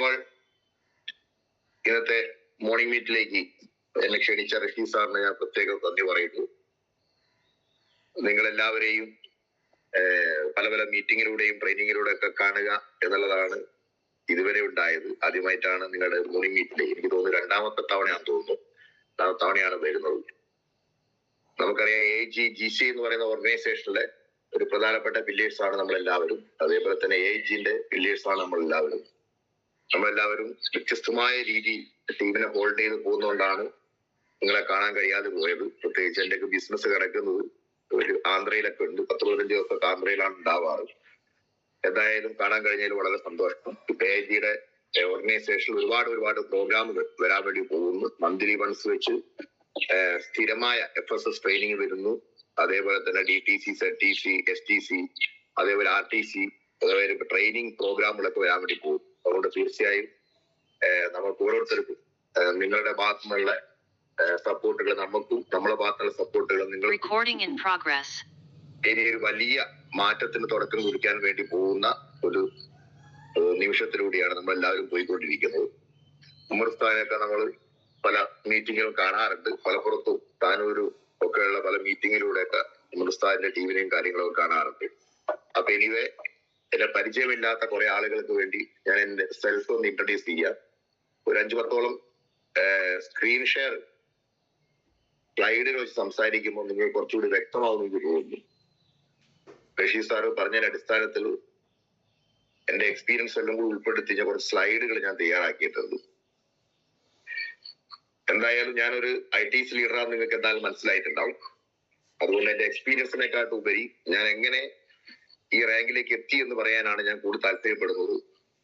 Morning all. ഇന്നത്തെ morning മീറ്റിലേക്ക് എന്നെ ക്ഷണിച്ച റഷീദ് സാറിന് ഞാൻ പ്രത്യേകം നന്ദി പറയുന്നു. നിങ്ങളെല്ലാവരെയും പല പല മീറ്റിങ്ങിലൂടെയും ട്രെയിനിങ്ങിലൂടെ ഒക്കെ കാണുക എന്നുള്ളതാണ് ഇതുവരെ ഉണ്ടായത്. ആദ്യമായിട്ടാണ് നിങ്ങളുടെ മോർണിംഗ് മീറ്റിലേക്ക്, എനിക്ക് തോന്നുന്നു രണ്ടാമത്തെ തവണയാണെന്ന് തോന്നുന്നു, രണ്ടാമത്തെ തവണയാണ് വരുന്നത്. നമുക്കറിയാം AIGGC എന്ന് പറയുന്ന ഓർഗനൈസേഷനിലെ ഒരു പ്രധാനപ്പെട്ട പില്ലേഴ്സ് ആണ് നമ്മളെല്ലാവരും. അതേപോലെ തന്നെ AIGന്റെ പില്ലേഴ്സ് ആണ് നമ്മളെല്ലാവരും. നമ്മളെല്ലാവരും വ്യത്യസ്തമായ രീതിയിൽ ടീമിനെ ഹോൾഡ് ചെയ്ത് പോകുന്നതുകൊണ്ടാണ് നിങ്ങളെ കാണാൻ കഴിയാതെ പോയത്. പ്രത്യേകിച്ച് എന്റെ ബിസിനസ് കിടക്കുന്നത് ഒരു ആന്ധ്രയിലൊക്കെ ഉണ്ട്. 10-15 ദിവസമൊക്കെ ആന്ധ്രയിലാണ് ഉണ്ടാവാറ്. എന്തായാലും കാണാൻ കഴിഞ്ഞതിൽ വളരെ സന്തോഷം. AIGയുടെ ഓർഗനൈസേഷനിൽ ഒരുപാട് പ്രോഗ്രാമുകൾ വരാൻ വേണ്ടി പോകുന്നു. മന്ത്ലി വൺസ് വെച്ച് സ്ഥിരമായ FSS ട്രെയിനിങ് വരുന്നു. അതേപോലെ തന്നെ DTC, ZTC, STC, അതേപോലെ RTC, അതേപോലെ ട്രെയിനിങ് പ്രോഗ്രാമുകളൊക്കെ വരാൻ വേണ്ടി പോകും. അതുകൊണ്ട് തീർച്ചയായും നമുക്ക് ഓരോരുത്തർക്കും നിങ്ങളുടെ ഭാഗത്തു നിന്നുള്ള സപ്പോർട്ടുകൾ നമുക്കും നമ്മളെ ഭാഗത്തുള്ള സപ്പോർട്ടുകൾ നിങ്ങൾ ഇനി ഒരു വലിയ മാറ്റത്തിന് തുടക്കം കുറിക്കാൻ വേണ്ടി പോകുന്ന ഒരു നിമിഷത്തിലൂടെയാണ് നമ്മൾ എല്ലാവരും പോയിക്കൊണ്ടിരിക്കുന്നത്. ഉമ്മർസ്ഥാനൊക്കെ നമ്മൾ പല മീറ്റിങ്ങുകളും കാണാറുണ്ട്. മലപ്പുറത്തും താനൂരും ഒക്കെയുള്ള പല മീറ്റിങ്ങിലൂടെയൊക്കെ ഉമ്മർസ്ഥാന്റെ ടീമിനെയും കാര്യങ്ങളൊക്കെ കാണാറുണ്ട്. അപ്പൊ എനിവേ, എന്നെ പരിചയമില്ലാത്ത കുറെ ആളുകൾക്ക് വേണ്ടി ഞാൻ എന്റെ സെൽഫ് ഒന്ന് ഇൻട്രൊഡ്യൂസ് ചെയ്യാം. ഒരു 5-10ഓളം സ്ക്രീൻ ഷെയർ സ്ലൈഡുകൾ വെച്ച് സംസാരിക്കുമ്പോൾ നിങ്ങൾ കുറച്ചുകൂടി വ്യക്തമാവും എനിക്ക് തോന്നുന്നു. റഷീദ് സാറ് പറഞ്ഞതിന്റെ അടിസ്ഥാനത്തിൽ എന്റെ എക്സ്പീരിയൻസ് എല്ലാം കൂടി ഉൾപ്പെടുത്തി കുറച്ച് സ്ലൈഡുകൾ ഞാൻ തയ്യാറാക്കിയിട്ടുണ്ട്. എന്തായാലും ഞാനൊരു ITC ലീഡറാന്ന് നിങ്ങൾക്ക് എന്തായാലും മനസ്സിലായിട്ടുണ്ടാവും. അതുകൊണ്ട് എന്റെ എക്സ്പീരിയൻസിനെക്കാട്ടും ഉപരി ഞാൻ എങ്ങനെ ഈ റാങ്കിലേക്ക് എത്തി എന്ന് പറയാനാണ് ഞാൻ കൂടുതൽ താല്പര്യപ്പെടുന്നത്.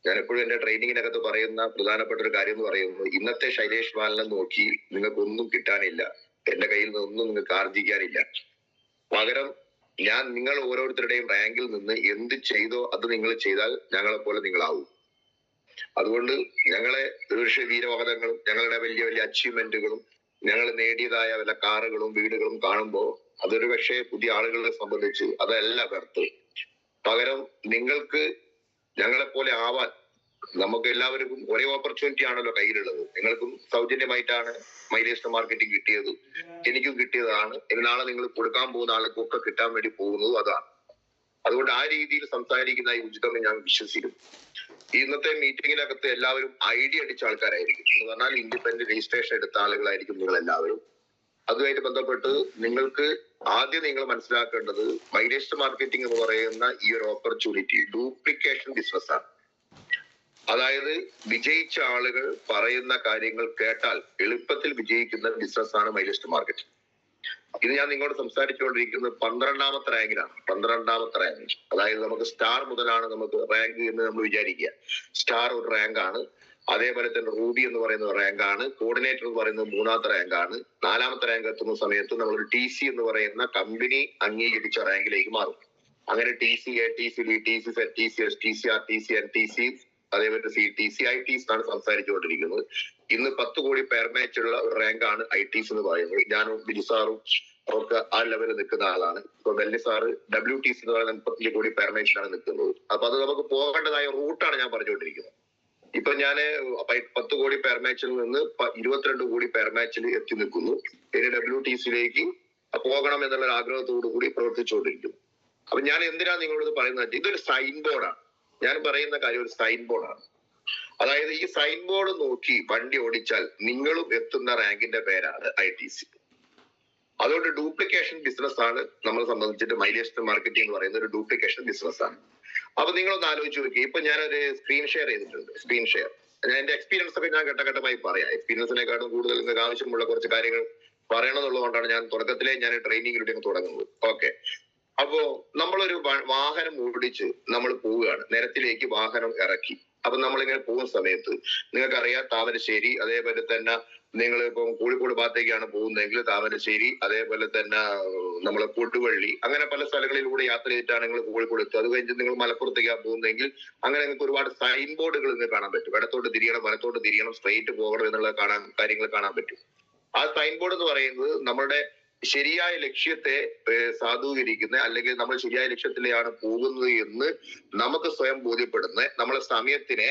ഞാൻ എപ്പോഴും എന്റെ ട്രെയിനിങ്ങിനകത്ത് പറയുന്ന പ്രധാനപ്പെട്ട ഒരു കാര്യം എന്ന് പറയുന്നത്, ഇന്നത്തെ ശൈലേഷ് ബാലനെ നോക്കി നിങ്ങൾക്കൊന്നും കിട്ടാനില്ല, എന്റെ കയ്യിൽ നിന്നൊന്നും നിങ്ങൾക്ക് ആർജിക്കാനില്ല. പകരം ഞാൻ നിങ്ങൾ ഓരോരുത്തരുടെയും റാങ്കിൽ നിന്ന് എന്ത് ചെയ്തോ അത് നിങ്ങൾ ചെയ്താൽ ഞങ്ങളെ പോലെ നിങ്ങളാവും. അതുകൊണ്ട് ഞങ്ങളെ വീരവാദങ്ങളും ഞങ്ങളുടെ വലിയ വലിയ അച്ചീവ്മെന്റുകളും ഞങ്ങൾ നേടിയതായ വല്ല കാറുകളും വീടുകളും കാണുമ്പോൾ അതൊരു പക്ഷേ പുതിയ ആളുകളെ സംബന്ധിച്ച് അതല്ല വ്യർത്ഥ. പകരം നിങ്ങൾക്ക് ഞങ്ങളെപ്പോലെ ആവാൻ നമുക്ക് എല്ലാവർക്കും ഒരേ ഓപ്പർച്യൂണിറ്റി ആണല്ലോ കയ്യിലുള്ളത്. നിങ്ങൾക്കും സൗജന്യമായിട്ടാണ് മൈലേജ് മാർക്കറ്റിംഗ് കിട്ടിയത്, എനിക്കും കിട്ടിയതാണ്. നാളെ നിങ്ങൾ കൊടുക്കാൻ പോകുന്ന ആൾക്കൊക്കെ കിട്ടാൻ വേണ്ടി പോകുന്നത് അതാണ്. അതുകൊണ്ട് ആ രീതിയിൽ സംസാരിക്കുന്ന ഈ ഉചിതം ഞാൻ വിശ്വസിക്കുന്നു. ഇന്നത്തെ മീറ്റിങ്ങിനകത്ത് എല്ലാവരും ID അടിച്ച ആൾക്കാരായിരിക്കും. എന്ന് പറഞ്ഞാൽ ഇൻഡിപെൻഡന്റ് രജിസ്ട്രേഷൻ എടുത്ത ആളുകളായിരിക്കും നിങ്ങൾ എല്ലാവരും. അതുമായിട്ട് ബന്ധപ്പെട്ട് നിങ്ങൾക്ക് ആദ്യം നിങ്ങൾ മനസ്സിലാക്കേണ്ടത് മൈലേജ് മാർക്കറ്റിംഗ് എന്ന് പറയുന്ന ഈ ഒരു ഓപ്പർച്യൂണിറ്റി ഡ്യൂപ്ലിക്കേഷൻ ബിസിനസ് ആണ്. അതായത് വിജയിച്ച ആളുകൾ പറയുന്ന കാര്യങ്ങൾ കേട്ടാൽ എളുപ്പത്തിൽ വിജയിക്കുന്ന ബിസിനസ്സാണ് മൈലേജ് മാർക്കറ്റിംഗ്. ഇത് ഞാൻ നിങ്ങളോട് സംസാരിച്ചുകൊണ്ടിരിക്കുന്നത് 12ാമത്തെ റാങ്കിലാണ്. 12ാമത്തെ റാങ്ക്, അതായത് നമുക്ക് സ്റ്റാർ മുതലാണ് നമുക്ക് റാങ്ക് എന്ന് നമ്മൾ വിചാരിക്കുക. സ്റ്റാർ ഒരു റാങ്കാണ്. അതേപോലെ തന്നെ റൂബി എന്ന് പറയുന്ന റാങ്കാണ്. കോർഡിനേറ്റർ എന്ന് പറയുന്നത് 3ാമത്തെ റാങ്കാണ്. 4ാമത്തെ റാങ്ക് എത്തുന്ന സമയത്ത് നമ്മൾ TC എന്ന് പറയുന്ന കമ്പനി അംഗീകരിച്ച റാങ്കിലേക്ക് മാറും. അങ്ങനെ TC, ATC, DTC, ZTC, STC, RTC, NTC, അതേപോലെ CTC, ITC ആണ് സംസാരിച്ചുകൊണ്ടിരിക്കുന്നത്. ഇന്ന് 10 കോടി പെർ മാച്ച് ഉള്ള ഒരു റാങ്കാണ് ITC എന്ന് പറയുന്നത്. ഞാനും ബിജു സാറും ഒക്കെ ആ ലെവലിൽ നിൽക്കുന്ന ആളാണ്. ഇപ്പൊ വെല്ലി സാറ് WTC എന്ന് പറയുന്ന 35 കോടി പെർ മാച്ചിലാണ് നിൽക്കുന്നത്. അപ്പൊ അത് നമുക്ക് പോകേണ്ടതായ റൂട്ടാണ് ഞാൻ പറഞ്ഞുകൊണ്ടിരിക്കുന്നത്. ഇപ്പൊ ഞാന് 10 കോടി പെർ മാച്ചിൽ നിന്ന് 22 കോടി പെർ മാച്ചിൽ എത്തി നിൽക്കുന്നു. ഇനി WTCയിലേക്ക് പോകണം എന്നുള്ള ആഗ്രഹത്തോടു കൂടി പ്രവർത്തിച്ചുകൊണ്ടിരിക്കുന്നു. അപ്പൊ ഞാൻ എന്തിനാ നിങ്ങളോട് പറയുന്നത്, ഇതൊരു സൈൻ ബോർഡാണ്. ഞാൻ പറയുന്ന കാര്യം ഒരു സൈൻ ബോർഡാണ്. അതായത് ഈ സൈൻ ബോർഡ് നോക്കി വണ്ടി ഓടിച്ചാൽ നിങ്ങളും എത്തുന്ന റാങ്കിന്റെ പേരാണ് ITC. അതുകൊണ്ട് ഡ്യൂപ്ലിക്കേഷൻ ബിസിനസ് ആണ് നമ്മളെ സംബന്ധിച്ചിട്ട് മൈലേജ് മാർക്കറ്റിംഗ് എന്ന് പറയുന്ന ഒരു ഡ്യൂപ്ലിക്കേഷൻ ബിസിനസ് ആണ്. അപ്പൊ നിങ്ങളൊന്ന് ആലോചിച്ച് നോക്കി. ഇപ്പൊ ഞാനൊരു സ്ക്രീൻ ഷെയർ ചെയ്തിട്ടുണ്ട്. സ്ക്രീൻ ഷെയർ ഞാൻ എന്റെ എക്സ്പീരിയൻസ് ഒക്കെ ഞാൻ ഘട്ടഘട്ടമായി പറയാം. എക്സ്പീരിയൻസിനെക്കാളും കൂടുതൽ നിങ്ങൾക്ക് ആവശ്യമുള്ള കുറച്ച് കാര്യങ്ങൾ പറയണം എന്നുള്ളതുകൊണ്ടാണ് ഞാൻ തുടക്കത്തിലേ ഞാൻ ട്രെയിനിങ്ങിലൂടെ തുടങ്ങുന്നത്. ഓക്കെ, അപ്പോ നമ്മളൊരു വാഹനം ഓടിച്ച് നമ്മൾ പോവുകയാണ്. നിരത്തിലേക്ക് വാഹനം ഇറക്കി. അപ്പൊ നമ്മളിങ്ങനെ പോകുന്ന സമയത്ത് നിങ്ങൾക്കറിയാം താമരശ്ശേരി, അതേപോലെ തന്നെ നിങ്ങൾ ഇപ്പം കോഴിക്കോട് ഭാഗത്തേക്കാണ് പോകുന്നതെങ്കിൽ താമരശ്ശേരി, അതേപോലെ തന്നെ നമ്മളെ കൊടുവള്ളി, അങ്ങനെ പല സ്ഥലങ്ങളിലൂടെ യാത്ര ചെയ്തിട്ടാണ് നിങ്ങൾ കോഴിക്കോട് എത്തുക. അത് കഴിഞ്ഞ് നിങ്ങൾ മലപ്പുറത്തേക്കാണ് പോകുന്നതെങ്കിൽ അങ്ങനെ നിങ്ങൾക്ക് ഒരുപാട് സൈൻ ബോർഡുകൾ നിങ്ങൾക്ക് കാണാൻ പറ്റും. ഇടത്തോട്ട് തിരിയണം, വലത്തോട്ട് തിരിയണം, സ്ട്രെയിറ്റ് പോകണം എന്നുള്ള കാര്യങ്ങൾ കാണാൻ പറ്റും. ആ സൈൻ ബോർഡ് എന്ന് പറയുന്നത് നമ്മുടെ ശരിയായ ലക്ഷ്യത്തെ സാധൂകരിക്കുന്ന, അല്ലെങ്കിൽ നമ്മൾ ശരിയായ ലക്ഷ്യത്തിലെയാണ് പോകുന്നത് എന്ന് നമുക്ക് സ്വയം ബോധ്യപ്പെടുന്ന, നമ്മളെ സമയത്തിനെ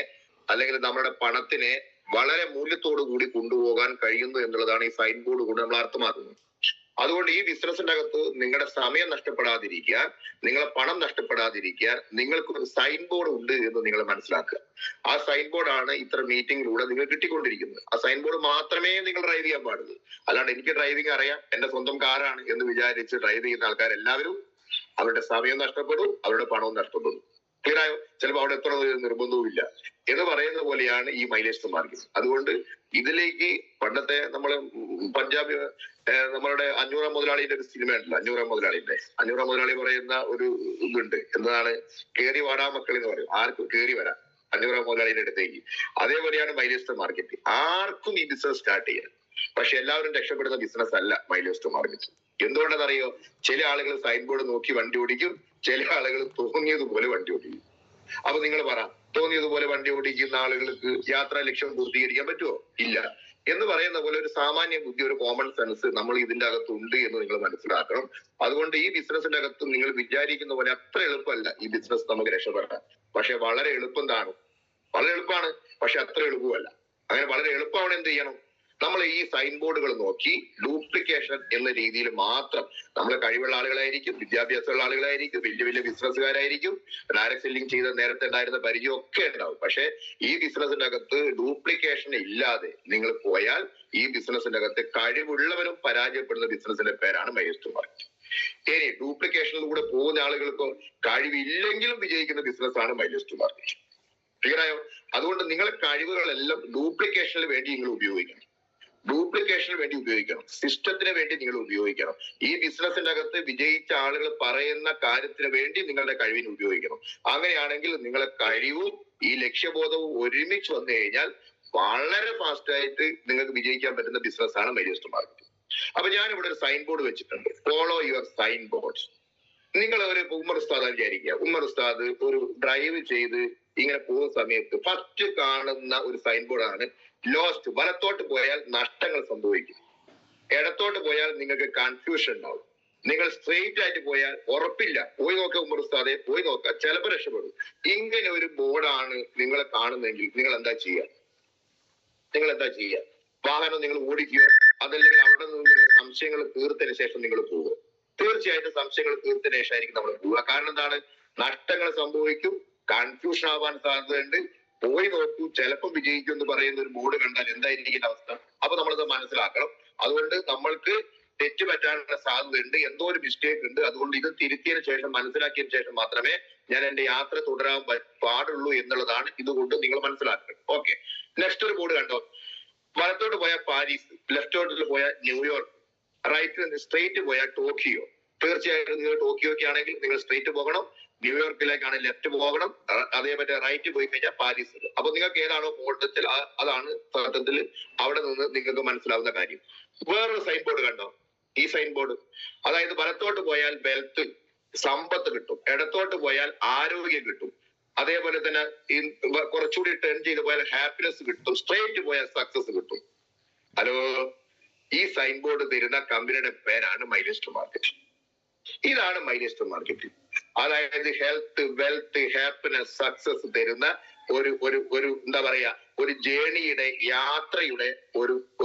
അല്ലെങ്കിൽ നമ്മുടെ പണത്തിനെ വളരെ മൂല്യത്തോടു കൂടി കൊണ്ടുപോകാൻ കഴിയുന്നു എന്നുള്ളതാണ് ഈ സൈൻ ബോർഡ് കൊണ്ട് നമ്മൾ അർത്ഥമാക്കുന്നത്. അതുകൊണ്ട് ഈ ബിസിനസിന്റെ അകത്ത് നിങ്ങളുടെ സമയം നഷ്ടപ്പെടാതിരിക്കാൻ, നിങ്ങളെ പണം നഷ്ടപ്പെടാതിരിക്കാൻ നിങ്ങൾക്ക് ഒരു സൈൻ ബോർഡ് ഉണ്ട് എന്ന് നിങ്ങൾ മനസ്സിലാക്കുക. ആ സൈൻ ബോർഡാണ് ഇത്ര മീറ്റിംഗിലൂടെ നിങ്ങൾ കിട്ടിക്കൊണ്ടിരിക്കുന്നത്. ആ സൈൻ ബോർഡ് മാത്രമേ നിങ്ങൾ ഡ്രൈവ് ചെയ്യാൻ പാടുള്ളൂ. അല്ലാണ്ട് എനിക്ക് ഡ്രൈവിംഗ് അറിയാം, എന്റെ സ്വന്തം കാറാണ് എന്ന് വിചാരിച്ച് ഡ്രൈവ് ചെയ്യുന്ന ആൾക്കാരെല്ലാവരും അവരുടെ സമയം നഷ്ടപ്പെടും, അവരുടെ പണവും നഷ്ടപ്പെടും. ക്ലിയറായോ? ചിലപ്പോൾ അവിടെ എത്ര നിർബന്ധവും ഇല്ല എന്ന് പറയുന്ന പോലെയാണ് ഈ മൈലേജ് മാർക്കറ്റ്. അതുകൊണ്ട് ഇതിലേക്ക് പണ്ടത്തെ നമ്മള് പഞ്ചാബ് നമ്മളുടെ അഞ്ഞൂറാം മുതലാളിയുടെ ഒരു സിനിമ ഉണ്ടല്ലോ, അഞ്ഞൂറാം മുതലാളി പറയുന്ന ഒരു ഇതുണ്ട്, എന്താണ്, കേറി വാടാ മക്കൾ എന്ന് പറയും. ആർക്കും കേറി വരാം അഞ്ഞൂറാം മുതലാളിയുടെ അടുത്തേക്ക്. അതേപോലെയാണ് മൈലേജ് മാർക്കറ്റ്. ആർക്കും ഈ ബിസിനസ് സ്റ്റാർട്ട് ചെയ്യാം, പക്ഷെ എല്ലാവരും രക്ഷപ്പെടുന്ന ബിസിനസ് അല്ല മൈലേജ് മാർക്കറ്റ്. എന്തുകൊണ്ടെന്നറിയോ? ചില ആളുകൾ സൈൻ ബോർഡ് നോക്കി വണ്ടി ഓടിക്കും, ചില ആളുകൾ തോന്നിയതുപോലെ വണ്ടി ഓടിക്കും. അപ്പൊ നിങ്ങൾ പറ, തോന്നിയതുപോലെ വണ്ടി ഓടിക്കുന്ന ആളുകൾക്ക് യാത്രാ ലക്ഷ്യം പൂർത്തീകരിക്കാൻ പറ്റുമോ? ഇല്ല. എന്ന് പറയുന്ന പോലെ ഒരു സാമാന്യ ബുദ്ധി, ഒരു കോമൺ സെൻസ് നമ്മൾ ഇതിന്റെ അകത്തുണ്ട് എന്ന് നിങ്ങൾ മനസ്സിലാക്കണം. അതുകൊണ്ട് ഈ ബിസിനസിന്റെ അകത്ത് നിങ്ങൾ വിചാരിക്കുന്ന പോലെ അത്ര എളുപ്പമല്ല ഈ ബിസിനസ് നമുക്ക് രക്ഷപ്പെടാൻ. പക്ഷെ വളരെ എളുപ്പമാണ്, പക്ഷെ അത്ര എളുപ്പമല്ല. അങ്ങനെ വളരെ എളുപ്പമാണ് എന്ത് ചെയ്യണം? നമ്മൾ ഈ സൈൻ ബോർഡുകൾ നോക്കി ഡ്യൂപ്ലിക്കേഷൻ എന്ന രീതിയിൽ മാത്രം, നമ്മൾ കഴിവുള്ള ആളുകളായിരിക്കും, വിദ്യാഭ്യാസമുള്ള ആളുകളായിരിക്കും, വലിയ വലിയ ബിസിനസ്സുകാരായിരിക്കും, ഡയറക്ട് സെല്ലിംഗ് ചെയ്ത നേരത്തെ ഉണ്ടായിരുന്ന പരിചയം ഒക്കെ ഉണ്ടാവും. പക്ഷെ ഈ ബിസിനസിന്റെ അകത്ത് ഡ്യൂപ്ലിക്കേഷൻ ഇല്ലാതെ നിങ്ങൾ പോയാൽ ഈ ബിസിനസിന്റെ അകത്ത് കഴിവുള്ളവരും പരാജയപ്പെടുന്ന ബിസിനസിന്റെ പേരാണ് മൈലേജ് മാർക്കറ്റ്. ഇനി ഡ്യൂപ്ലിക്കേഷനിലൂടെ പോകുന്ന ആളുകൾക്കും കഴിവില്ലെങ്കിലും വിജയിക്കുന്ന ബിസിനസ്സാണ് മൈലേജ് മാർക്കറ്റ്. ക്ലിയറായോ? അതുകൊണ്ട് നിങ്ങളെ കഴിവുകളെല്ലാം ഡ്യൂപ്ലിക്കേഷന് വേണ്ടി നിങ്ങൾ ഉപയോഗിക്കണം, സിസ്റ്റത്തിന് വേണ്ടി നിങ്ങൾ ഉപയോഗിക്കണം. ഈ ബിസിനസിന്റെ അകത്ത് വിജയിച്ച ആളുകൾ പറയുന്ന കാര്യത്തിന് വേണ്ടി നിങ്ങളുടെ കഴിവിനെ ഉപയോഗിക്കണം. അങ്ങനെയാണെങ്കിൽ നിങ്ങളെ കഴിവും ഈ ലക്ഷ്യബോധവും ഒരുമിച്ച് വന്നു കഴിഞ്ഞാൽ വളരെ ഫാസ്റ്റ് ആയിട്ട് നിങ്ങൾക്ക് വിജയിക്കാൻ പറ്റുന്ന ബിസിനസ്സാണ് മൈലേജ് മാർക്കറ്റ്. അപ്പൊ ഞാൻ ഇവിടെ ഒരു സൈൻ ബോർഡ് വെച്ചിട്ടുണ്ട്, ഫോളോ യുവർ സൈൻ ബോർഡ്സ്. നിങ്ങൾ ഒരു ഉമ്മർ ഉസ്താദ് വിചാരിക്കുക, ഉമ്മർ ഉസ്താദ് ഒരു ഡ്രൈവ് ചെയ്ത് ഇങ്ങനെ പോകുന്ന സമയത്ത് ഫസ്റ്റ് കാണുന്ന ഒരു സൈൻ ബോർഡാണ് ലോസ്റ്റ്. വലത്തോട്ട് പോയാൽ നഷ്ടങ്ങൾ സംഭവിക്കും, ഇടത്തോട്ട് പോയാൽ നിങ്ങൾക്ക് കൺഫ്യൂഷൻ ഉണ്ടാവും, നിങ്ങൾ സ്ട്രെയിറ്റ് ആയിട്ട് പോയാൽ ഉറപ്പില്ല. പോയി നോക്കുക ഉമ്മർ ഉസ്താദെ, പോയി നോക്കുക, ചിലപ്പോൾ രക്ഷപ്പെടും. ഇങ്ങനെ ഒരു ബോർഡാണ് നിങ്ങൾ കാണുന്നതെങ്കിൽ നിങ്ങൾ എന്താ ചെയ്യുക? വാഹനം നിങ്ങൾ ഓടിക്കുകയോ അതല്ലെങ്കിൽ അവിടെ നിന്ന് നിങ്ങൾ സംശയങ്ങൾ തീർത്തതിന് ശേഷം നിങ്ങൾ പോവുക. തീർച്ചയായിട്ടും സംശയങ്ങൾ തീർത്തതിന് ശേഷമായിരിക്കും നമ്മൾ പോവുക. കാരണം എന്താണ്? നഷ്ടങ്ങൾ സംഭവിക്കും, കൺഫ്യൂഷൻ ആവാൻ സാധ്യതയുണ്ട്. പോയി നോക്കൂ, ചിലപ്പോൾ വിജയിക്കും എന്ന് പറയുന്ന ഒരു ബോർഡ് കണ്ടാൽ എന്തായിരിക്കും അവസ്ഥ? അപ്പൊ നമ്മളത് മനസ്സിലാക്കണം. അതുകൊണ്ട് നമ്മൾക്ക് തെറ്റ് പറ്റാനുള്ള സാധ്യതയുണ്ട്, എന്തോ ഒരു മിസ്റ്റേക്ക് ഉണ്ട്. അതുകൊണ്ട് ഇത് തിരുത്തിയതിനു ശേഷം, മനസ്സിലാക്കിയതിനു ശേഷം മാത്രമേ ഞാൻ എന്റെ യാത്ര തുടരാൻ പാടുള്ളൂ എന്നുള്ളതാണ് ഇതുകൊണ്ട് നിങ്ങൾ മനസ്സിലാക്കണം. ഓക്കെ, നെക്സ്റ്റ് ഒരു ബോർഡ് കണ്ടോ? വലത്തോട്ട് പോയാൽ പാരീസ്, ലെഫ്റ്റോട്ട് പോയാൽ ന്യൂയോർക്ക്, റൈറ്റ് സ്ട്രെയിറ്റ് പോയാൽ ടോക്കിയോ. തീർച്ചയായിട്ടും നിങ്ങൾ ടോക്കിയോക്ക് ആണെങ്കിൽ നിങ്ങൾ സ്ട്രെയിറ്റ് പോകണം, ന്യൂയോർക്കിലേക്കാണ് ലെഫ്റ്റ് പോകണം, അതേപോലെ റൈറ്റ് പോയി കഴിഞ്ഞാൽ പാരീസ്. അപ്പൊ നിങ്ങൾക്ക് ഏതാണോ ബോർഡത്തിൽ അതാണ് സത്യത്തിൽ അവിടെ നിന്ന് നിങ്ങൾക്ക് മനസ്സിലാവുന്ന കാര്യം. വേറൊരു സൈൻ ബോർഡ് കണ്ടോ? ഈ സൈൻ ബോർഡ്, അതായത് വലത്തോട്ട് പോയാൽ വെൽത്ത്, സമ്പത്ത് കിട്ടും, ഇടത്തോട്ട് പോയാൽ ആരോഗ്യം കിട്ടും, അതേപോലെ തന്നെ കുറച്ചുകൂടി ടേൺ ചെയ്ത് പോയാൽ ഹാപ്പിനെസ് കിട്ടും, സ്ട്രെയിറ്റ് പോയാൽ സക്സസ് കിട്ടും. ഹലോ, ഈ സൈൻ ബോർഡ് തരുന്ന കമ്പനിയുടെ പേരാണ് മൈലേജ് മാർക്കറ്റ്. ഇതാണ് മൈലേജ് മാർക്കറ്റ്. അതായത് ഹെൽത്ത്, വെൽത്ത്, ഹാപ്പിനെസ്, സക്സസ് തരുന്ന ഒരു എന്താ പറയാ, ഒരു ജേണിയുടെ, യാത്രയുടെ ഒരു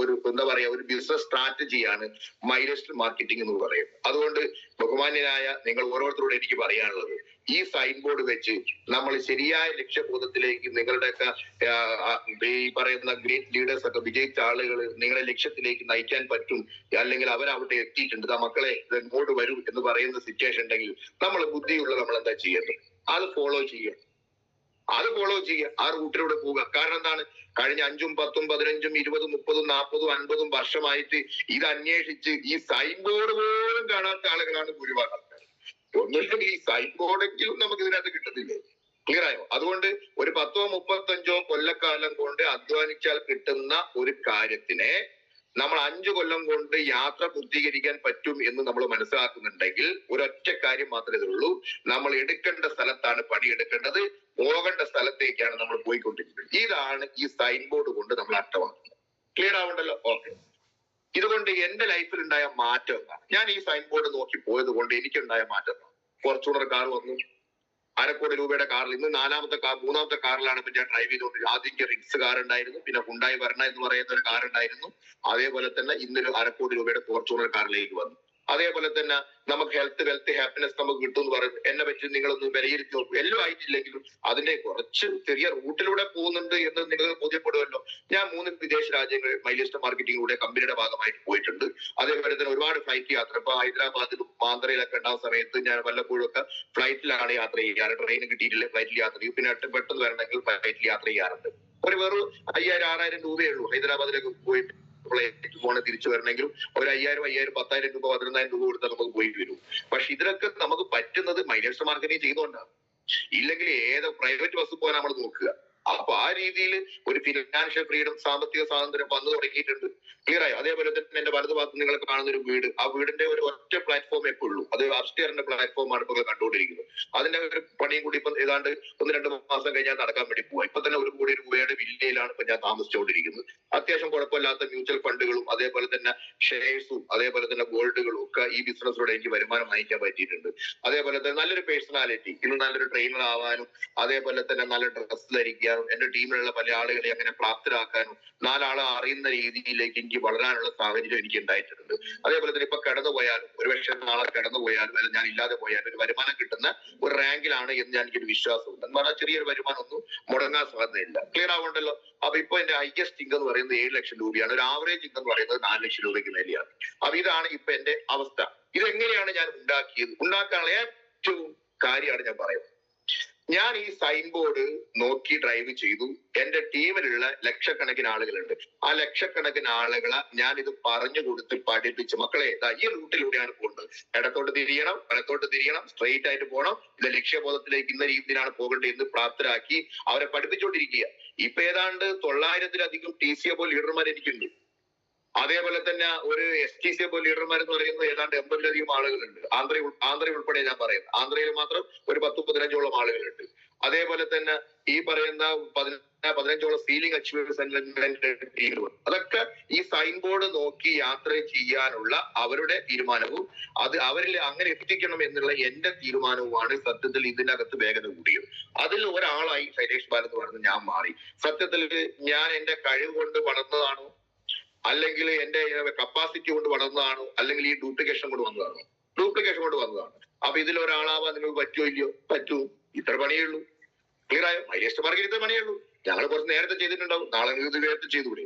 എന്താ പറയാ, ഒരു ബിസിനസ് സ്ട്രാറ്റജിയാണ് മൈലേജ് മാർക്കറ്റിംഗ് എന്ന് പറയുന്നത്. അതുകൊണ്ട് ബഹുമാന്യനായ നിങ്ങൾ ഓരോരുത്തരോട് എനിക്ക് പറയാനുള്ളത്, ഈ സൈൻ ബോർഡ് വെച്ച് നമ്മൾ ശരിയായ ലക്ഷ്യബോധത്തിലേക്ക്, നിങ്ങളുടെയൊക്കെ ഈ പറയുന്ന ഗ്രേറ്റ് ലീഡേഴ്സ് ഒക്കെ വിജയിച്ച ആളുകൾ നിങ്ങളെ ലക്ഷ്യത്തിലേക്ക് നയിക്കാൻ പറ്റും, അല്ലെങ്കിൽ അവരവിടെ എത്തിയിട്ടുണ്ട്, മക്കളെ ഇങ്ങോട്ട് വരൂ എന്ന് പറയുന്ന സിറ്റുവേഷൻ ഉണ്ടെങ്കിൽ നമ്മൾ ബുദ്ധിയുള്ള നമ്മൾ എന്താ ചെയ്യേണ്ടത്? അത് ഫോളോ ചെയ്യുക, ആ റൂട്ടിലൂടെ പോവുക. കാരണം എന്താണ്? കഴിഞ്ഞ 5, 10, 15, 20, 30, 40, 50 വർഷമായിട്ട് ഇത് അന്വേഷിച്ച് ഈ സൈൻ ബോർഡ് പോലും കാണാത്ത ആളുകളാണ് ഭൂരിഭാഗം ആൾക്കാർ. ഒന്നുമില്ലെങ്കിൽ ഈ സൈൻ ബോർഡെങ്കിലും നമുക്ക് ഇതിനകത്ത് കിട്ടുന്നില്ലേ? ക്ലിയർ ആയോ? അതുകൊണ്ട് ഒരു 10, 35 കൊല്ലക്കാലം കൊണ്ട് അധ്വാനിച്ചാൽ കിട്ടുന്ന ഒരു കാര്യത്തിനെ നമ്മൾ 5 കൊല്ലം കൊണ്ട് യാത്ര പൂർത്തീകരിക്കാൻ പറ്റും എന്ന് നമ്മൾ മനസ്സിലാക്കുന്നുണ്ടെങ്കിൽ ഒരൊറ്റ കാര്യം മാത്രമേ ഉള്ളൂ, നമ്മൾ എടുക്കേണ്ട സ്ഥലത്താണ് പണിയെടുക്കേണ്ടത്, പോകേണ്ട സ്ഥലത്തേക്കാണ് നമ്മൾ പോയിക്കൊണ്ടിരിക്കുന്നത്. ഇതാണ് ഈ സൈൻ ബോർഡ് കൊണ്ട് നമ്മൾ അർത്ഥമാക്കുന്നത്. ക്ലിയർ ആവുണ്ടല്ലോ? ഓക്കെ. ഇതുകൊണ്ട് എന്റെ ലൈഫിൽ ഉണ്ടായ മാറ്റം എന്താണ്? ഞാൻ ഈ സൈൻ ബോർഡ് നോക്കി പോയത് കൊണ്ട് എനിക്കുണ്ടായ മാറ്റം എന്താണ്? ഫോർച്യൂണർ കാർ വന്നു, അരക്കോടി രൂപയുടെ കാറിൽ ഇന്ന് മൂന്നാമത്തെ കാറിലാണ് ഇപ്പൊ ഞാൻ ഡ്രൈവ് ചെയ്തുകൊണ്ടിരിക്കുന്നത്. ആദ്യം റിക്സ് കാർ ഉണ്ടായിരുന്നു, പിന്നെ ഹുണ്ടായി വെർണ എന്ന് പറയുന്ന ഒരു കാർ ഉണ്ടായിരുന്നു. അതേപോലെ തന്നെ ഇന്നൊരു അരക്കോടി രൂപയുടെ ഫോർച്യൂണർ കാറിലേക്ക് വന്നു. അതേപോലെ തന്നെ നമുക്ക് ഹെൽത്ത്, വെൽത്ത്, ഹാപ്പിനെസ് നമുക്ക് കിട്ടും എന്ന് പറയുന്നത് എന്നെ പറ്റി നിങ്ങളൊന്ന് വിലയിരുത്തി നോക്കും. എല്ലാം ആയിട്ടില്ലെങ്കിലും അതിന്റെ കുറച്ച് ചെറിയ റൂട്ടിലൂടെ പോകുന്നുണ്ട് എന്ന് നിങ്ങൾ ബോധ്യപ്പെടുമല്ലോ. ഞാൻ 3 വിദേശ രാജ്യങ്ങളിൽ മൈലിസ്റ്റ് മാർക്കറ്റിംഗിലൂടെ കമ്പനിയുടെ ഭാഗമായിട്ട് പോയിട്ടുണ്ട്. അതേപോലെ തന്നെ ഒരുപാട് ഫ്ലൈറ്റ് യാത്ര, ഇപ്പൊ ഹൈദരാബാദിലും മാന്ത്രയിലൊക്കെ ഉണ്ടാകുന്ന സമയത്ത് ഞാൻ വല്ലപ്പോഴും ഒക്കെ ഫ്ലൈറ്റിലാണ് യാത്ര ചെയ്യാറ്. ട്രെയിൻ കിട്ടിയിട്ടില്ല, ഫ്ലൈറ്റിൽ യാത്ര ചെയ്യും. പിന്നെ പെട്ടെന്ന് വരണമെങ്കിൽ ഫ്ലൈറ്റിൽ യാത്ര ചെയ്യാറുണ്ട്. വെറും 5000-6000 രൂപയേ ഉള്ളൂ ഹൈദരാബാദിലേക്ക് പോയിട്ട് പോണ തിരിച്ചു വരണമെങ്കിലും. ഒരു 5000, 10,000 രൂപ, 11,000 രൂപ കൊടുത്താൽ നമുക്ക് പോയി വരും. പക്ഷെ ഇതിലൊക്കെ നമുക്ക് പറ്റുന്നത് മൈലേഴ്സ് മാർക്കറ്റിംഗ് ചെയ്തുകൊണ്ടാണ്. ഇല്ലെങ്കിൽ ഏത് പ്രൈവറ്റ് ബസ് പോകാൻ നമ്മൾ നോക്കുക. അപ്പൊ ആ രീതിയിൽ ഒരു ഫിനാൻഷ്യൽ ഫ്രീഡം, സാമ്പത്തിക സ്വാതന്ത്ര്യം വന്നു തുടങ്ങിയിട്ടുണ്ട്. ക്ലിയർ ആയോ? അതേപോലെ തന്നെ എന്റെ വലതു ഭാഗത്ത് നിങ്ങൾ കാണുന്ന ഒരു വീട്, ആ വീടിന്റെ ഒരു ഒറ്റ പ്ലാറ്റ്ഫോമേ ഇപ്പോൾ ഉള്ളൂ. അത് അപ്സ്റ്റെയറിന്റെ പ്ലാറ്റ്ഫോമാണ് ഇപ്പൊ കണ്ടുകൊണ്ടിരിക്കുന്നത്. അതിന്റെ ഒരു പണിയും കൂടി ഇപ്പൊ ഏതാണ്ട് 1-2 മാസം കഴിഞ്ഞാൽ നടക്കാൻ വേണ്ടി പോവാ. ഇപ്പൊ തന്നെ 1 കോടി രൂപയുടെ വില്ലയിലാണ് ഇപ്പൊ ഞാൻ താമസിച്ചുകൊണ്ടിരിക്കുന്നത്. അത്യാവശ്യം കുഴപ്പമില്ലാത്ത മ്യൂച്വൽ ഫണ്ടുകളും അതേപോലെ തന്നെ ഷെയർസും അതേപോലെ തന്നെ ഗോൾഡുകളും ഒക്കെ ഈ ബിസിനസ്സിലൂടെ എനിക്ക് വരുമാനം വാങ്ങിക്കാൻ പറ്റിയിട്ടുണ്ട്. അതേപോലെ തന്നെ നല്ലൊരു പേഴ്സണാലിറ്റി, ഇന്ന് നല്ലൊരു ട്രെയിനർ ആവാനും അതേപോലെ തന്നെ നല്ല ഡ്രസ് ധരിക്കാനും എന്റെ ടീമിലുള്ള പല ആളുകളെ അങ്ങനെ പ്രാപ്തരാക്കാനും 4 ആളെ അറിയുന്ന രീതിയിലേക്ക് എനിക്ക് വളരാനുള്ള സാഹചര്യം എനിക്ക് ഉണ്ടായിട്ടുണ്ട്. അതേപോലെ തന്നെ ഇപ്പൊ കടന്നുപോയാലും, ഒരുപക്ഷെ നാളെ കടന്നുപോയാലും അല്ലെങ്കിൽ ഞാൻ ഇല്ലാതെ പോയാലും ഒരു വരുമാനം കിട്ടുന്ന ഒരു റാങ്കിലാണ് എന്ന് എനിക്കൊരു വിശ്വാസമുണ്ട്. എന്ന് പറഞ്ഞാൽ ചെറിയൊരു വരുമാനം ഒന്നും മുടങ്ങാൻ സാധ്യതയില്ല. ക്ലിയർ ആവുണ്ടല്ലോ? അപ്പൊ ഇപ്പൊ എന്റെ ഹൈയസ്റ്റ് ഇൻകം എന്ന് പറയുന്നത് 7 ലക്ഷം രൂപയാണ്. ഒരു ആവറേജ് ഇൻകം എന്ന് പറയുന്നത് 4 ലക്ഷം രൂപയ്ക്ക് മേലെയാണ്. അപ്പൊ ഇതാണ് ഇപ്പൊ എന്റെ അവസ്ഥ. ഇതെങ്ങനെയാണ് ഞാൻ ഉണ്ടാക്കാനുള്ള ഏറ്റവും കാര്യമാണ് ഞാൻ പറയുന്നത്. ഞാൻ ഈ സൈൻ ബോർഡ് നോക്കി ഡ്രൈവ് ചെയ്തു. എന്റെ ടീമിലുള്ള ലക്ഷക്കണക്കിന് ആളുകളുണ്ട്. ആ ലക്ഷക്കണക്കിന് ആളുകളെ ഞാൻ ഇത് പറഞ്ഞു കൊടുത്ത് പഠിപ്പിച്ച്, മക്കളെ ഈ റൂട്ടിലൂടെയാണ് പോകുന്നത്, ഇടത്തോട്ട് തിരിയണം, വലത്തോട്ട് തിരിയണം, സ്ട്രെയിറ്റ് ആയിട്ട് പോകണം, ഇത് ലക്ഷ്യബോധത്തിലേക്ക് ഇന്ന രീതിയിലാണ് പോകേണ്ടത് എന്ന് പ്രാപ്തരാക്കി അവരെ പഠിപ്പിച്ചുകൊണ്ടിരിക്കുക. ഇപ്പൊ ഏതാണ്ട് 900-ലധികം TCA ലീഡർമാർ എനിക്കുണ്ട്. അതേപോലെ തന്നെ ഒരു STCA ലീഡർമാർ എന്ന് പറയുന്നത് ഏതാണ്ട് 80-ലധികം ആളുകളുണ്ട്. ആന്ധ്ര ഉൾപ്പെടെ ഞാൻ പറയുന്നത്. ആന്ധ്രയിൽ മാത്രം ഒരു 10-15ഓളം ആളുകളുണ്ട്. അതേപോലെ തന്നെ ഈ പറയുന്ന 15ഓളം സീലിംഗ് അച്ചീവേഴ്സ് ടീമുകൾ. അതൊക്കെ ഈ സൈൻ ബോർഡ് നോക്കി യാത്ര ചെയ്യാനുള്ള അവരുടെ തീരുമാനവും അത് അവരിൽ അങ്ങനെ എത്തിക്കണം എന്നുള്ള എന്റെ തീരുമാനവുമാണ് സത്യത്തിൽ ഇതിനകത്ത് വേഗത കൂടിയത്. അതിൽ ഒരാളായി ശൈലേഷ് ബാൽ എന്ന് പറയുന്നത് ഞാൻ മാറി. സത്യത്തിൽ ഞാൻ എന്റെ കഴിവ് കൊണ്ട് വളർന്നതാണോ, അല്ലെങ്കിൽ എന്റെ കപ്പാസിറ്റി കൊണ്ട് വളർന്നതാണോ, അല്ലെങ്കിൽ ഈ ഡ്യൂപ്ലിക്കേഷൻ കൊണ്ട് വന്നതാണോ? ഡ്യൂപ്ലിക്കേഷൻ കൊണ്ട് വന്നതാണ്. അപ്പൊ ഇതിൽ ഒരാളാവാൻ നിങ്ങൾക്ക് പറ്റുമോ ഇല്ലയോ? പറ്റൂ. ഇത്ര പണിയേ ഉള്ളൂ. ക്ലിയർ ആയോ? മൈലേഴ്സ് മാർക്കറ്റ് ഇത്ര പണിയേ ഉള്ളൂ. ഞങ്ങൾ കുറച്ച് നേരത്തെ ചെയ്തിട്ടുണ്ടാവും, നാളെ നിങ്ങൾക്ക് നേരത്തെ ചെയ്തുകൂടെ?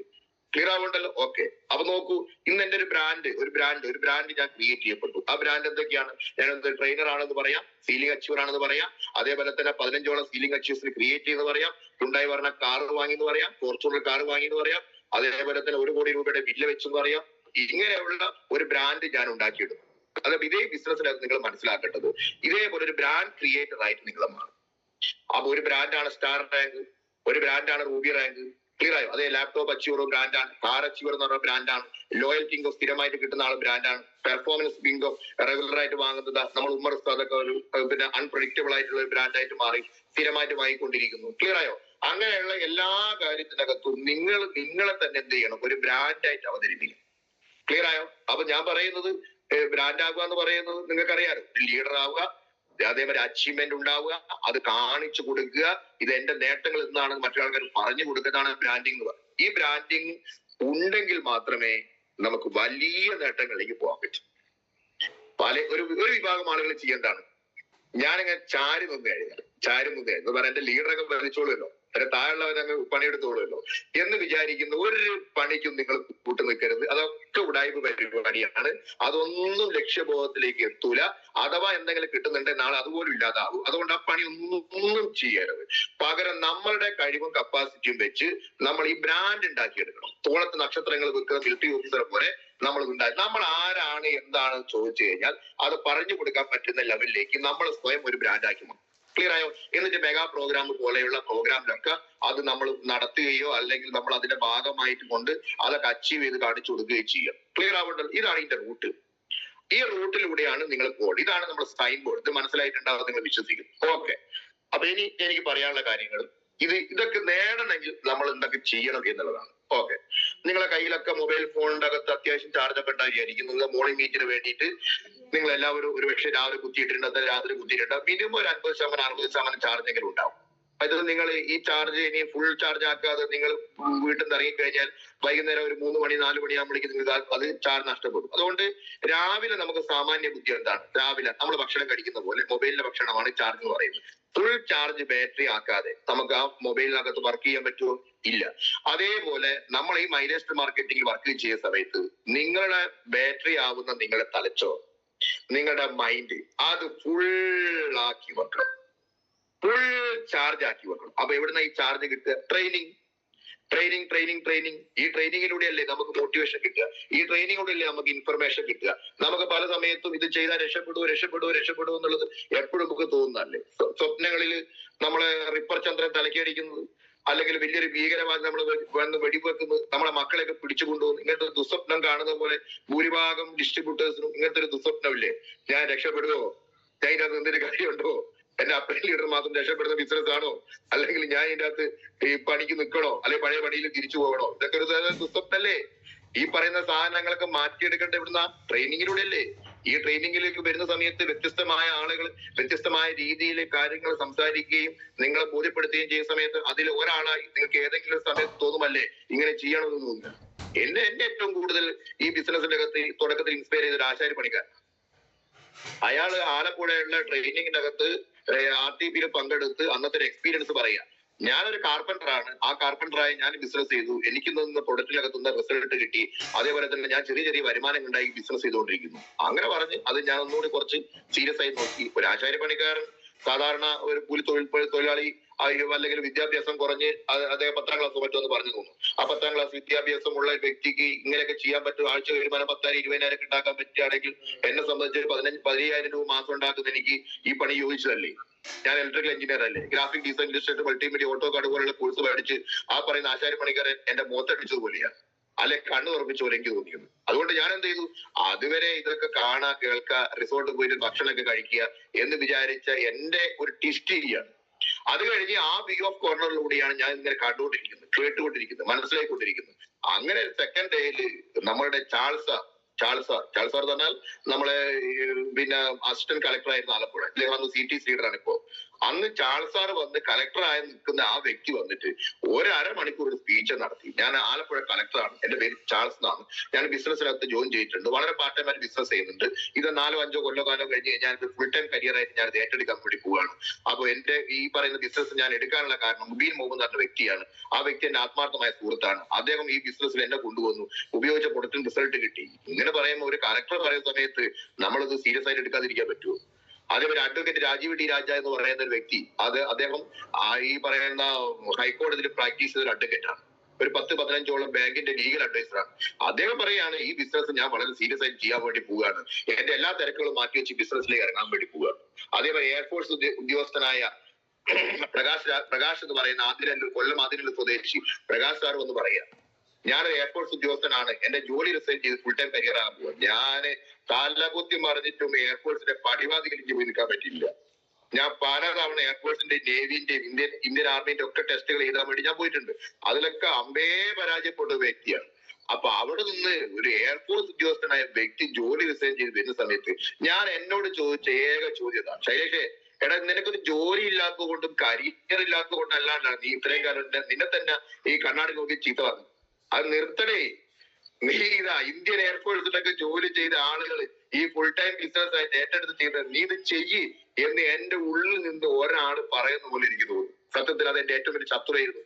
ക്ലിയർ ആവുണ്ടല്ലോ? ഓക്കെ. അപ്പൊ നോക്കൂ, ഇന്ന് എന്റെ ഒരു ബ്രാൻഡ് ഞാൻ ക്രിയേറ്റ് ചെയ്യപ്പെട്ടു. ആ ബ്രാൻഡ് എന്തൊക്കെയാണ്? ഞാനൊരു ട്രെയിനർ ആണെന്ന് പറയാം, സീലിംഗ് അച്ചീവർ ആണെന്ന് പറയാം, അതേപോലെ തന്നെ 15ഓളം സീലിംഗ് അച്ചീവേഴ്സിന് ക്രിയേറ്റ് ചെയ്തെന്ന് പറയാം, ഹുണ്ടായി വെർണ കാർ വാങ്ങി എന്ന് പറയാം, ഫോർച്യൂണർ കാർ വാങ്ങി എന്ന് പറയാം, അതേപോലെ തന്നെ 1 കോടി രൂപയുടെ വില്ല വെച്ചെന്ന് പറയാം. ഇങ്ങനെയുള്ള ഒരു ബ്രാൻഡ് ഞാൻ ഉണ്ടാക്കിയിടും. അതായത് ഇതേ ബിസിനസ്സിനകത്ത് നിങ്ങൾ മനസ്സിലാക്കേണ്ടത് ഇതേപോലെ ഒരു ബ്രാൻഡ് ക്രിയേറ്റർ ആയിട്ട് നിങ്ങൾ മാറും. അപ്പൊ ഒരു ബ്രാൻഡാണ് സ്റ്റാർ റാങ്ക്, ഒരു ബ്രാൻഡാണ് റൂബി റാങ്ക്. ക്ലിയർ ആയോ? അതേ ലാപ്ടോപ്പ് അച്ചീവർ ബ്രാൻഡാണ്, കാർ അച്ചീവർ എന്ന് പറഞ്ഞ ബ്രാൻഡാണ്, ലോയൽ കിങ്കോ സ്ഥിരമായിട്ട് കിട്ടുന്ന ആൾ ബ്രാൻഡാണ്, പെർഫോമൻസ് കിങ്കോ റെഗുലർ ആയിട്ട് വാങ്ങുന്നത് നമ്മൾ ഉമ്മർ അതൊക്കെ ഒരു പിന്നെ അൺപ്രഡിക്റ്റബിൾ ആയിട്ടുള്ള ഒരു ബ്രാൻഡായിട്ട് മാറി സ്ഥിരമായിട്ട് വാങ്ങിക്കൊണ്ടിരിക്കുന്നു. ക്ലിയർ ആയോ? അങ്ങനെയുള്ള എല്ലാ കാര്യത്തിനകത്തും നിങ്ങളെ തന്നെ എന്ത് ചെയ്യണം? ഒരു ബ്രാൻഡായിട്ട് അവതരിപ്പിക്കണം. ക്ലിയർ ആയോ? അപ്പൊ ഞാൻ പറയുന്നത് ബ്രാൻഡ് ആകുക എന്ന് പറയുന്നത് നിങ്ങൾക്കറിയാലോ, ലീഡർ ആവുക, അതേപോലെ അച്ചീവ്മെന്റ് ഉണ്ടാവുക, അത് കാണിച്ചു കൊടുക്കുക, ഇത് എന്റെ നേട്ടങ്ങൾ എന്നാണ് മറ്റൊരാൾക്കാർ പറഞ്ഞു കൊടുക്കുന്നതാണ് ബ്രാൻഡിങ് എന്ന് പറയുന്നത്. ഈ ബ്രാൻഡിങ് ഉണ്ടെങ്കിൽ മാത്രമേ നമുക്ക് വലിയ നേട്ടങ്ങളിലേക്ക് പോകാൻ പറ്റും. ഒരു വിഭാഗം ആളുകൾ ചെയ്യേണ്ടതാണ്, ഞാനിങ്ങനെ ചാരി നിന്ന് എന്ന് പറയാൻ എന്റെ ലീഡറൊക്കെ ഭരിച്ചോളുമല്ലോ, അതിന്റെ താഴെയുള്ളവരങ്ങ് പണിയെടുത്തോളുമല്ലോ എന്ന് വിചാരിക്കുന്ന ഒരു പണിക്കും നിങ്ങൾ കൂട്ടു നിൽക്കരുത്. അതൊക്കെ ഉടായ്പ പരിപാടിയാണ്. അതൊന്നും ലക്ഷ്യബോധത്തിലേക്ക് എത്തൂല. അഥവാ എന്തെങ്കിലും കിട്ടുന്നുണ്ടെങ്കിൽ നാളെ അതുപോലും ഇല്ലാതാവും. അതുകൊണ്ട് ആ പണി ഒന്നും ചെയ്യരുത്. പകരം നമ്മളുടെ കഴിവും കപ്പാസിറ്റിയും വെച്ച് നമ്മൾ ഈ ബ്രാൻഡ് ഉണ്ടാക്കിയെടുക്കണം. തോളത്ത് നക്ഷത്രങ്ങൾ വെക്കുന്ന മിലിറ്ററി ഓഫീസറെ പോലെ നമ്മൾ ആരാണ് എന്താണെന്ന് ചോദിച്ചു കഴിഞ്ഞാൽ അത് പറഞ്ഞു കൊടുക്കാൻ പറ്റുന്ന ലെവലിലേക്ക് നമ്മൾ സ്വയം ഒരു ബ്രാൻഡാക്കി മാറും. ക്ലിയർ ആയോ? എന്നിട്ട് മെഗാ പ്രോഗ്രാം പോലെയുള്ള പ്രോഗ്രാമിലൊക്കെ അത് നമ്മൾ നടത്തുകയോ അല്ലെങ്കിൽ നമ്മൾ അതിന്റെ ഭാഗമായിട്ട് കൊണ്ട് അതൊക്കെ അച്ചീവ് ചെയ്ത് കാണിച്ചു കൊടുക്കുകയോ ചെയ്യുക. ക്ലിയർ ആവുണ്ടല്ലോ? ഇതാണ് ഇതിന്റെ റൂട്ട്. ഈ റൂട്ടിലൂടെയാണ് നിങ്ങൾ പോകുന്നത്. ഇതാണ് നമ്മുടെ സൈൻ ബോർഡ്. ഇത് മനസ്സിലായിട്ടുണ്ടാവും നിങ്ങൾ വിശ്വസിക്കും. ഓക്കെ. അപ്പൊ ഇനി എനിക്ക് പറയാനുള്ള കാര്യങ്ങൾ ഇതൊക്കെ നേടണമെങ്കിൽ നമ്മൾ എന്തൊക്കെ ചെയ്യണം എന്നുള്ളതാണ്. ഓക്കെ. നിങ്ങളെ കയ്യിലൊക്കെ മൊബൈൽ ഫോണിന്റെ അകത്ത് അത്യാവശ്യം ചാർജ് ഒക്കെ ഉണ്ടായിരിക്കും. നിങ്ങൾ മോർണിംഗ് മീറ്റിന് വേണ്ടിയിട്ട് നിങ്ങൾ എല്ലാവരും ഒരു പക്ഷേ രാവിലെ കുത്തിയിട്ടുണ്ട്, അതായത് രാത്രി കുത്തിയിട്ടുണ്ട്. മിനിമം ഒരു 50% 60% ചാർജെങ്കിലും ഉണ്ടാവും. അത് നിങ്ങൾ ഈ ചാർജ് ഇനി ഫുൾ ചാർജ് ആക്കാതെ നിങ്ങൾ വീട്ടിൽ നിന്ന് ഇറങ്ങിക്കഴിഞ്ഞാൽ വൈകുന്നേരം ഒരു 3 മണി 4 മണിയാകുമ്പോഴേക്കും നിങ്ങൾക്ക് അത് ചാർജ് നഷ്ടപ്പെടും. അതുകൊണ്ട് രാവിലെ നമുക്ക് സാമാന്യ ബുദ്ധി എന്താണ്, രാവിലെ നമ്മൾ ഭക്ഷണം കഴിക്കുന്ന പോലെ മൊബൈലിന്റെ ഭക്ഷണമാണ് ചാർജ് എന്ന് പറയുന്നത്. ഫുൾ ചാർജ് ബാറ്ററി ആക്കാതെ നമുക്ക് ആ മൊബൈലിനകത്ത് വർക്ക് ചെയ്യാൻ പറ്റുമോ? ഇല്ല. അതേപോലെ നമ്മൾ ഈ മൈലേജ് മാർക്കറ്റിംഗ് വർക്ക് ചെയ്യുന്ന സമയത്ത് നിങ്ങളുടെ ബാറ്ററി ആവുന്ന നിങ്ങളുടെ തലച്ചോർ, നിങ്ങളുടെ മൈൻഡ് അത് ഫുൾ ആക്കി വെക്കണം, ഫുൾ ചാർജ് ആക്കി വെക്കണം. അപ്പൊ എവിടുന്ന ഈ ചാർജ് കിട്ടുക? ട്രെയിനിങ്. ഈ ട്രെയിനിങ്ങിലൂടെയല്ലേ നമുക്ക് മോട്ടിവേഷൻ കിട്ടുക, ഈ ട്രെയിനിങ്ങിലൂടെയല്ലേ നമുക്ക് ഇൻഫർമേഷൻ കിട്ടുക. നമുക്ക് പല സമയത്തും ഇത് ചെയ്താൽ രക്ഷപ്പെടുവോ എന്നുള്ളത് എപ്പോഴും നമുക്ക് തോന്നുന്നല്ലേ. സ്വപ്നങ്ങളിൽ നമ്മളെ റിപ്പർ ചന്ദ്രൻ തലക്കടിക്കുന്നത്, അല്ലെങ്കിൽ വലിയൊരു ഭീകരവാദം നമ്മൾ വന്ന് വെടിവെക്കുന്നത്, നമ്മളെ മക്കളെയൊക്കെ പിടിച്ചു കൊണ്ടുപോകുന്നു, ഇങ്ങനത്തെ ഒരു ദുസ്വപ്നം കാണുന്ന പോലെ ഭൂരിഭാഗം ഡിസ്ട്രിബ്യൂട്ടേഴ്സിനും ഇങ്ങനത്തെ ഒരു ദുസ്വപ്നമില്ലേ? ഞാൻ രക്ഷപ്പെടുവോ, ഞാൻ ഇതിനകത്ത് എന്തൊരു കാര്യമുണ്ടോ, എന്റെ അപ്പൻ ലീഡർ മാത്രം രക്ഷപ്പെടുന്ന ബിസിനസ് ആണോ, അല്ലെങ്കിൽ ഞാൻ ഇതിന്റെ അകത്ത് ഈ പണിക്ക് നിൽക്കണോ, അല്ലെങ്കിൽ പഴയ പണിയിൽ തിരിച്ചു പോകണോ? ഇതൊക്കെ ഒരു ദുസ്വപ്നല്ലേ. ഈ പറയുന്ന സാധനങ്ങളൊക്കെ മാറ്റിയെടുക്കേണ്ട ഇവിടുന്ന ട്രെയിനിങ്ങിലൂടെ അല്ലേ. ഈ ട്രെയിനിങ്ങിലേക്ക് വരുന്ന സമയത്ത് വ്യത്യസ്തമായ ആളുകൾ വ്യത്യസ്തമായ രീതിയിൽ കാര്യങ്ങൾ സംസാരിക്കുകയും നിങ്ങളെ ബോധ്യപ്പെടുത്തുകയും ചെയ്യുന്ന സമയത്ത് അതിൽ ഒരാളായി നിങ്ങൾക്ക് ഏതെങ്കിലും സമയത്ത് തോന്നുമല്ലേ ഇങ്ങനെ ചെയ്യണമെന്ന് തോന്നുന്നു. എന്നെ ഏറ്റവും കൂടുതൽ ഈ ബിസിനസിന്റെ അകത്ത് തുടക്കത്തിൽ ഇൻസ്പയർ ചെയ്ത ഒരു ആശാരി പണിക്കാരൻ. അയാള് ആലപ്പുഴയുള്ള ട്രെയിനിങ്ങിന്റെ അകത്ത് RTPയിൽ പങ്കെടുത്ത് അന്നത്തെ ഒരു എക്സ്പീരിയൻസ് പറയാ. ഞാനൊരു കാർപ്പന്ററാണ്, ആ കാർപ്പന്ററായി ഞാൻ ബിസിനസ് ചെയ്തു, എനിക്ക് നിന്ന് പ്രൊഡക്റ്റിനകത്തുനിന്ന് റിസൾട്ട് കിട്ടി, അതേപോലെ തന്നെ ഞാൻ ചെറിയ വരുമാനം ഉണ്ടായി ബിസിനസ് ചെയ്തുകൊണ്ടിരിക്കുന്നു. അങ്ങനെ പറഞ്ഞ് അത് ഞാൻ ഒന്നുകൂടി കുറച്ച് സീരിയസ് ആയി നോക്കി. ഒരു ആശാരി പണിക്കാരൻ സാധാരണ ഒരു കൂലി തൊഴിലാളി അല്ലെങ്കിൽ വിദ്യാഭ്യാസം കുറഞ്ഞ് അദ്ദേഹം 10ാം ക്ലാസ് പറ്റുമെന്ന് പറഞ്ഞു തോന്നുന്നു. ആ 10ാം ക്ലാസ് വിദ്യാഭ്യാസമുള്ള വ്യക്തിക്ക് ഇങ്ങനെയൊക്കെ ചെയ്യാൻ പറ്റും, ആഴ്ച വരുമാനം 10,000 20,000 ഉണ്ടാക്കാൻ പറ്റുകയാണെങ്കിൽ എന്നെ സംബന്ധിച്ച് 15,000 രൂപ മാസം ഉണ്ടാക്കുന്ന എനിക്ക് ഈ പണി യോജിച്ചതല്ലേ. ഞാൻ ഇലക്ട്രിക്കൽ എഞ്ചിനീയർ അല്ലേ, graphic design, Illustrator, multimedia, auto card പോലുള്ള കോഴ്സ് പഠിച്ച് ആ പറയുന്ന ആശാരി പണിക്കാരൻ എന്റെ മുഖത്തടിച്ചത് പോലെയാണ്, അല്ലെ കണ്ണു തുറപ്പിച്ച പോലെ എനിക്ക് തോന്നിയത്. അതുകൊണ്ട് ഞാൻ എന്ത് ചെയ്തു, അതുവരെ ഇതൊക്കെ കാണാ കേൾക്കുക, റിസോർട്ട് പോയിട്ട് ഭക്ഷണമൊക്കെ കഴിക്കുക എന്ന് വിചാരിച്ച എന്റെ ഒരു ടിസ്റ്റിയാണ്. അത് കഴിഞ്ഞ് ആ വ്യൂ ഓഫ് കോർണറിലൂടെയാണ് ഞാൻ ഇങ്ങനെ കണ്ടുകൊണ്ടിരിക്കുന്നത്, കേട്ടുകൊണ്ടിരിക്കുന്നത്, മനസ്സിലായിക്കൊണ്ടിരിക്കുന്നത്. അങ്ങനെ സെക്കൻഡ് ഡേയില് നമ്മളുടെ ചാൾസാർ പറഞ്ഞാൽ നമ്മളെ പിന്നെ അസിസ്റ്റന്റ് കളക്ടർ ആയിരുന്നു ആലപ്പുഴ, അല്ലെങ്കിൽ അന്ന് CTC ലീഡറാണ് ഇപ്പോ. അന്ന് ചാൾസാർ വന്ന് കളക്ടറായി നിൽക്കുന്ന ആ വ്യക്തി വന്നിട്ട് 1.5 മണിക്കൂർ ഒരു സ്പീച്ച് നടത്തി. ഞാൻ ആലപ്പുഴ കളക്ടറാണ്, എന്റെ പേര് ചാൾസ് എന്നാണ്, ഞാൻ ബിസിനസ്സിനകത്ത് ജോയിൻ ചെയ്തിട്ടുണ്ട്, വളരെ പാർട്ട് ടൈം ആയിട്ട് ബിസിനസ് ചെയ്യുന്നുണ്ട്. ഇത് 4-5 കൊല്ലകാലം കഴിഞ്ഞ് ഞാൻ ഫുൾ ടൈം കരിയർ ആയിട്ട് ഞാൻ ഏറ്റെടുക്കാൻ വേണ്ടി പോവുകയാണ്. അപ്പൊ എന്റെ ഈ പറയുന്ന ബിസിനസ് ഞാൻ എടുക്കാനുള്ള കാരണം മുബീൻ മുഹമ്മദ് എന്ന വ്യക്തിയാണ്. ആ വ്യക്തി എന്റെ ആത്മാർത്ഥമായ സുഹൃത്താണ്. അദ്ദേഹം ഈ ബിസിനസ്സിൽ എന്നെ കൊണ്ടുവന്നു, ഉപയോഗിച്ച പ്രൊഡക്റ്റിന് റിസൾട്ട് കിട്ടി. ഇങ്ങനെ പറയുമ്പോൾ ഒരു കളക്ടർ പറയുന്ന സമയത്ത് നമ്മളത് സീരിയസ് ആയിട്ട് എടുക്കാതിരിക്കാൻ പറ്റുമോ? അതേപോലെ അഡ്വക്കേറ്റ് രാജീവ് D രാജ എന്ന് പറയുന്ന ഒരു വ്യക്തി, അദ്ദേഹം ഈ പറയുന്ന ഹൈക്കോടതിയിൽ പ്രാക്ടീസ് ചെയ്ത ഒരു അഡ്വക്കേറ്റ് ആണ്, ഒരു 10-15ഓളം ബാങ്കിന്റെ ലീഗൽ അഡ്വൈസറാണ്. അദ്ദേഹം പറയാണ് ഈ ബിസിനസ് ഞാൻ വളരെ സീരിയസ് ആയിട്ട് ചെയ്യാൻ വേണ്ടി പോവുകയാണ്, എന്റെ എല്ലാ തിരക്കുകളും മാറ്റി വെച്ച് ബിസിനസ്സിലേക്ക് ഇറങ്ങാൻ വേണ്ടി പോവുകയാണ്. അതേപോലെ എയർഫോഴ്സ് ഉദ്യോഗസ്ഥനായ പ്രകാശ് എന്ന് പറയുന്ന കൊല്ലം ആതിരല്ലൂർ സ്വദേശി പ്രകാശ് സാർ എന്ന് പറയാ, ഞാനൊരു എയർഫോഴ്സ് ഉദ്യോഗസ്ഥനാണ്, എന്റെ ജോലി റിസൈൻ ചെയ്ത് ഫുൾ ടൈം കരിയർ ആകാൻ പോവാ. ഞാന് കാലകുത്തി മറിഞ്ഞിട്ടും എയർഫോഴ്സിന്റെ പടിവാതിലേക്ക് പോയി നിൽക്കാൻ പറ്റില്ല. ഞാൻ പലതവണ എയർഫോഴ്സിന്റെ നേവിന്റെയും ഇന്ത്യൻ ആർമിന്റെ ഒക്കെ ടെസ്റ്റുകൾ എഴുതാൻ വേണ്ടി ഞാൻ പോയിട്ടുണ്ട്. അതിലൊക്കെ അമ്പേ പരാജയപ്പെട്ട വ്യക്തിയാണ്. അപ്പൊ അവിടെ നിന്ന് ഒരു എയർഫോഴ്സ് ഉദ്യോഗസ്ഥനായ വ്യക്തി ജോലി റിസൈൻ ചെയ്ത് വരുന്ന സമയത്ത് ഞാൻ എന്നോട് ചോദിച്ച ഏക ചോദ്യതാണ്, ശൈലേഷേ എടാ നിനക്കൊരു ജോലി ഇല്ലാത്തത് കൊണ്ടും കരിയർ ഇല്ലാത്തത് കൊണ്ടും അല്ലാണ്ടാണ് നീ ഇത്രയും കാലം നിന്നെ തന്നെ ഈ കണ്ണാടി നോക്കി ചീത്ത പറഞ്ഞു. അത് നിർത്തണേ. നീ ഇന്ത്യൻ എയർഫോഴ്സിലൊക്കെ ജോലി ചെയ്ത ആളുകൾ ഈ ഫുൾ ടൈം ബിസിനസ് ആയിട്ട് ഏറ്റെടുത്ത് ചെയ്ത നീ ഇത് ചെയ്യ് എന്ന് എന്റെ ഉള്ളിൽ നിന്ന് ഒരാൾ പറയുന്ന പോലെ എനിക്ക് തോന്നുന്നു. സത്യത്തിൽ അത് എന്റെ ഏറ്റവും വലിയ ശത്രുവായിരുന്നു.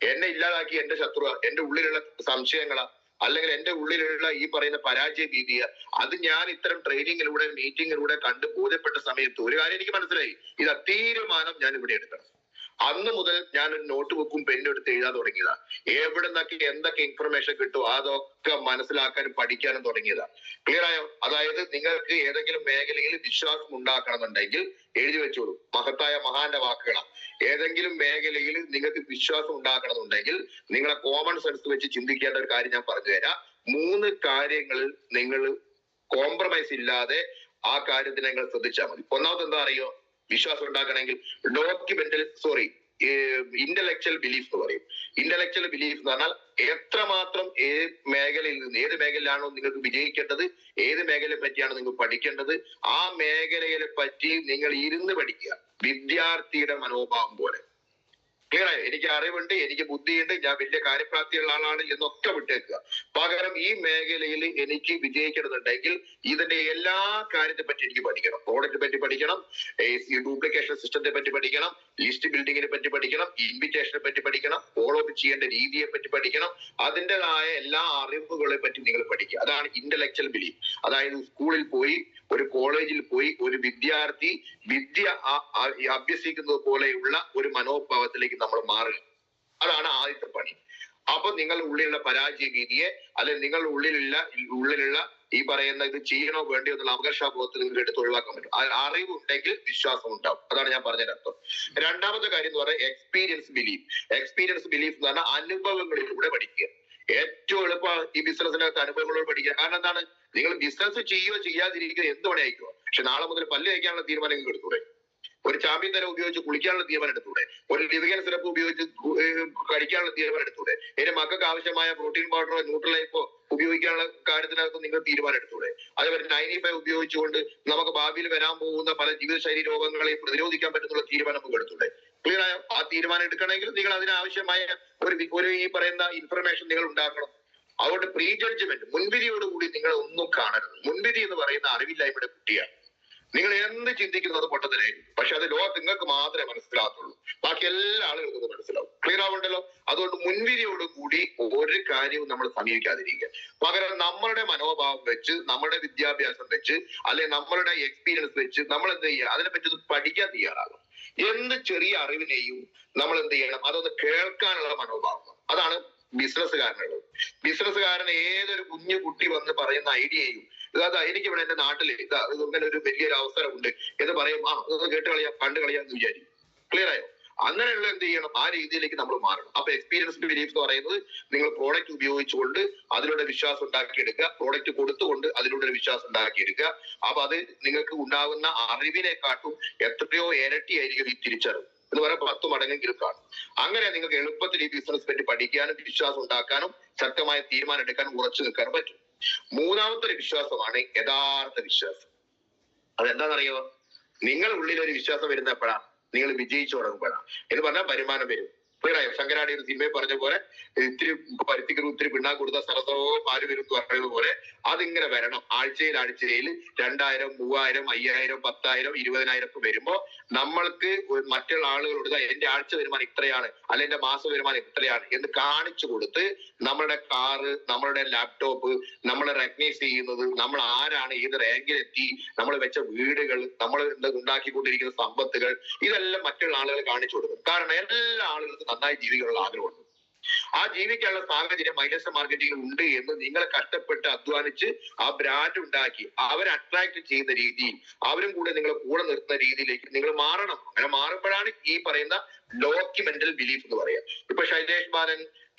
എന്നെ ഇല്ലാതാക്കി എന്റെ ശത്രു എന്റെ ഉള്ളിലുള്ള സംശയങ്ങളാ, അല്ലെങ്കിൽ എന്റെ ഉള്ളിലുള്ള ഈ പറയുന്ന പരാജയ ഭീതിയ, അത് ഞാൻ ഇത്തരം ട്രെയിനിങ്ങിലൂടെ മീറ്റിങ്ങിലൂടെ കണ്ട് ബോധ്യപ്പെട്ട സമയത്ത് ഒരു കാര്യം എനിക്ക് മനസ്സിലായി, ഇത് തീരുമാനം ഞാൻ ഇവിടെ എടുക്കണം. അന്ന് മുതൽ ഞാൻ ഒരു നോട്ട് ബുക്കും പെന്നും എടുത്ത് എഴുതാൻ തുടങ്ങിയതാ. എവിടെ നിന്നൊക്കെ എന്തൊക്കെ ഇൻഫർമേഷൻ കിട്ടും അതൊക്കെ മനസ്സിലാക്കാനും പഠിക്കാനും തുടങ്ങിയതാ. ക്ലിയർ ആയോ? അതായത് നിങ്ങൾക്ക് ഏതെങ്കിലും മേഖലയിൽ വിശ്വാസം ഉണ്ടാക്കണമെന്നുണ്ടെങ്കിൽ എഴുതി വെച്ചോളൂ, മഹാന്റെ വാക്കുകളാണ്. ഏതെങ്കിലും മേഖലയിൽ നിങ്ങൾക്ക് വിശ്വാസം ഉണ്ടാക്കണമെന്നുണ്ടെങ്കിൽ നിങ്ങളെ കോമൺ സെൻസ് വെച്ച് ചിന്തിക്കേണ്ട ഒരു കാര്യം ഞാൻ പറഞ്ഞു തരാം. 3 കാര്യങ്ങളിൽ നിങ്ങൾ കോംപ്രമൈസ് ഇല്ലാതെ ആ കാര്യത്തിന് നിങ്ങൾ ശ്രദ്ധിച്ചാൽ മതി. ഒന്നാമത് എന്താ അറിയോ? വിശ്വാസം ഉണ്ടാക്കണമെങ്കിൽ ഇന്റലക്ച്വൽ ബിലീഫ് എന്ന് പറയും. ഇന്റലക്ച്വൽ ബിലീഫ് എന്ന് പറഞ്ഞാൽ എത്രമാത്രം ഏത് മേഖലയിൽ നിന്ന് ഏത് മേഖലയിലാണോ നിങ്ങൾക്ക് വിജയിക്കേണ്ടത്, ഏത് മേഖലയെ പറ്റിയാണ് നിങ്ങൾ പഠിക്കേണ്ടത്, ആ മേഖലയെ പറ്റി നിങ്ങൾ ഇരുന്ന് പഠിക്കുക. വിദ്യാർത്ഥിയുടെ മനോഭാവം പോലെ. ക്ലിയർ ആയോ? എനിക്ക് അറിവുണ്ട്, എനിക്ക് ബുദ്ധിയുണ്ട്, ഞാൻ വലിയ കാര്യപ്രാപ്തിയുള്ള ആളാണ് എന്നൊക്കെ വിട്ടേക്കുക. പകരം ഈ മേഖലയിൽ എനിക്ക് വിജയിക്കണമെന്നുണ്ടെങ്കിൽ ഇതിന്റെ എല്ലാ കാര്യത്തെ പറ്റി എനിക്ക് പഠിക്കണം. പ്രോഡക്റ്റ് പറ്റി പഠിക്കണം, ഡ്യൂപ്ലിക്കേഷൻ സിസ്റ്റത്തെ പറ്റി പഠിക്കണം, ലിസ്റ്റ് ബിൽഡിങ്ങിനെ പറ്റി പഠിക്കണം, ഇൻവിറ്റേഷനെ പറ്റി പഠിക്കണം, ഫോളോ അപ്പ് ചെയ്യേണ്ട രീതിയെ പറ്റി പഠിക്കണം. അതിൻ്റെതായ എല്ലാ അറിവുകളെ പറ്റി നിങ്ങൾ പഠിക്കുക. അതാണ് ഇന്റലക്ച്വൽ ബിലീഫ്. അതായത് സ്കൂളിൽ പോയി, ഒരു കോളേജിൽ പോയി ഒരു വിദ്യാർത്ഥി വിദ്യ അഭ്യസിക്കുന്നത് പോലെയുള്ള ഒരു മനോഭാവത്തിലേക്ക് നമ്മൾ മാറുക. അതാണ് ആദ്യത്തെ പണി. അപ്പൊ നിങ്ങളുടെ ഉള്ളിലുള്ള പരാജയ ഭീതിയെ, അല്ലെങ്കിൽ നിങ്ങളുടെ ഉള്ളിലുള്ള ഈ പറയുന്ന ഇത് ചെയ്യണോ വേണ്ടിയോ എന്നുള്ള അപകർഷാബോധത്തിൽ നിങ്ങൾക്ക് എടുത്ത് ഒഴിവാക്കാൻ പറ്റും. അറിവുണ്ടെങ്കിൽ വിശ്വാസം ഉണ്ടാവും. അതാണ് ഞാൻ പറഞ്ഞതിന്റെ അർത്ഥം. രണ്ടാമത്തെ കാര്യം എന്ന് പറഞ്ഞാൽ എക്സ്പീരിയൻസ് ബിലീഫ്. എക്സ്പീരിയൻസ് ബിലീഫ് എന്ന് പറഞ്ഞാൽ അനുഭവങ്ങളിലൂടെ പഠിക്കുക. ഏറ്റവും എളുപ്പം ഈ ബിസിനസ്സിനകത്ത് അനുഭവങ്ങളോട് പഠിക്കുക. കാരണം എന്താണ്, നിങ്ങൾ ബിസിനസ് ചെയ്യുകയോ ചെയ്യാതിരിക്കുക എന്തുവേണേ ആയിക്കോ, പക്ഷെ നാളെ മുതൽ പല്ല് കഴിക്കാനുള്ള തീരുമാനം നിങ്ങൾക്ക് എടുത്തൂടെ? ഒരു ചാമ്പ്യൻ തരം ഉപയോഗിച്ച് കുളിക്കാനുള്ള തീരുമാനം എടുത്തൂടെ? ഒരു ലിവിഗൻ സിറപ്പ് ഉപയോഗിച്ച് കഴിക്കാനുള്ള തീരുമാനം എടുത്തൂടെ? എന്റെ മക്കൾക്ക് ആവശ്യമായ പ്രോട്ടീൻ പൗഡറോ ന്യൂട്രലൈഫോ ഉപയോഗിക്കാനുള്ള കാര്യത്തിനകത്ത് നിങ്ങൾ തീരുമാനം എടുത്തൂടെ? അതേപോലെ 95 ഉപയോഗിച്ചുകൊണ്ട് നമുക്ക് ഭാവിയിൽ വരാൻ പോകുന്ന പല ജീവിതശൈലി രോഗങ്ങളെ പ്രതിരോധിക്കാൻ പറ്റുന്ന തീരുമാനം നമുക്ക് എടുത്തൂടെ? ക്ലിയർ ആയോ? ആ തീരുമാനം എടുക്കണമെങ്കിൽ നിങ്ങൾ അതിനാവശ്യമായ ഒരു ഈ പറയുന്ന ഇൻഫർമേഷൻ നിങ്ങൾ ഉണ്ടാക്കണം. അതുകൊണ്ട് പ്രീ ജഡ്ജ്മെന്റ്, മുൻവിധിയോടുകൂടി നിങ്ങൾ ഒന്നും കാണരുത്. മുൻവിധി എന്ന് പറയുന്ന അറിവില്ലായ്മയുടെ കുട്ടിയാണ്. നിങ്ങൾ എന്ത് ചിന്തിക്കുന്നത് പൊട്ടത്തിലായിരിക്കും, പക്ഷെ അത് ലോകത്ത് നിങ്ങൾക്ക് മാത്രമേ മനസ്സിലാകത്തുള്ളൂ, ബാക്കി എല്ലാ ആളുകൾക്കും മനസ്സിലാവും. ക്ലിയർ ആവുണ്ടല്ലോ? അതുകൊണ്ട് മുൻവിധിയോട് കൂടി ഒരു കാര്യവും നമ്മൾ സമീപിക്കാതിരിക്കുക. പകരം നമ്മളുടെ മനോഭാവം വെച്ച്, നമ്മുടെ വിദ്യാഭ്യാസം വെച്ച്, അല്ലെങ്കിൽ നമ്മളുടെ എക്സ്പീരിയൻസ് വെച്ച് നമ്മൾ എന്ത് ചെയ്യുക, അതിനെപ്പറ്റി പഠിക്കാൻ തയ്യാറാകും. എന്ത് ചെറിയ അറിവിനെയും നമ്മൾ എന്ത് ചെയ്യണം, അതൊന്ന് കേൾക്കാനുള്ള മനോഭാവം. അതാണ് ബിസിനസ്സുകാരനുള്ളത്. ബിസിനസ്സുകാരൻ ഏതൊരു കുഞ്ഞു കുട്ടി വന്ന് പറയുന്ന ഐഡിയയും, അതാ എനിക്ക് ഇവിടെ എന്റെ നാട്ടില് ഇങ്ങനെ ഒരു വലിയൊരു അവസരമുണ്ട് എന്ന് പറയും, അതൊന്ന് കേട്ട് കളയാം, കണ്ടു കളയാന്ന് വിചാരിക്കും. ക്ലിയർ ആയോ? അങ്ങനെയുള്ള എന്ത് ചെയ്യണം, ആ രീതിയിലേക്ക് നമ്മൾ മാറണം. അപ്പൊ എക്സ്പീരിയൻസ് ബിലീഫ് എന്ന് പറയുന്നത് നിങ്ങൾ പ്രോഡക്റ്റ് ഉപയോഗിച്ചുകൊണ്ട് അതിലൂടെ വിശ്വാസം ഉണ്ടാക്കിയെടുക്കുക, പ്രോഡക്റ്റ് കൊടുത്തുകൊണ്ട് അതിലൂടെ ഒരു വിശ്വാസം ഉണ്ടാക്കിയെടുക്കുക. അപ്പൊ അത് നിങ്ങൾക്ക് ഉണ്ടാകുന്ന അറിവിനെക്കാട്ടും എത്രയോ ഇരട്ടിയായിരിക്കും ഈ തിരിച്ചറിവ് എന്ന് പറയാൻ 10 മടങ്ങെങ്കിലും കാണും. അങ്ങനെ നിങ്ങൾക്ക് എളുപ്പത്തിൽ ഈ ബിസിനസ് പറ്റി പഠിക്കാനും വിശ്വാസം ഉണ്ടാക്കാനും ശക്തമായ തീരുമാനം എടുക്കാനും ഉറച്ചു നിൽക്കാനും പറ്റും. മൂന്നാമത്തെ ഒരു വിശ്വാസമാണ് യഥാർത്ഥ വിശ്വാസം. അതെന്താണെന്നറിയോ? നിങ്ങളുടെ ഉള്ളിൽ ഒരു വിശ്വാസം വരുന്ന എപ്പോഴാണ്, നിങ്ങൾ വിജയിച്ചു തുടങ്ങുമ്പോഴാണ്. എന്ന് പറഞ്ഞാൽ വരുമാനം വരും. ക്ലിയറായോ? ശങ്കരാടി ഒരു സിനിമയിൽ പറഞ്ഞ പോലെ ഇത്തിരി പരുത്തിക്കറി ഇത്തിരി പിണ്ണാക്ക് കൊടുത്ത സ്ഥലത്തോ പാല് വരും എന്ന് പറയുന്നത് പോലെ അതിങ്ങനെ വരണം. ആഴ്ചയിൽ 2000, 3000, 5000, 10,000, 20,000 ഒക്കെ വരുമ്പോ നമ്മൾക്ക് മറ്റുള്ള ആളുകളോട് എന്റെ ആഴ്ച വരുമാനം ഇത്രയാണ്, അല്ലെ എന്റെ മാസ വരുമാനം ഇത്രയാണ് എന്ന് കാണിച്ചു കൊടുത്ത് നമ്മളുടെ കാറ്, നമ്മളുടെ ലാപ്ടോപ്പ്, നമ്മൾ റെക്കഗ്നൈസ് ചെയ്യുന്നത്, നമ്മൾ ആരാണ്, ഏത് റാങ്കിലെത്തി, നമ്മൾ വെച്ച വീടുകൾ, നമ്മൾ ഉണ്ടാക്കിക്കൊണ്ടിരിക്കുന്ന സമ്പത്തുകൾ, ഇതെല്ലാം മറ്റുള്ള ആളുകൾ കാണിച്ചു കൊടുക്കും. കാരണം എല്ലാ ആളുകൾക്കും നന്നായി ജീവിക്കാനുള്ള ആഗ്രഹമുണ്ട്. ആ ജീവിക്കാനുള്ള സാഹചര്യം മൈനസ് മാർക്കറ്റിംഗിൽ ഉണ്ട് എന്ന് നിങ്ങൾ കഷ്ടപ്പെട്ട് അധ്വാനിച്ച് ആ ബ്രാൻഡ് ഉണ്ടാക്കി അവരെ അട്രാക്ട് ചെയ്യുന്ന രീതിയിൽ, അവരും കൂടെ നിങ്ങളെ കൂടെ നിർത്തുന്ന രീതിയിലേക്ക് നിങ്ങൾ മാറണം. അങ്ങനെ മാറുമ്പോഴാണ് ഈ പറയുന്ന ഡോക്യുമെന്റൽ ബിലീഫ് എന്ന് പറയാം. ഇപ്പൊ ശൈലേഷ് ബാലൻ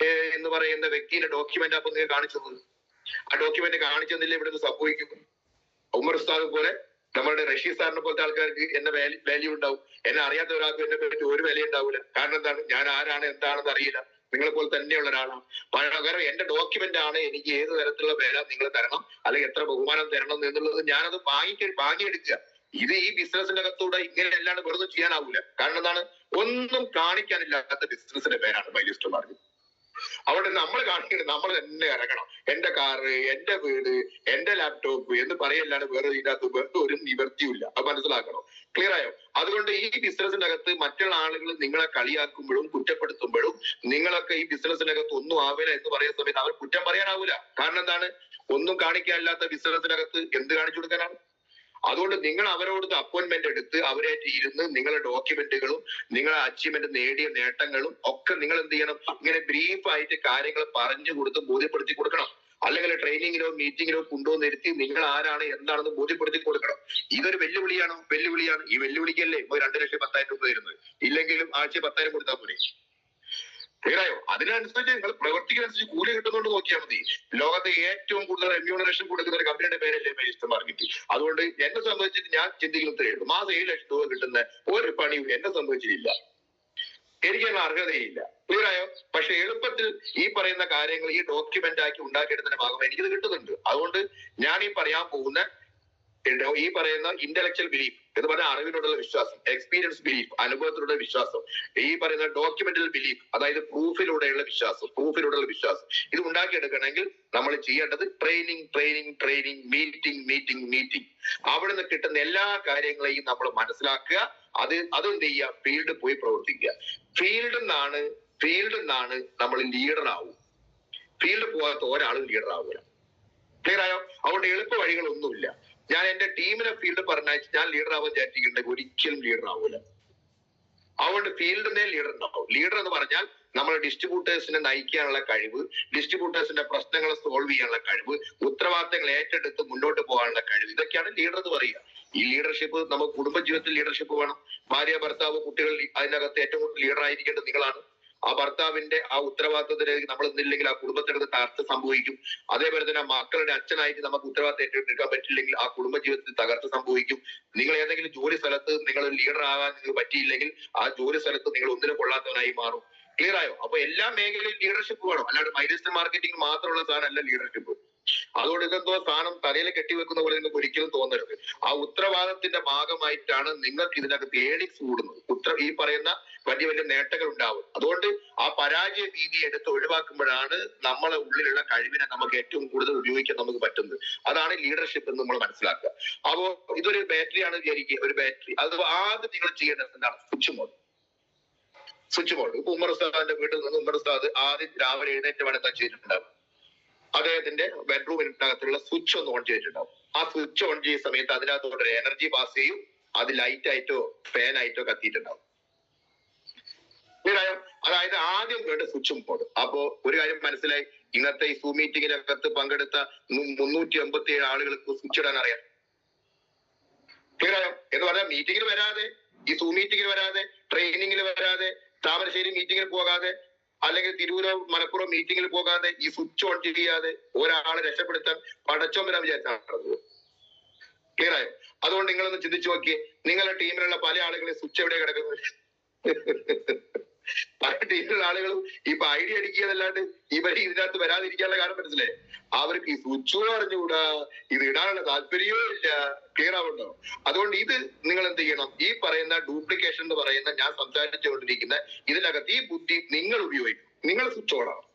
എന്ന് പറയുന്ന വ്യക്തിയുടെ ഡോക്യുമെന്റ് അപ്പൊ നിങ്ങൾ കാണിച്ചത്, ആ ഡോക്യുമെന്റ് കാണിച്ചെന്നില്ല ഇവിടെ സംഭവിക്കും. ഉമർ ഉസ്താദ് പോലെ, നമ്മളുടെ റഷീദ് സാറിനെ പോലത്തെ ആൾക്കാർക്ക് എന്നെ വാല്യൂ ഉണ്ടാവും. എന്നെ അറിയാത്ത ഒരാൾക്ക് എന്നെ പറ്റി ഒരു വില ഉണ്ടാവില്ല. കാരണം എന്താണ്, ഞാൻ ആരാണ് എന്താണെന്ന് അറിയില്ല. നിങ്ങളെ പോലെ തന്നെയുള്ള ഒരാളാണ്. പകരം എന്റെ ഡോക്യുമെന്റ് ആണ് എനിക്ക് ഏത് തരത്തിലുള്ള വില നിങ്ങൾ തരണം, അല്ലെങ്കിൽ എത്ര ബഹുമാനം തരണം എന്നുള്ളത് ഞാനത് വാങ്ങിയെടുക്കുക. ഇത് ഈ ബിസിനസിന്റെ അകത്തൂടെ ഇങ്ങനെ അല്ലാണ്ട് വെറുതെ ചെയ്യാനാവൂല. കാരണം എന്താണ്, ഒന്നും കാണിക്കാനില്ലാത്ത ബിസിനസിന്റെ പേരാണ് മൈലിസ്റ്റർ മാർക്കറ്റ്. അവിടെ നമ്മൾ കാണിക്കുന്നത് നമ്മൾ തന്നെ ഇറങ്ങണം. എന്റെ കാറ്, എന്റെ വീട്, എന്റെ ലാപ്ടോപ്പ് എന്ന് പറയല്ലാണ്ട് വേറെ ഇതിനകത്ത് വേറെ ഒരു നിവൃത്തിയില്ല. അത് മനസ്സിലാക്കണം. ക്ലിയർ ആയോ? അതുകൊണ്ട് ഈ ബിസിനസിന്റെ അകത്ത് മറ്റുള്ള ആളുകൾ നിങ്ങളെ കളിയാക്കുമ്പോഴും കുറ്റപ്പെടുത്തുമ്പോഴും നിങ്ങളൊക്കെ ഈ ബിസിനസിന്റെ അകത്ത് ഒന്നും ആവില്ല എന്ന് പറയുന്ന സമയത്ത് അവർ കുറ്റം പറയാനാവൂല. കാരണം എന്താണ്, ഒന്നും കാണിക്കാനില്ലാത്ത ബിസിനസിനകത്ത് എന്ത് കാണിച്ചു കൊടുക്കാനാണ്? അതുകൊണ്ട് നിങ്ങൾ അവരോട് അപ്പോയിന്റ്മെന്റ് എടുത്ത് അവരായിട്ട് ഇരുന്ന് നിങ്ങളുടെ ഡോക്യുമെന്റുകളും നിങ്ങളെ അച്ചീവ്മെന്റ് നേടിയ നേട്ടങ്ങളും ഒക്കെ നിങ്ങൾ എന്ത് ചെയ്യണം, ഇങ്ങനെ ബ്രീഫായിട്ട് കാര്യങ്ങൾ പറഞ്ഞു കൊടുത്ത് ബോധ്യപ്പെടുത്തി കൊടുക്കണം. അല്ലെങ്കിൽ ട്രെയിനിങ്ങിനോ മീറ്റിങ്ങിനോ കൊണ്ടുവന്നിരുത്തി നിങ്ങൾ ആരാണ് എന്താണെന്ന് ബോധ്യപ്പെടുത്തി കൊടുക്കണം. ഇതൊരു വെല്ലുവിളിയാണ്. ഈ വെല്ലുവിളിക്കല്ലേ ഇപ്പൊ 2,10,000 രൂപ തരുന്നത്. ഇല്ലെങ്കിലും ആഴ്ച 10,000 കൊടുത്താൽ പോരെ. ക്ലിയറായോ? അതിനനുസരിച്ച് നിങ്ങൾ പ്രവർത്തിക്കുന്നതനുസരിച്ച് കൂലി കിട്ടുന്നോണ്ട് നോക്കിയാൽ മതി. ലോകത്തെ ഏറ്റവും കൂടുതൽ റെമ്യൂണറേഷൻ കൊടുക്കുന്ന ഒരു കമ്പനിയുടെ പേരല്ലേ മൈലിസ്റ്റർ മാർക്കറ്റ്. അതുകൊണ്ട് എന്നെ സംബന്ധിച്ചിട്ട് ഞാൻ ചിന്തിക്കുന്നതേ ഉള്ളൂ, മാസം 7 ലക്ഷം രൂപ കിട്ടുന്ന ഒരു പണിയും എന്നെ സംബന്ധിച്ചിട്ടില്ല. എനിക്കതിന് അർഹതയില്ല. ക്ലിയർ ആയോ? പക്ഷെ എളുപ്പത്തിൽ ഈ പറയുന്ന കാര്യങ്ങൾ ഈ ഡോക്യുമെന്റ് ആക്കി ഉണ്ടാക്കിയെടുത്തതിന്റെ ഭാഗമായി എനിക്കിത് കിട്ടുന്നുണ്ട്. അതുകൊണ്ട് ഞാൻ ഈ പറയാൻ പോകുന്ന ഈ പറയുന്ന ഇന്റലക്ച്വൽ ബിലീഫ് എന്ന് പറഞ്ഞാൽ അറിവിനോടുള്ള വിശ്വാസം, എക്സ്പീരിയൻസ് ബിലീഫ് അനുഭവത്തിലുള്ള വിശ്വാസം, ഈ പറയുന്ന ഡോക്യുമെന്റൽ ബിലീഫ് അതായത് പ്രൂഫിലൂടെയുള്ള വിശ്വാസം ഇത് ഉണ്ടാക്കിയെടുക്കണമെങ്കിൽ നമ്മൾ ചെയ്യേണ്ടത് ട്രെയിനിങ്, മീറ്റിംഗ്. അവിടുന്ന് കിട്ടുന്ന എല്ലാ കാര്യങ്ങളെയും നമ്മൾ മനസ്സിലാക്കുക. അതെന്ത് ചെയ്യുക? ഫീൽഡിൽ പോയി പ്രവർത്തിക്കുക. ഫീൽഡിൽ നിന്നാണ് നമ്മൾ ലീഡർ ആവും. ഫീൽഡിൽ പോകാത്ത ഒരാളും ലീഡർ ആവില്ല. ക്ലിയർ ആയോ? അതുകൊണ്ട് എളുപ്പ വഴികളൊന്നുമില്ല. ഞാൻ എന്റെ ടീമിനെ ഫീൽഡ് പറഞ്ഞയച്ച് ഞാൻ ലീഡർ ആവാൻ വിചാരിച്ചിട്ടുണ്ടെങ്കിൽ ഒരിക്കലും ലീഡർ ആവൂല. അതുകൊണ്ട് ഫീൽഡിനെ ലീഡർ ഉണ്ടാവും. ലീഡർ എന്ന് പറഞ്ഞാൽ നമ്മൾ ഡിസ്ട്രിബ്യൂട്ടേഴ്സിനെ നയിക്കാനുള്ള കഴിവ്, ഡിസ്ട്രിബ്യൂട്ടേഴ്സിന്റെ പ്രശ്നങ്ങളെ സോൾവ് ചെയ്യാനുള്ള കഴിവ്, ഉത്തരവാദിത്തങ്ങൾ ഏറ്റെടുത്ത് മുന്നോട്ട് പോകാനുള്ള കഴിവ്, ഇതൊക്കെയാണ് ലീഡർ എന്ന് പറയുക. ഈ ലീഡർഷിപ്പ് നമുക്ക് കുടുംബജീവിതത്തിൽ ലീഡർഷിപ്പ് വേണം. ഭാര്യ, ഭർത്താവ്, കുട്ടികൾ, അതിനകത്ത് ഏറ്റവും കൂടുതൽ ലീഡർ ആയിരിക്കേണ്ടത് നിങ്ങളാണ്. ആ ഭർത്താവിന്റെ ആ ഉത്തരവാദിത്തത്തിലേക്ക് നമ്മൾ നിന്നില്ലെങ്കിൽ ആ കുടുംബത്തിനകത്ത് തകർച്ച സംഭവിക്കും. അതേപോലെ തന്നെ മക്കളുടെ അച്ഛനായിട്ട് നമുക്ക് ഉത്തരവാദിത്തം ഏറ്റെടുക്കാൻ പറ്റില്ലെങ്കിൽ ആ കുടുംബജീവിതത്തിൽ തകർച്ച സംഭവിക്കും. നിങ്ങൾ ഏതെങ്കിലും ജോലി സ്ഥലത്ത് നിങ്ങൾ ലീഡർ ആകാൻ നിങ്ങൾക്ക് പറ്റിയില്ലെങ്കിൽ ആ ജോലി സ്ഥലത്ത് നിങ്ങൾ ഒന്നിനും കൊള്ളാത്തവനായി മാറും. ക്ലിയർ ആയോ? അപ്പൊ എല്ലാ മേഖലയിലും ലീഡർഷിപ്പ് വേണം. അല്ലാണ്ട് മൈലിസ്റ്റർ മാർക്കറ്റിംഗ് മാത്രമുള്ള സാധനമല്ല ലീഡർഷിപ്പ്. അതുകൊണ്ട് ഇതെന്തോ സ്ഥാനം തലയിൽ കെട്ടിവെക്കുന്ന പോലെ നിങ്ങൾക്ക് ഒരിക്കലും തോന്നരുത്. ആ ഉത്തരവാദിത്തത്തിന്റെ ഭാഗമായിട്ടാണ് നിങ്ങൾക്ക് ഇതിനകത്ത് ഏണിങ്സ് കൂടുന്നത്. ഈ പറയുന്ന വലിയ വലിയ നേട്ടങ്ങൾ ഉണ്ടാവും. അതുകൊണ്ട് ആ പരാജയ ഭീതി എടുത്ത് ഒഴിവാക്കുമ്പോഴാണ് നമ്മളെ ഉള്ളിലുള്ള കഴിവിനെ നമുക്ക് ഏറ്റവും കൂടുതൽ ഉപയോഗിക്കാൻ നമുക്ക് പറ്റുന്നത്. അതാണ് ലീഡർഷിപ്പ് എന്ന് നമ്മൾ മനസ്സിലാക്കുക. അപ്പോ ഇതൊരു ബാറ്ററിയാണ് വിചാരിക്കുക, ഒരു ബാറ്ററി. അത് ആദ്യം നിങ്ങൾ ചെയ്യേണ്ടത് എന്താണ്? Switch mode. ഇപ്പൊ ഉമ്മർ ഉസ്താദിന്റെ വീട്ടിൽ നിന്ന് ഉമ്മർ ഉസ്താദ് ആദ്യം രാവിലെ എഴുന്നേറ്റ് വേണം ചെയ്തിട്ടുണ്ടാവും. അദ്ദേഹത്തിന്റെ ബെഡ്റൂമിനകത്തുള്ള സ്വിച്ച് ഒന്ന് ഓൺ ചെയ്തിട്ടുണ്ടാവും. ആ സ്വിച്ച് ഓൺ ചെയ്യുന്ന സമയത്ത് അതിനകത്തോടെ എനർജി പാസ് ചെയ്യും. അത് ലൈറ്റ് ആയിട്ടോ ഫാൻ ആയിട്ടോ കത്തിയിട്ടുണ്ടാവും. അതായത് ആദ്യം വേണ്ട സ്വിച്ച് മോഡ്. അപ്പോ ഒരു കാര്യം മനസ്സിലായി, ഇന്നത്തെ ഈ സൂം മീറ്റിങ്ങിനകത്ത് പങ്കെടുത്ത 387 ആളുകൾക്ക് സ്വിച്ച് ഇടാൻ അറിയാം. ക്ലിയർ ആയോ? എന്ന് പറഞ്ഞാൽ മീറ്റിങ്ങിൽ വരാതെ, ഈ സൂം മീറ്റിങ്ങിൽ വരാതെ, ട്രെയിനിങ്ങിൽ വരാതെ, താമരശ്ശേരി മീറ്റിങ്ങിൽ പോകാതെ, അല്ലെങ്കിൽ തിരൂരോ മലപ്പുറം മീറ്റിങ്ങിൽ പോകാതെ, ഈ സ്വിച്ച് ഓൺ ചെയ്യാതെ ഒരാളെ രക്ഷപ്പെടുത്താൻ പടച്ചോൻ വരാൻ വിചാരിച്ചാണ്. ക്ലിയർ ആയോ? അതുകൊണ്ട് നിങ്ങളൊന്ന് ചിന്തിച്ചു നോക്കിയേ, നിങ്ങളുടെ ടീമിലുള്ള പല ആളുകളെ സ്വിച്ച് എവിടെ കിടക്കുന്നത്? പല ടീമിലുള്ള ആളുകളും ഇപ്പൊ ഐഡിയ അടിക്കുകയല്ലാണ്ട് ഇവര് ഇതിനകത്ത് വരാതിരിക്കാനുള്ള കാരണം മനസ്സിലായി. അവർക്ക് ഈ സ്വിച്ച് അറിഞ്ഞുകൂടാ, ഇത് ഇടാനുള്ള താല്പര്യവും ഇല്ല. ക്ലിയർ ആവുണ്ടോ? അതുകൊണ്ട് ഇത് നിങ്ങൾ എന്ത് ചെയ്യണം? ഈ പറയുന്ന ഡ്യൂപ്ലിക്കേഷൻ എന്ന് പറയുന്ന ഞാൻ സംസാരിച്ചുകൊണ്ടിരിക്കുന്ന ഇതിനകത്ത് ഈ ബുദ്ധി നിങ്ങൾ ഉപയോഗിക്കും. നിങ്ങൾ സ്വിച്ച് ഓൺ ആവും.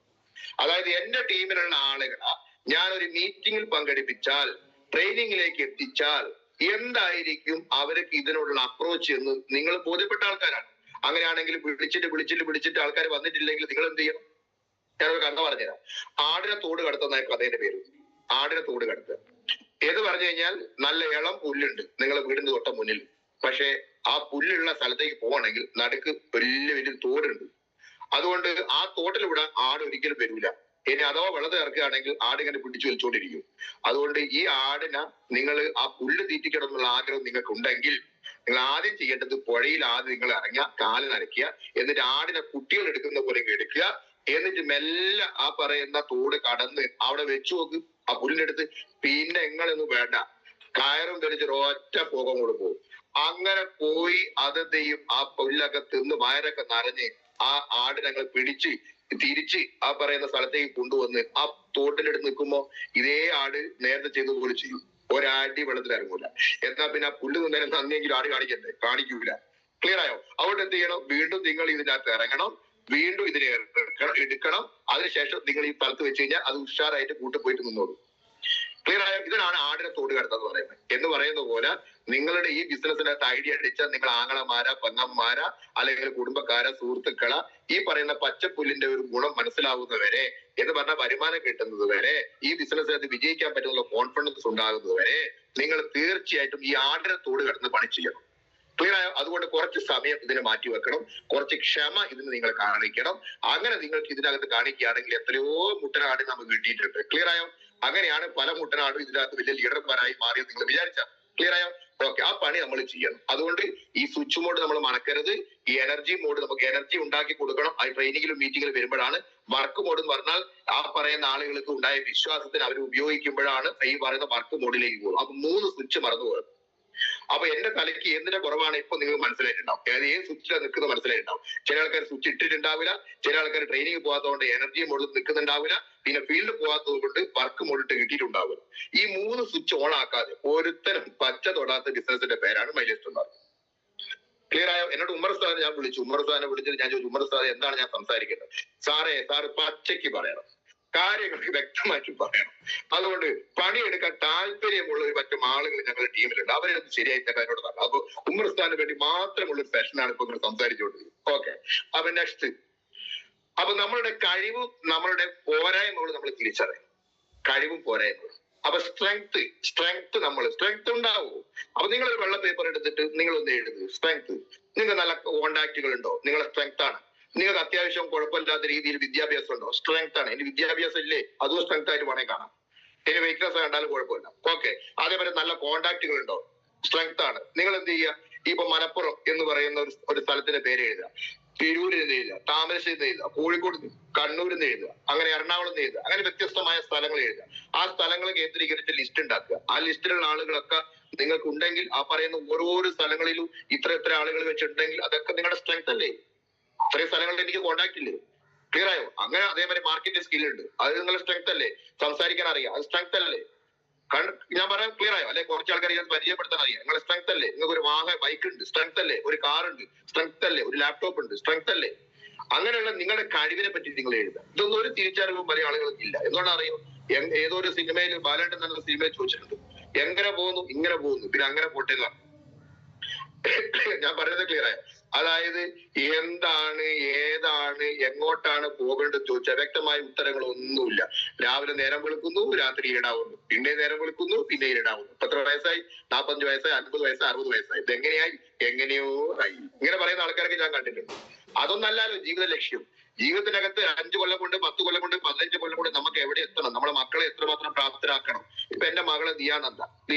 അതായത് എന്റെ ടീമിലുള്ള ആളുകളെ ഞാനൊരു മീറ്റിംഗിൽ പങ്കെടുപ്പിച്ചാൽ, ട്രെയിനിങ്ങിലേക്ക് എത്തിച്ചാൽ എന്തായിരിക്കും അവർക്ക് ഇതിനുള്ള അപ്രോച്ച് എന്ന് നിങ്ങൾ ബോധ്യപ്പെട്ട ആൾക്കാരാണ്. അങ്ങനെയാണെങ്കിൽ വിളിച്ചിട്ട് ആൾക്കാർ വന്നിട്ടില്ലെങ്കിൽ നിങ്ങൾ എന്ത് ചെയ്യണം? ഞാനൊരു കഥ പറഞ്ഞുതരാം. ആടിനെ തോട് കടത്തുന്ന കഥയുടെ പേര് ആടിനെ തോട് കടത്തുക. ഏത് പറഞ്ഞു കഴിഞ്ഞാൽ നല്ല ഇളം പുല്ലുണ്ട് നിങ്ങളെ വീടിന്റെ തൊട്ട മുന്നിൽ. പക്ഷെ ആ പുല്ലുള്ള സ്ഥലത്തേക്ക് പോകണമെങ്കിൽ നടുക്ക് വലിയ തോടുണ്ട്. അതുകൊണ്ട് ആ തോട്ടിലൂടെ ആട് ഒരിക്കലും വരൂല. ഇനി അഥവാ വെള്ളത്തിൽ ഇറക്കുകയാണെങ്കിൽ ആട് ഇങ്ങനെ പിടിച്ചു വലിച്ചോണ്ടിരിക്കും. അതുകൊണ്ട് ഈ ആടിനെ നിങ്ങൾ ആ പുല്ല് തീറ്റിക്കണം എന്നുള്ള ആഗ്രഹം നിങ്ങൾക്ക് ഉണ്ടെങ്കിൽ നിങ്ങൾ ആദ്യം ചെയ്യേണ്ടത് പുഴയിൽ ആദ്യം നിങ്ങൾ ഇറങ്ങുക, കാല് നനയ്ക്കുക, എന്നിട്ട് ആടിനെ കുട്ടികൾ എടുക്കുന്ന പോലെ എടുക്കുക, എന്നിട്ട് മെല്ലെ ആ പറയുന്ന തോട് കടന്ന് അവിടെ വെച്ചു നോക്ക് ആ പുല്ലിനെടുത്ത്. പിന്നെ എങ്ങളൊന്നും വേണ്ട, കയറും ധരിച്ച് ഒറ്റ പോകം കൂടെ പോകും. അങ്ങനെ പോയി അതെയും ആ പുല്ലൊക്കെ തിന്ന് വയറൊക്കെ നിറഞ്ഞ് ആ ആട് ഞങ്ങൾ പിടിച്ച് തിരിച്ച് ആ പറയുന്ന സ്ഥലത്തേക്ക് കൊണ്ടുവന്ന് ആ തോട്ടിലെടുത്ത് നിൽക്കുമ്പോ ഇതേ ആട് നേരത്തെ ചെയ്തതുപോലെ ചെയ്യും. ഒരാടി വെള്ളത്തിൽ ഇറങ്ങൂല. എന്നാ പിന്നെ ആ പുല്ല് നിന്നേരം നന്ദിയെങ്കിലും ആട് കാണിക്കൂല. ക്ലിയർ ആയോ? അതുകൊണ്ട് എന്ത് ചെയ്യണം? വീണ്ടും നിങ്ങൾ ഇതിനകത്ത് ഇറങ്ങണം, വീണ്ടും ഇതിനെ എടുക്കണം. അതിനുശേഷം നിങ്ങൾ ഈ സ്ഥലത്ത് വെച്ച് കഴിഞ്ഞാൽ അത് ഉഷാറായിട്ട് കൂട്ടിപ്പോയിട്ട് നിന്നോളൂ. ക്ലിയർ ആയോ? ഇതിനാണ് ആടിനെ തോട് കടത്തെന്ന് പറയുന്നത്. എന്ന് പറയുന്ന പോലെ നിങ്ങളുടെ ഈ ബിസിനസ്സിനകത്ത് ഐഡിയ അടിച്ചാൽ നിങ്ങൾ ആങ്ങളമാരാ, പെങ്ങന്മാരാ, അല്ലെങ്കിൽ കുടുംബക്കാരാ, സുഹൃത്തുക്കളാ, ഈ പറയുന്ന പച്ചപ്പുല്ലിന്റെ ഒരു ഗുണം മനസ്സിലാവുന്നവരെ, എന്ന് പറഞ്ഞാൽ വരുമാനം കിട്ടുന്നത് വരെ, ഈ ബിസിനസ്സിനകത്ത് വിജയിക്കാൻ പറ്റുന്ന കോൺഫിഡൻസ് ഉണ്ടാകുന്നത് വരെ നിങ്ങൾ തീർച്ചയായിട്ടും ഈ ആടിനെ തോട് കടന്ന് പണി ചെയ്യണം. ക്ലിയർ ആയോ? അതുകൊണ്ട് കുറച്ച് സമയം ഇതിനെ മാറ്റി വെക്കണം, കുറച്ച് ക്ഷമ ഇതിന് നിങ്ങൾ കാണിക്കണം. അങ്ങനെ നിങ്ങൾക്ക് ഇതിനകത്ത് കാണിക്കുകയാണെങ്കിൽ എത്രയോ മുട്ടനാട് നമുക്ക് കിട്ടിയിട്ടുണ്ട്. ക്ലിയർ ആയോ? അങ്ങനെയാണ് പല മുട്ടനാടും ഇതിനകത്ത് വലിയ ലീഡർമാരായി മാറിയത് നിങ്ങൾ വിചാരിച്ച. ക്ലിയർ ആയോ? ഓക്കെ, ആ പണി നമ്മൾ ചെയ്യണം. അതുകൊണ്ട് ഈ സ്വിച്ച് മോഡ് നമ്മൾ മറക്കരുത്. ഈ എനർജി മോഡ് നമുക്ക് എനർജി ഉണ്ടാക്കി കൊടുക്കണം. ആ ട്രെയിനിങ്ങിലും മീറ്റിങ്ങിലും വരുമ്പോഴാണ്. വർക്ക് മോഡ് എന്ന് പറഞ്ഞാൽ ആ പറയുന്ന ആളുകൾക്ക് ഉണ്ടായ വിശ്വാസത്തിന് അവർ ഉപയോഗിക്കുമ്പോഴാണ് ഈ പറയുന്ന വർക്ക് മോഡിലേക്ക് പോകും. അപ്പൊ 3 സ്വിച്ച് മറന്നു പോകും. അപ്പൊ എന്റെ തലയ്ക്ക് എന്തിന്റെ കുറവാണ് ഇപ്പൊ നിങ്ങൾ മനസ്സിലായിട്ടുണ്ടാവും. അതായത് ഏത് സ്വിച്ചിലാണ് നിൽക്കുന്നത് മനസ്സിലായിട്ടുണ്ടാവും. ചില ആൾക്കാർ സ്വിച്ച് ഇട്ടിട്ടുണ്ടാവില്ല, ചില ആൾക്കാർ ട്രെയിനിങ് പോകാത്തതുകൊണ്ട് എനർജി മുകളിൽ നിൽക്കുന്നുണ്ടാവില്ല, പിന്നെ ഫീൽഡ് പോകാത്തത് കൊണ്ട് വർക്ക് മുകളിട്ട് കിട്ടിയിട്ടുണ്ടാവില്ല. ഈ 3 സ്വിച്ച് ഓൺ ആക്കാതെ ഒരുത്തരം പച്ച തൊടാത്ത ബിസിനസിന്റെ പേരാണ് മൈലേജ് മാർക്കറ്റ്. ക്ലിയർ ആയോ? എന്നോട് ഉമ്മർ ഉസ്താദിനെ ഞാൻ വിളിച്ചു. ഉമ്മർ ഉസ്താദിനെ വിളിച്ചിട്ട് ഞാൻ ചോദിച്ചു, ഉമ്മർ ഉസ്താദ് എന്താണ് ഞാൻ സംസാരിക്കേണ്ടത്? സാറ് പച്ചയ്ക്ക് പറയണം, കാര്യങ്ങൾക്ക് വ്യക്തമായിട്ട് പറയണം. അതുകൊണ്ട് പണിയെടുക്കാൻ താല്പര്യമുള്ള ഒരു പറ്റും ആളുകൾ ഞങ്ങളുടെ ടീമിലുണ്ട്. അവരത് ശരിയായി തന്നെ എന്നോട് പറഞ്ഞു. അപ്പൊ ഉമ്മർ ഉസ്താദിന് വേണ്ടി മാത്രമുള്ള ഒരു സെഷനാണ് ഇപ്പൊ നിങ്ങൾ സംസാരിച്ചുകൊണ്ടിരിക്കുന്നത്. ഓക്കെ, അപ്പൊ നെക്സ്റ്റ്, അപ്പൊ നമ്മളുടെ കഴിവും നമ്മളുടെ പോരായ്മകളും നമ്മൾ തിരിച്ചറിയണം. കഴിവും പോരായ്മകളും. അപ്പൊ സ്ട്രെങ്ത് ഉണ്ടാവൂ. അപ്പൊ നിങ്ങൾ ഒരു വെള്ള പേപ്പർ എടുത്തിട്ട് നിങ്ങൾ ഒന്ന് എഴുതുക സ്ട്രെങ്ത്. നിങ്ങൾക്ക് നല്ല കോണ്ടാക്റ്റുകൾ ഉണ്ടോ? നിങ്ങളെ സ്ട്രെങ്ത് ആണ്. നിങ്ങൾക്ക് അത്യാവശ്യം കുഴപ്പമില്ലാത്ത രീതിയിൽ വിദ്യാഭ്യാസം ഉണ്ടോ? സ്ട്രെങ്ത് ആണ്. ഇനി വിദ്യാഭ്യാസം ഇല്ലേ, അതും സ്ട്രെങ്ത് ആയിട്ട് വേണേ കാണാം. ഇനി വീക്ക്നെസ് കണ്ടാലും കുഴപ്പമില്ല. ഓക്കെ, അതേപോലെ നല്ല കോണ്ടാക്റ്റുകൾ ഉണ്ടോ? സ്ട്രെങ്ത് ആണ്. നിങ്ങൾ എന്ത് ചെയ്യുക? ഇപ്പൊ മലപ്പുറം എന്ന് പറയുന്ന ഒരു സ്ഥലത്തിന്റെ പേര് എഴുതുക, തിരൂരിൽ നിന്ന് എഴുതുക, താമരശ്ശേരി നിന്ന് എഴുതുക, കോഴിക്കോട് കണ്ണൂരിൽ നിന്ന് എഴുതുക, അങ്ങനെ എറണാകുളം നിന്ന് എഴുതുക, അങ്ങനെ വ്യത്യസ്തമായ സ്ഥലങ്ങൾ എഴുതുക. ആ സ്ഥലങ്ങൾ കേന്ദ്രീകരിച്ച് ലിസ്റ്റ് ഉണ്ടാക്കുക. ആ ലിസ്റ്റിലുള്ള ആളുകളൊക്കെ നിങ്ങൾക്ക് ഉണ്ടെങ്കിൽ ആ പറയുന്ന ഓരോരോ സ്ഥലങ്ങളിലും ഇത്ര ആളുകൾ വെച്ചിട്ടുണ്ടെങ്കിൽ അതൊക്കെ നിങ്ങളുടെ സ്ട്രെങ്ത് അല്ലേ? ഇത്രയും സ്ഥലങ്ങളിൽ എനിക്ക് കോണ്ടാക്ട് ഇല്ലേ? ക്ലിയർ ആയോ? അങ്ങനെ അതേമാതിരി മാർക്കറ്റിംഗ് സ്കിൽ ഉണ്ട്, അത് നിങ്ങളുടെ സ്ട്രെങ്ത് അല്ലേ? സംസാരിക്കാൻ അറിയാം, അത് സ്ട്രെങ്ത് അല്ലേ? ഞാൻ പറയാൻ ക്ലിയർ ആയോ? അല്ലെ കുറച്ച് ആൾക്കാർ ഇത് പരിചയപ്പെടുത്താൻ അറിയാം, നിങ്ങളുടെ സ്ട്രെങ്ത് അല്ലേ? നിങ്ങൾക്ക് ഒരു ബൈക്ക് ഉണ്ട്, സ്ട്രെങ്ത് അല്ലേ? ഒരു കാർ ഉണ്ട്, സ്ട്രെങ്ത് അല്ലേ? ഒരു ലാപ്ടോപ്പ് ഉണ്ട്, സ്ട്രെങ്ത് അല്ലേ? അങ്ങനെയുള്ള നിങ്ങളുടെ കഴിവിനെ പറ്റി നിങ്ങൾ എഴുതുക. ഇതൊന്നും ഒരു തിരിച്ചറിവും പല ആളുകൾക്ക് ഇല്ല. എന്തുകൊണ്ടാണ് അറിയോ? ഏതോ ഒരു സിനിമയിൽ ബാലേട്ടൻ എന്ന സിനിമയിൽ ചോദിച്ചിട്ടുണ്ട്, എങ്ങനെ പോകുന്നു? ഇങ്ങനെ പോകുന്നു, പിന്നെ അങ്ങനെ പോട്ടെ എന്ന് പറഞ്ഞു. ഞാൻ പറയുന്നത് ക്ലിയർ ആയോ? അതായത് എന്താണ്, ഏതാണ്, എങ്ങോട്ടാണ് പോകേണ്ടത് ചോദിച്ചാൽ വ്യക്തമായ ഉത്തരങ്ങളൊന്നുമില്ല. രാവിലെ നേരം വെളുക്കുന്നു, രാത്രി ഇടാവുന്നു, പിന്നെ നേരം വെളുക്കുന്നു, പിന്നെ ഇടാവുന്നു. എത്ര വയസ്സായി? 45 വയസ്സായി, 50 വയസ്സായി, 60 വയസ്സായി. ഇത് എങ്ങനെയായി? എങ്ങനെയോ ആയി. ഇങ്ങനെ പറയുന്ന ആൾക്കാരൊക്കെ ഞാൻ കണ്ടിട്ടുണ്ട്. അതൊന്നല്ലല്ലോ ജീവിത ലക്ഷ്യം. ജീവിതത്തിനകത്ത് 5 കൊല്ലം കൊണ്ട്, 10 കൊല്ലം കൊണ്ട്, 15 കൊല്ലം കൊണ്ട് നമുക്ക് എവിടെ എത്തണം? നമ്മളെ മക്കളെ എത്രമാത്രം പ്രാപ്തരാക്കണം? ഇപ്പൊ എന്റെ മകളെ ദിയാനന്ദ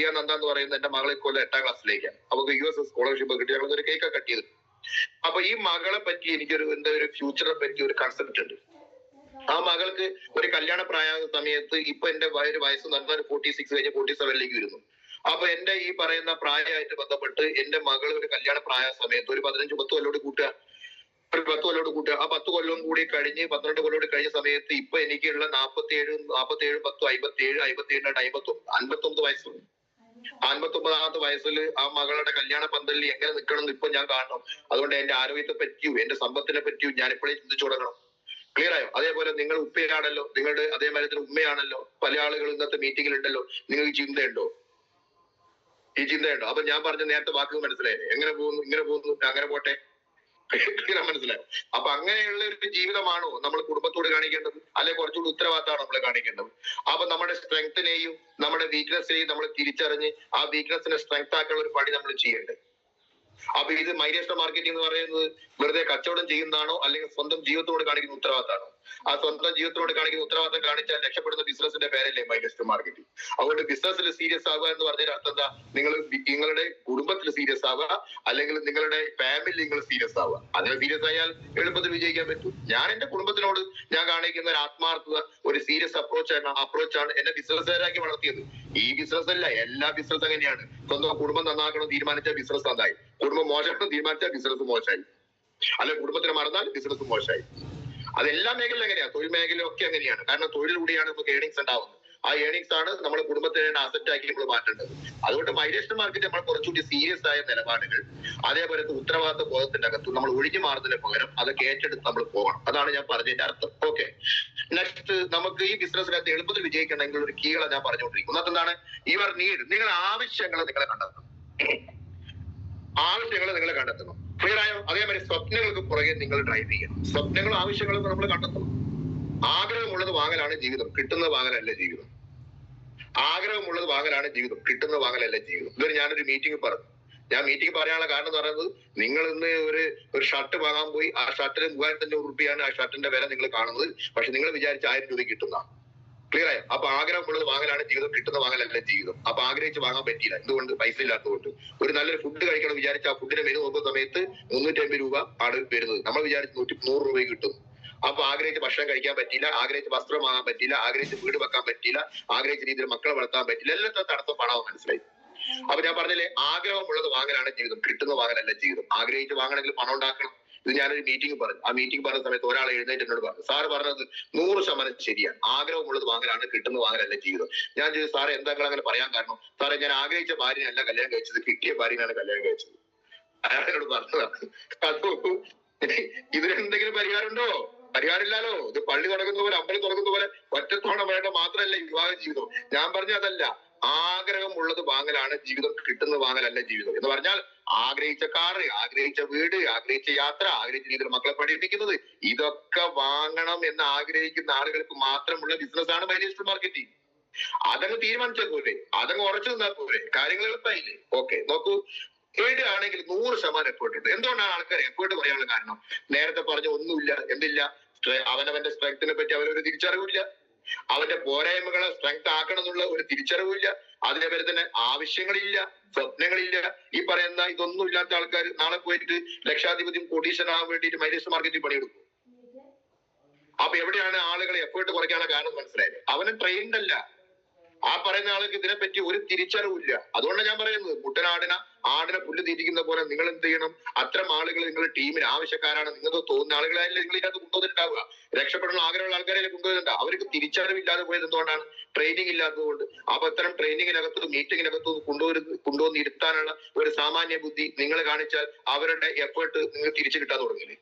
എന്ന് പറയുന്ന എന്റെ മകളെ കൊല്ലം 8ാം ക്ലാസ്സിലേക്കാണ്. അവർക്ക് US സ്കോളർഷിപ്പ് കിട്ടി. ഞങ്ങൾ ഒരു കേക്ക് കട്ട് ചെയ്തു. അപ്പൊ ഈ മകളെ പറ്റി എനിക്കൊരു ഒരു ഫ്യൂച്ചറെ പറ്റി ഒരു കൺസെപ്റ്റ് ഉണ്ട്. ആ മകൾക്ക് ഒരു കല്യാണ പ്രായ സമയത്ത് ഇപ്പൊ എന്റെ ഒരു വയസ്സ് നടന്ന 46 കഴിഞ്ഞ് 47ലേക്ക് വരുന്നു. അപ്പൊ എന്റെ ഈ പറയുന്ന പ്രായമായിട്ട് ബന്ധപ്പെട്ട് എന്റെ മകൾ ഒരു കല്യാണ പ്രായ സമയത്ത് ഒരു 15-10 കൊല്ലോട് കൂട്ടുക, ഒരു 10 കൊല്ലോട് കൂട്ടുക. ആ 10 കൊല്ലം കൂടി കഴിഞ്ഞ് 12 കൊല്ലോട് കഴിഞ്ഞ സമയത്ത് ഇപ്പൊ എനിക്കുള്ള 47, 10, 57, 59 വയസ്സുണ്ട്. 59ാമത്തെ വയസ്സിൽ ആ മകളുടെ കല്യാണ പന്തലിൽ എങ്ങനെ നിൽക്കണം എന്ന് ഇപ്പൊ ഞാൻ കാണണം. അതുകൊണ്ട് എന്റെ ആരോഗ്യത്തെ പറ്റിയും എന്റെ സമ്പത്തിനെ പറ്റിയും ഞാൻ ഇപ്പോഴേ ചിന്തിച്ചു തുടങ്ങണം. ക്ലിയർ ആയോ? അതേപോലെ നിങ്ങൾ ഉപ്പയാണല്ലോ, നിങ്ങളുടെ അതേമാതിരി ഉമ്മയാണല്ലോ. പല ആളുകൾ ഇന്നത്തെ മീറ്റിംഗിൽ ഉണ്ടല്ലോ. നിങ്ങൾക്ക് ചിന്തയുണ്ടോ? ഈ ചിന്തയുണ്ടോ? അപ്പൊ ഞാൻ പറഞ്ഞ നേരത്തെ വാക്കുകൾ മനസ്സിലായില്ലേ? എങ്ങനെ പോകുന്നു, ഇങ്ങനെ പോകുന്നു, അങ്ങനെ പോട്ടെ. മനസ്സിലായോ? അപ്പൊ അങ്ങനെയുള്ള ഒരു ജീവിതമാണോ നമ്മൾ കുടുംബത്തോട് കാണിക്കേണ്ടത്? അല്ലെ കുറച്ചുകൂടി ഉത്തരവാദിത്തമാണ് നമ്മൾ കാണിക്കേണ്ടത്? അപ്പൊ നമ്മുടെ സ്ട്രെങ്ത്തിനെയും നമ്മുടെ വീക്ക്നെസ്സിനെയും നമ്മൾ തിരിച്ചറിഞ്ഞ് ആ വീക്ക്നെസ്സിനെ സ്ട്രെങ്ത് ആക്കാനുള്ള ഒരു പണി നമ്മൾ ചെയ്യേണ്ടത്. അപ്പൊ ഇത് മൈലേജ് മാർക്കറ്റിംഗ് എന്ന് പറയുന്നത് വെറുതെ കച്ചവടം ചെയ്യുന്നതാണോ, അല്ലെങ്കിൽ സ്വന്തം ജീവിതത്തോട് കാണിക്കുന്ന ഉത്തരവാദിത്തമാണോ? ആ സ്വന്തം ജീവിതത്തോട് കാണിക്കുന്ന ഉത്തരവാദിത്തം കാണിച്ചാൽ രക്ഷപ്പെടുന്ന ബിസിനസിന്റെ പേരല്ലേ മൈലേജ് മാർക്കറ്റിംഗ്. അതുകൊണ്ട് ബിസിനസ്സിൽ സീരിയസ് ആവുക എന്ന് പറഞ്ഞതിന്റെ അർത്ഥം എന്താ? നിങ്ങൾ നിങ്ങളുടെ കുടുംബത്തിൽ സീരിയസ് ആവുക, അല്ലെങ്കിൽ നിങ്ങളുടെ ഫാമിലി നിങ്ങൾ സീരിയസ് ആവുക. അങ്ങനെ സീരിയസ് ആയാൽ എളുപ്പത്തിൽ വിജയിക്കാൻ പറ്റും. ഞാൻ എന്റെ കുടുംബത്തിനോട് ഞാൻ കാണിക്കുന്ന ഒരു ആത്മാർത്ഥത, ഒരു സീരിയസ് അപ്രോച്ചാണ് എന്നെ ബിസിനസ്സുകാരാക്കി വളർത്തിയത്. ഈ ബിസിനസ് അല്ല, എല്ലാ ബിസിനസ് അങ്ങനെയാണ്. സ്വന്തം കുടുംബം നന്നാക്കണം തീരുമാനിച്ചാൽ ബിസിനസ് നന്നായി, കുടുംബം മോശമാക്കണം തീരുമാനിച്ചാൽ ബിസിനസ് മോശമായി, അല്ലെ കുടുംബത്തിന് മറന്നാൽ ബിസിനസ് മോശമായി. അതെല്ലാ മേഖലയിലും എങ്ങനെയാണ്, തൊഴിൽ മേഖലയിലും ഒക്കെ അങ്ങനെയാണ്. കാരണം തൊഴിലിലൂടെയാണ് നമുക്ക് ഏണിങ്സ് ഉണ്ടാവുന്നത്. ആ ഏണിങ്സ് ആണ് നമ്മുടെ കുടുംബത്തിന് അസറ്റ് ആക്കി നമ്മൾ മാറ്റേണ്ടത്. അതുകൊണ്ട് മൈലേജ് മാർക്കറ്റ് നമ്മൾ കുറച്ചുകൂടി സീരിയസ് ആയ നിലപാടുകൾ, അതേപോലെ ഉത്തരവാദിത്ത ബോധത്തിന്റെ അകത്ത് നമ്മൾ ഒഴിഞ്ഞു മാറുന്നതിന് പകരം അതൊക്കെ ഏറ്റെടുത്ത് നമ്മൾ പോകണം. അതാണ് ഞാൻ പറഞ്ഞതിന്റെ അർത്ഥം. ഓക്കെ, നെക്സ്റ്റ്, നമുക്ക് ഈ ബിസിനസ്സിനകത്ത് എളുപ്പത്തിൽ വിജയിക്കണമെങ്കിൽ ഒരു കീകളെ ഞാൻ പറഞ്ഞുകൊണ്ടിരിക്കും. അതെന്താണ്? യുവർ നീഡ്, നിങ്ങളുടെ ആവശ്യങ്ങൾ നിങ്ങളെ കണ്ടെത്തണം. ആവശ്യങ്ങൾ നിങ്ങൾ കണ്ടെത്തണം. ക്ലിയർ ആയോ? അതേമാതിരി സ്വപ്നങ്ങൾക്ക് പുറകെ നിങ്ങൾ ഡ്രൈവ് ചെയ്യണം. സ്വപ്നങ്ങളും ആവശ്യങ്ങളും നമ്മൾ കണ്ടെത്തണം. ആഗ്രഹമുള്ളത് വാങ്ങലാണ് ജീവിതം, കിട്ടുന്നത് വാങ്ങലല്ല ജീവിതം. ആഗ്രഹമുള്ളത് വാങ്ങലാണ് ജീവിതം, കിട്ടുന്നത് വാങ്ങലല്ല ജീവിതം. ഇതൊരു ഞാനൊരു മീറ്റിംഗ് പറഞ്ഞു. ഞാൻ മീറ്റിംഗ് പറയാനുള്ള കാരണം എന്ന് പറയുന്നത്, നിങ്ങൾ ഇന്ന് ഒരു ഷർട്ട് വാങ്ങാൻ പോയി, ആ ഷർട്ടിന് 3500 രൂപയാണ് ആ ഷർട്ടിന്റെ വില നിങ്ങൾ കാണുന്നത്. പക്ഷെ നിങ്ങൾ വിചാരിച്ച 1000 രൂപ കിട്ടുന്ന. ക്ലിയർ ആയോ? അപ്പൊ ആഗ്രഹമുള്ളത് വാങ്ങലാണ് ജീവിതം, കിട്ടുന്ന വാങ്ങലല്ല ജീവിതം. അപ്പൊ ആഗ്രഹിച്ച് വാങ്ങാൻ പറ്റിയില്ല. എന്തുകൊണ്ട്? പൈസ ഇല്ലാത്തതുകൊണ്ട്. ഒരു നല്ലൊരു ഫുഡ് കഴിക്കണം വിചാരിച്ച ആ ഫുഡിന് മെനു നോക്കുന്ന സമയത്ത് 350 രൂപ ആണ് വരുന്നത്. നമ്മൾ വിചാരിച്ച് 100 രൂപ കിട്ടും. അപ്പൊ ആഗ്രഹിച്ച് ഭക്ഷണം കഴിക്കാൻ പറ്റിയില്ല, ആഗ്രഹിച്ച് വസ്ത്രം വാങ്ങാൻ പറ്റിയില്ല, ആഗ്രഹിച്ച് വീട് വെക്കാൻ പറ്റിയില്ല, ആഗ്രഹിച്ച രീതിയിൽ മക്കളെ വളർത്താൻ പറ്റില്ല. എല്ലാത്തിനും തടസ്സം പണവും മനസ്സിലായി. അപ്പൊ ഞാൻ പറഞ്ഞില്ലേ, ആഗ്രഹമുള്ളത് വാങ്ങലാണ് ജീവിതം, കിട്ടുന്ന വാങ്ങലല്ല ജീവിതം. ആഗ്രഹിച്ച് വാങ്ങണമെങ്കിൽ പണം ഉണ്ടാക്കണം. ഇത് ഞാനൊരു മീറ്റിംഗ് പറഞ്ഞു. ആ മീറ്റിംഗ് പറഞ്ഞ സമയത്ത് ഒരാൾ എഴുന്നേറ്റ് എന്നോട് പറഞ്ഞു, സാറ് പറഞ്ഞത് 100% ശരിയാണ്, ആഗ്രഹമുള്ളത് വാങ്ങലാണ്, കിട്ടുന്ന വാങ്ങലല്ല ജീവിതം. ഞാൻ ചോദിച്ചു, സാറേ എന്താ അങ്ങനെ പറയാൻ കാരണം? സാറേ, ഞാൻ ആഗ്രഹിച്ച ഭാര്യനല്ല കല്യാണം കഴിച്ചത്, കിട്ടിയ ഭാര്യനാണ് കല്യാണം കഴിച്ചത്. അയാളോട് പറഞ്ഞതാണ്. അതോ ഇതിനെന്തെങ്കിലും പരിഹാരമുണ്ടോ? പരിഹാരമില്ലല്ലോ. ഇത് പള്ളി തുടങ്ങുന്ന പോലെ, അമ്പലം തുടങ്ങുന്ന പോലെ ഒറ്റത്തോണ വേണ്ട മാത്രമല്ല വിവാഹ ജീവിതം. ഞാൻ പറഞ്ഞ അതല്ല, ആഗ്രഹമുള്ളത് വാങ്ങലാണ് ജീവിതം, കിട്ടുന്ന വാങ്ങലല്ല ജീവിതം. എന്ന് പറഞ്ഞാൽ ആഗ്രഹിച്ച കാറ്, ആഗ്രഹിച്ച വീട്, ആഗ്രഹിച്ച യാത്ര, ആഗ്രഹിച്ച രീതിയിൽ മക്കളെ പഠിപ്പിക്കുന്നത്, ഇതൊക്കെ വാങ്ങണം എന്ന് ആഗ്രഹിക്കുന്ന ആളുകൾക്ക് മാത്രമുള്ള ബിസിനസ്സാണ് മൈലേജ് മാർക്കറ്റിംഗ്. അതങ്ങ് തീരുമാനിച്ചാൽ പോലെ, അതങ്ങ് ഉറച്ചു നിന്നാൽ പോലെ കാര്യങ്ങൾ എളുപ്പമായില്ലേ? ഓക്കെ, നോക്കൂ, ആണെങ്കിൽ 100% എഫേർട്ട് ഉണ്ട്. എന്തുകൊണ്ടാണ് ആൾക്കാർ എഫേർട്ട് പറയാനുള്ള കാരണം? നേരത്തെ പറഞ്ഞ ഒന്നുമില്ല, എന്തില്ല, അവനവന്റെ സ്ട്രെങ്ത്തിനെ പറ്റി അവനൊരു തിരിച്ചറിവില്ല, അവന്റെ പോരായ്മകളെ സ്ട്രെങ്ത് ആക്കണം എന്നുള്ള ഒരു തിരിച്ചറിവില്ല, അതേപോലെ തന്നെ ആവശ്യങ്ങളില്ല, സ്വപ്നങ്ങളില്ല. ഈ പറയുന്ന ഇതൊന്നും ഇല്ലാത്ത ആൾക്കാർ നാളെ പോയിട്ട് ലക്ഷാധിപതിയും കോടീശ്വരനാകാൻ വേണ്ടിയിട്ട് മൈലേജ് മാർക്കറ്റിൽ പണിയെടുക്കും. അപ്പൊ എവിടെയാണ് ആളുകൾ എഫേർട്ട് കുറയ്ക്കാനുള്ള കാരണം മനസ്സിലായത്? അവന് ട്രെയിൻഡ് അല്ല. ആ പറയുന്ന ആൾക്ക് ഇതിനെപ്പറ്റി ഒരു തിരിച്ചറിവില്ല. അതുകൊണ്ടാണ് ഞാൻ പറയുന്നത്, ആടിനെ പുല്ല് തിരിക്കുന്ന പോലെ നിങ്ങൾ എന്ത് ചെയ്യണം, അത്തരം ആളുകൾ നിങ്ങളുടെ ടീമിന് ആവശ്യക്കാരാണ്, നിങ്ങൾക്ക് തോന്നുന്ന ആളുകളായാലും നിങ്ങൾ ഇതിനകത്ത് കൊണ്ടുവന്നിട്ടുണ്ടാവുക. രക്ഷപ്പെടണം ആഗ്രഹമുള്ള ആൾക്കാരെ കൊണ്ടുവന്നിട്ടുണ്ടാവും. അവർക്ക് തിരിച്ചറിവില്ലാതെ പോയത് എന്തുകൊണ്ടാണ്? ട്രെയിനിങ് ഇല്ലാത്തതുകൊണ്ട്. അപ്പൊ അത്തരം ട്രെയിനിങ്ങിനകത്തും മീറ്റിങ്ങിനകത്തും കൊണ്ടുവന്നിരുത്താനുള്ള ഒരു സാമാന്യ ബുദ്ധി നിങ്ങൾ കാണിച്ചാൽ അവരുടെ എഫേർട്ട് നിങ്ങൾക്ക് തിരിച്ചു കിട്ടാൻ തുടങ്ങില്ലേ?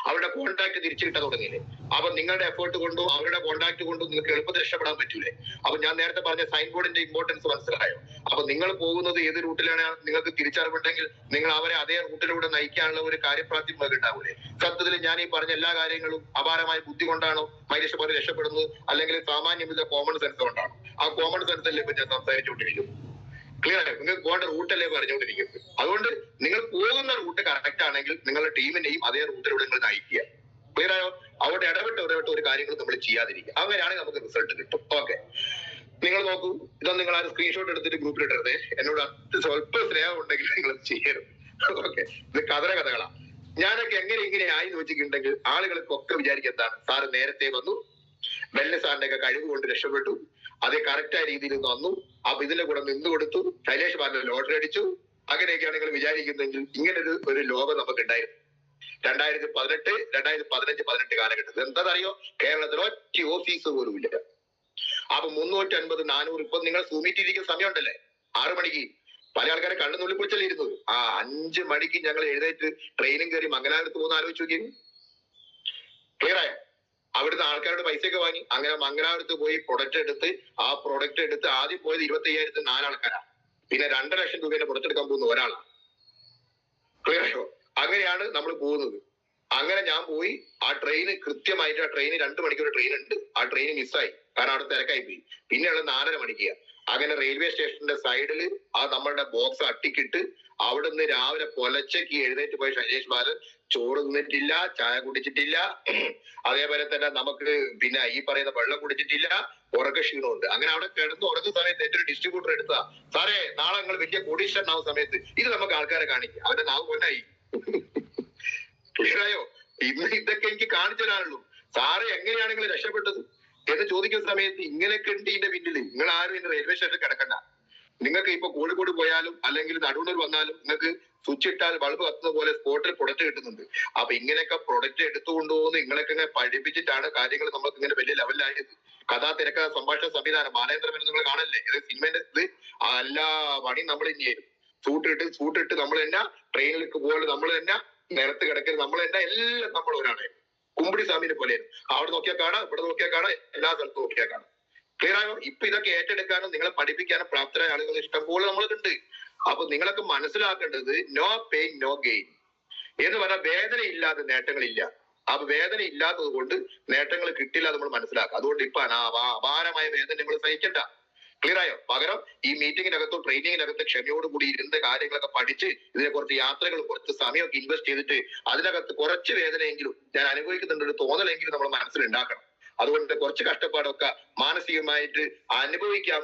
അവരുടെ കോൺടാക്ട് തിരിച്ചു കിട്ടാൻ തുടങ്ങിയില്ലേ? അപ്പൊ നിങ്ങളുടെ എഫേർട്ട് കൊണ്ടും അവരുടെ കോൺടാക്ട് കൊണ്ടും നിങ്ങൾക്ക് എളുപ്പത്തിൽ രക്ഷപ്പെടാൻ പറ്റൂലേ? അപ്പൊ ഞാൻ നേരത്തെ പറഞ്ഞ സൈൻ ബോർഡിന്റെ ഇമ്പോർട്ടൻസ് മനസ്സിലായോ? അപ്പൊ നിങ്ങൾ പോകുന്നത് ഏത് റൂട്ടിലാണ് നിങ്ങൾക്ക് തിരിച്ചറിവുണ്ടെങ്കിൽ നിങ്ങൾ അവരെ അതേ റൂട്ടിലൂടെ നയിക്കാനുള്ള ഒരു കാര്യപ്രാപ്തി ഉണ്ടാവൂലേ? സത്യത്തിൽ ഞാൻ ഈ പറഞ്ഞ എല്ലാ കാര്യങ്ങളും അപാരമായ ബുദ്ധി കൊണ്ടാണോ മൈലേഷ് പോലെ രക്ഷപ്പെടുന്നത്, അല്ലെങ്കിൽ സാമാന്യമില്ല കോമൺ സെൻസ് കൊണ്ടാണോ? ആ കോമൺ സെൻസ് അല്ലേ ഇപ്പൊ ഞാൻ സംസാരിച്ചുകൊണ്ടിരിക്കുന്നു. ക്ലിയർ ആയോ? നിങ്ങൾക്ക് പോകേണ്ട റൂട്ടല്ലേ പറഞ്ഞുകൊണ്ടിരിക്കുന്നത്. അതുകൊണ്ട് നിങ്ങൾ പോകുന്ന റൂട്ട് കറക്റ്റ് ആണെങ്കിൽ നിങ്ങളുടെ ടീമിനെയും അതേ റൂട്ടിലൂടെ നിങ്ങൾ നയിക്കുക. ക്ലിയർ ആയോ? അവിടെ ഇടപെട്ട് ഒരു കാര്യങ്ങൾ നമ്മൾ ചെയ്യാതിരിക്കുക. അങ്ങനെയാണെങ്കിൽ നമുക്ക് റിസൾട്ട് കിട്ടും. ഓക്കെ, നിങ്ങൾ നോക്കൂ, ഇതൊന്നും നിങ്ങൾ ആ സ്ക്രീൻഷോട്ട് എടുത്തിട്ട് ഗ്രൂപ്പിൽ ഇടരുത്. എന്നോട് സ്വല്പം സ്നേഹം ഉണ്ടെങ്കിൽ നിങ്ങൾ ചെയ്യരുത്. ഓക്കെ, ഇത് കഥകളാ. ഞാനൊക്കെ ഇങ്ങനെ ആയി വെച്ചിട്ടുണ്ടെങ്കിൽ ആളുകൾക്കൊക്കെ വിചാരിക്കുക എന്താണ്, സാറ് നേരത്തെ വന്നു, വെല്ല സാറിന്റെ ഒക്കെ കഴിവ് കൊണ്ട് രക്ഷപ്പെട്ടു, അത് കറക്റ്റായ രീതിയിൽ വന്നു, അപ്പൊ ഇതിന്റെ കൂടെ നിന്ന് കൊടുത്തു, ശൈലേഷ് ബാറിന്റെ ലോട്ടറി അടിച്ചു, അങ്ങനെയൊക്കെയാണ് നിങ്ങൾ വിചാരിക്കുന്നെങ്കിൽ ഇങ്ങനെ ഒരു ലോകം നമുക്ക് ഉണ്ടായിരുന്നു 2018, 2015, 2018 കാലഘട്ടത്തിൽ. എന്താണെന്നറിയോ? കേരളത്തിൽ ഒറ്റ ഓഫീസ് പോലും ഇല്ല. അപ്പൊ 350, 400 ഇപ്പൊ നിങ്ങൾ സൂമിറ്റിരിക്കുന്ന സമയമുണ്ടല്ലേ, 6 മണിക്ക് പല ആൾക്കാരെ കണ്ണു നുള്ളിപ്പൊളിച്ചല്ലേ ഇരുന്നത്. 5 മണിക്ക് ഞങ്ങൾ എഴുന്നേറ്റ് ട്രെയിനും കയറി മംഗലാപുരത്ത് പോകുന്ന ആലോചിച്ച് നോക്കി. ക്ലിയർ ആയോ? അവിടുന്ന് ആൾക്കാരുടെ പൈസയൊക്കെ വാങ്ങി. അങ്ങനെ മംഗലാപുരത്ത് പോയി പ്രൊഡക്റ്റ് എടുത്ത് ആദ്യം പോയത് 25,000 4 ആൾക്കാരാണ്. പിന്നെ 2 ലക്ഷം രൂപയുടെ പ്രൊഡക്റ്റ് എടുക്കാൻ പോകുന്ന ഒരാളാണ്. ക്ലിയർ ആയോ? അങ്ങനെയാണ് നമ്മൾ പോകുന്നത്. അങ്ങനെ ഞാൻ പോയി ആ ട്രെയിന് കൃത്യമായിട്ട്, ആ ട്രെയിന് 2 മണിക്കൂർ ട്രെയിൻ ഉണ്ട്, ആ ട്രെയിൻ മിസ്സായി, കാരണം അവിടെ തിരക്കായി പോയി. പിന്നെയുള്ള 4:30 മണിക്ക്. അങ്ങനെ റെയിൽവേ സ്റ്റേഷന്റെ സൈഡിൽ ആ നമ്മളുടെ ബോക്സ് അട്ടിക്കിട്ട് അവിടുന്ന് രാവിലെ പൊലച്ചയ്ക്ക് എഴുന്നേറ്റ് പോയി ശൈലേഷ് ബാലൻ ചോറ് തിന്നിട്ടില്ല, ചായ കുടിച്ചിട്ടില്ല, അതേപോലെ തന്നെ നമുക്ക് പിന്നെ ഈ പറയുന്ന വെള്ളം കുടിച്ചിട്ടില്ല, ഉറക്ക ക്ഷീണമുണ്ട്. അങ്ങനെ അവിടെ കിടന്ന് ഉറങ്ങുന്ന സമയത്ത് ഏറ്റവും ഡിസ്ട്രിബ്യൂട്ടർ എടുത്താ, സാറേ നാളെ നിങ്ങൾ വലിയ കോടീശ്വരനാവുന്ന സമയത്ത് ഇത് നമുക്ക് ആൾക്കാരെ കാണിക്കും. അവന്റെ നാവ് കൊണ്ടായി. ക്ലിയറായോ? ഇന്ന് ഇതൊക്കെ എനിക്ക് കാണിച്ചു തരാനുള്ളൂ. സാറ് എങ്ങനെയാണ് നിങ്ങൾ രക്ഷപ്പെട്ടത് എന്ന് ചോദിക്കുന്ന സമയത്ത് ഇങ്ങനെയൊക്കെ ഉണ്ട് ഇതിന്റെ പിന്നിൽ. നിങ്ങൾ ആരും ഇന്ന് റെയിൽവേ സ്റ്റേഷനിൽ കിടക്കണ്ട. നിങ്ങൾക്ക് ഇപ്പൊ കോഴിക്കോട് പോയാലും അല്ലെങ്കിൽ നടുവണ്ണൂർ വന്നാലും നിങ്ങൾക്ക് സ്വിച്ച് ഇട്ടാൽ ബൾബ് കത്തുന്ന പോലെ സ്പോട്ടിൽ പ്രൊഡക്റ്റ് കിട്ടുന്നുണ്ട്. അപ്പൊ ഇങ്ങനെയൊക്കെ പ്രൊഡക്റ്റ് എടുത്തുകൊണ്ടുപോകുന്ന നിങ്ങളൊക്കെ ഇങ്ങനെ പഠിപ്പിച്ചിട്ടാണ് കാര്യങ്ങൾ നമുക്ക് ഇങ്ങനെ വലിയ ലെവലിലായത്. കഥാ തിരക്ക സംഭാഷണ സംവിധാനം മാനേന്ദ്രമെന്ന് നിങ്ങൾ കാണല്ലേ, സിനിമേന്റെ ഇത് എല്ലാ പണിയും നമ്മൾ തന്നെയായിരുന്നു. സൂട്ടിട്ട് നമ്മൾ തന്നെ ട്രെയിനിലേക്ക് പോകാൻ നമ്മൾ തന്നെ, നിലത്ത് കിടക്കരുത് നമ്മൾ തന്നെ, എല്ലാം നമ്മൾ ഒരാളെ കുമ്പിടി സ്വാമിനെ പോലെയായിരുന്നു. അവിടെ നോക്കിയാൽ കാണാം, ഇവിടെ നോക്കിയാൽ കാണാം, എല്ലാ സ്ഥലത്തും നോക്കിയാൽ കാണാം. ക്ലിയർ ആയോ? ഇപ്പൊ ഇതൊക്കെ ഏറ്റെടുക്കാനും നിങ്ങളെ പഠിപ്പിക്കാനും പ്രാപ്തരായ ആളുകൾ ഇഷ്ടംപോലെ നമ്മൾക്കുണ്ട്. അപ്പൊ നിങ്ങളൊക്കെ മനസ്സിലാക്കേണ്ടത് നോ പെയിൻ നോ ഗെയിൻ എന്ന് പറഞ്ഞാൽ വേദന ഇല്ലാതെ നേട്ടങ്ങളില്ല. അപ്പൊ വേദന ഇല്ലാത്തത് കൊണ്ട് നേട്ടങ്ങൾ കിട്ടില്ല നമ്മൾ മനസ്സിലാക്കുക. അതുകൊണ്ട് ഇപ്പൊ അപാരമായ വേദന നിങ്ങൾ സഹിക്കണ്ട. ക്ലിയർ ആയോ? പകരം ഈ മീറ്റിങ്ങിനകത്തും ട്രെയിനിങ്ങിനകത്ത് ക്ഷമയോടുകൂടി ഇരുന്ന കാര്യങ്ങളൊക്കെ പഠിച്ച് ഇതിനെ കുറച്ച് യാത്രകൾ, കുറച്ച് സമയമൊക്കെ ഇൻവെസ്റ്റ് ചെയ്തിട്ട് അതിനകത്ത് കുറച്ച് വേദനയെങ്കിലും ഞാൻ അനുഭവിക്കുന്നുണ്ട് ഒരു തോന്നലെങ്കിലും നമ്മൾ മനസ്സിലുണ്ടാക്കണം. അതുകൊണ്ട് കുറച്ച് കഷ്ടപ്പാടൊക്കെ മാനസികമായിട്ട് അനുഭവിക്കാൻ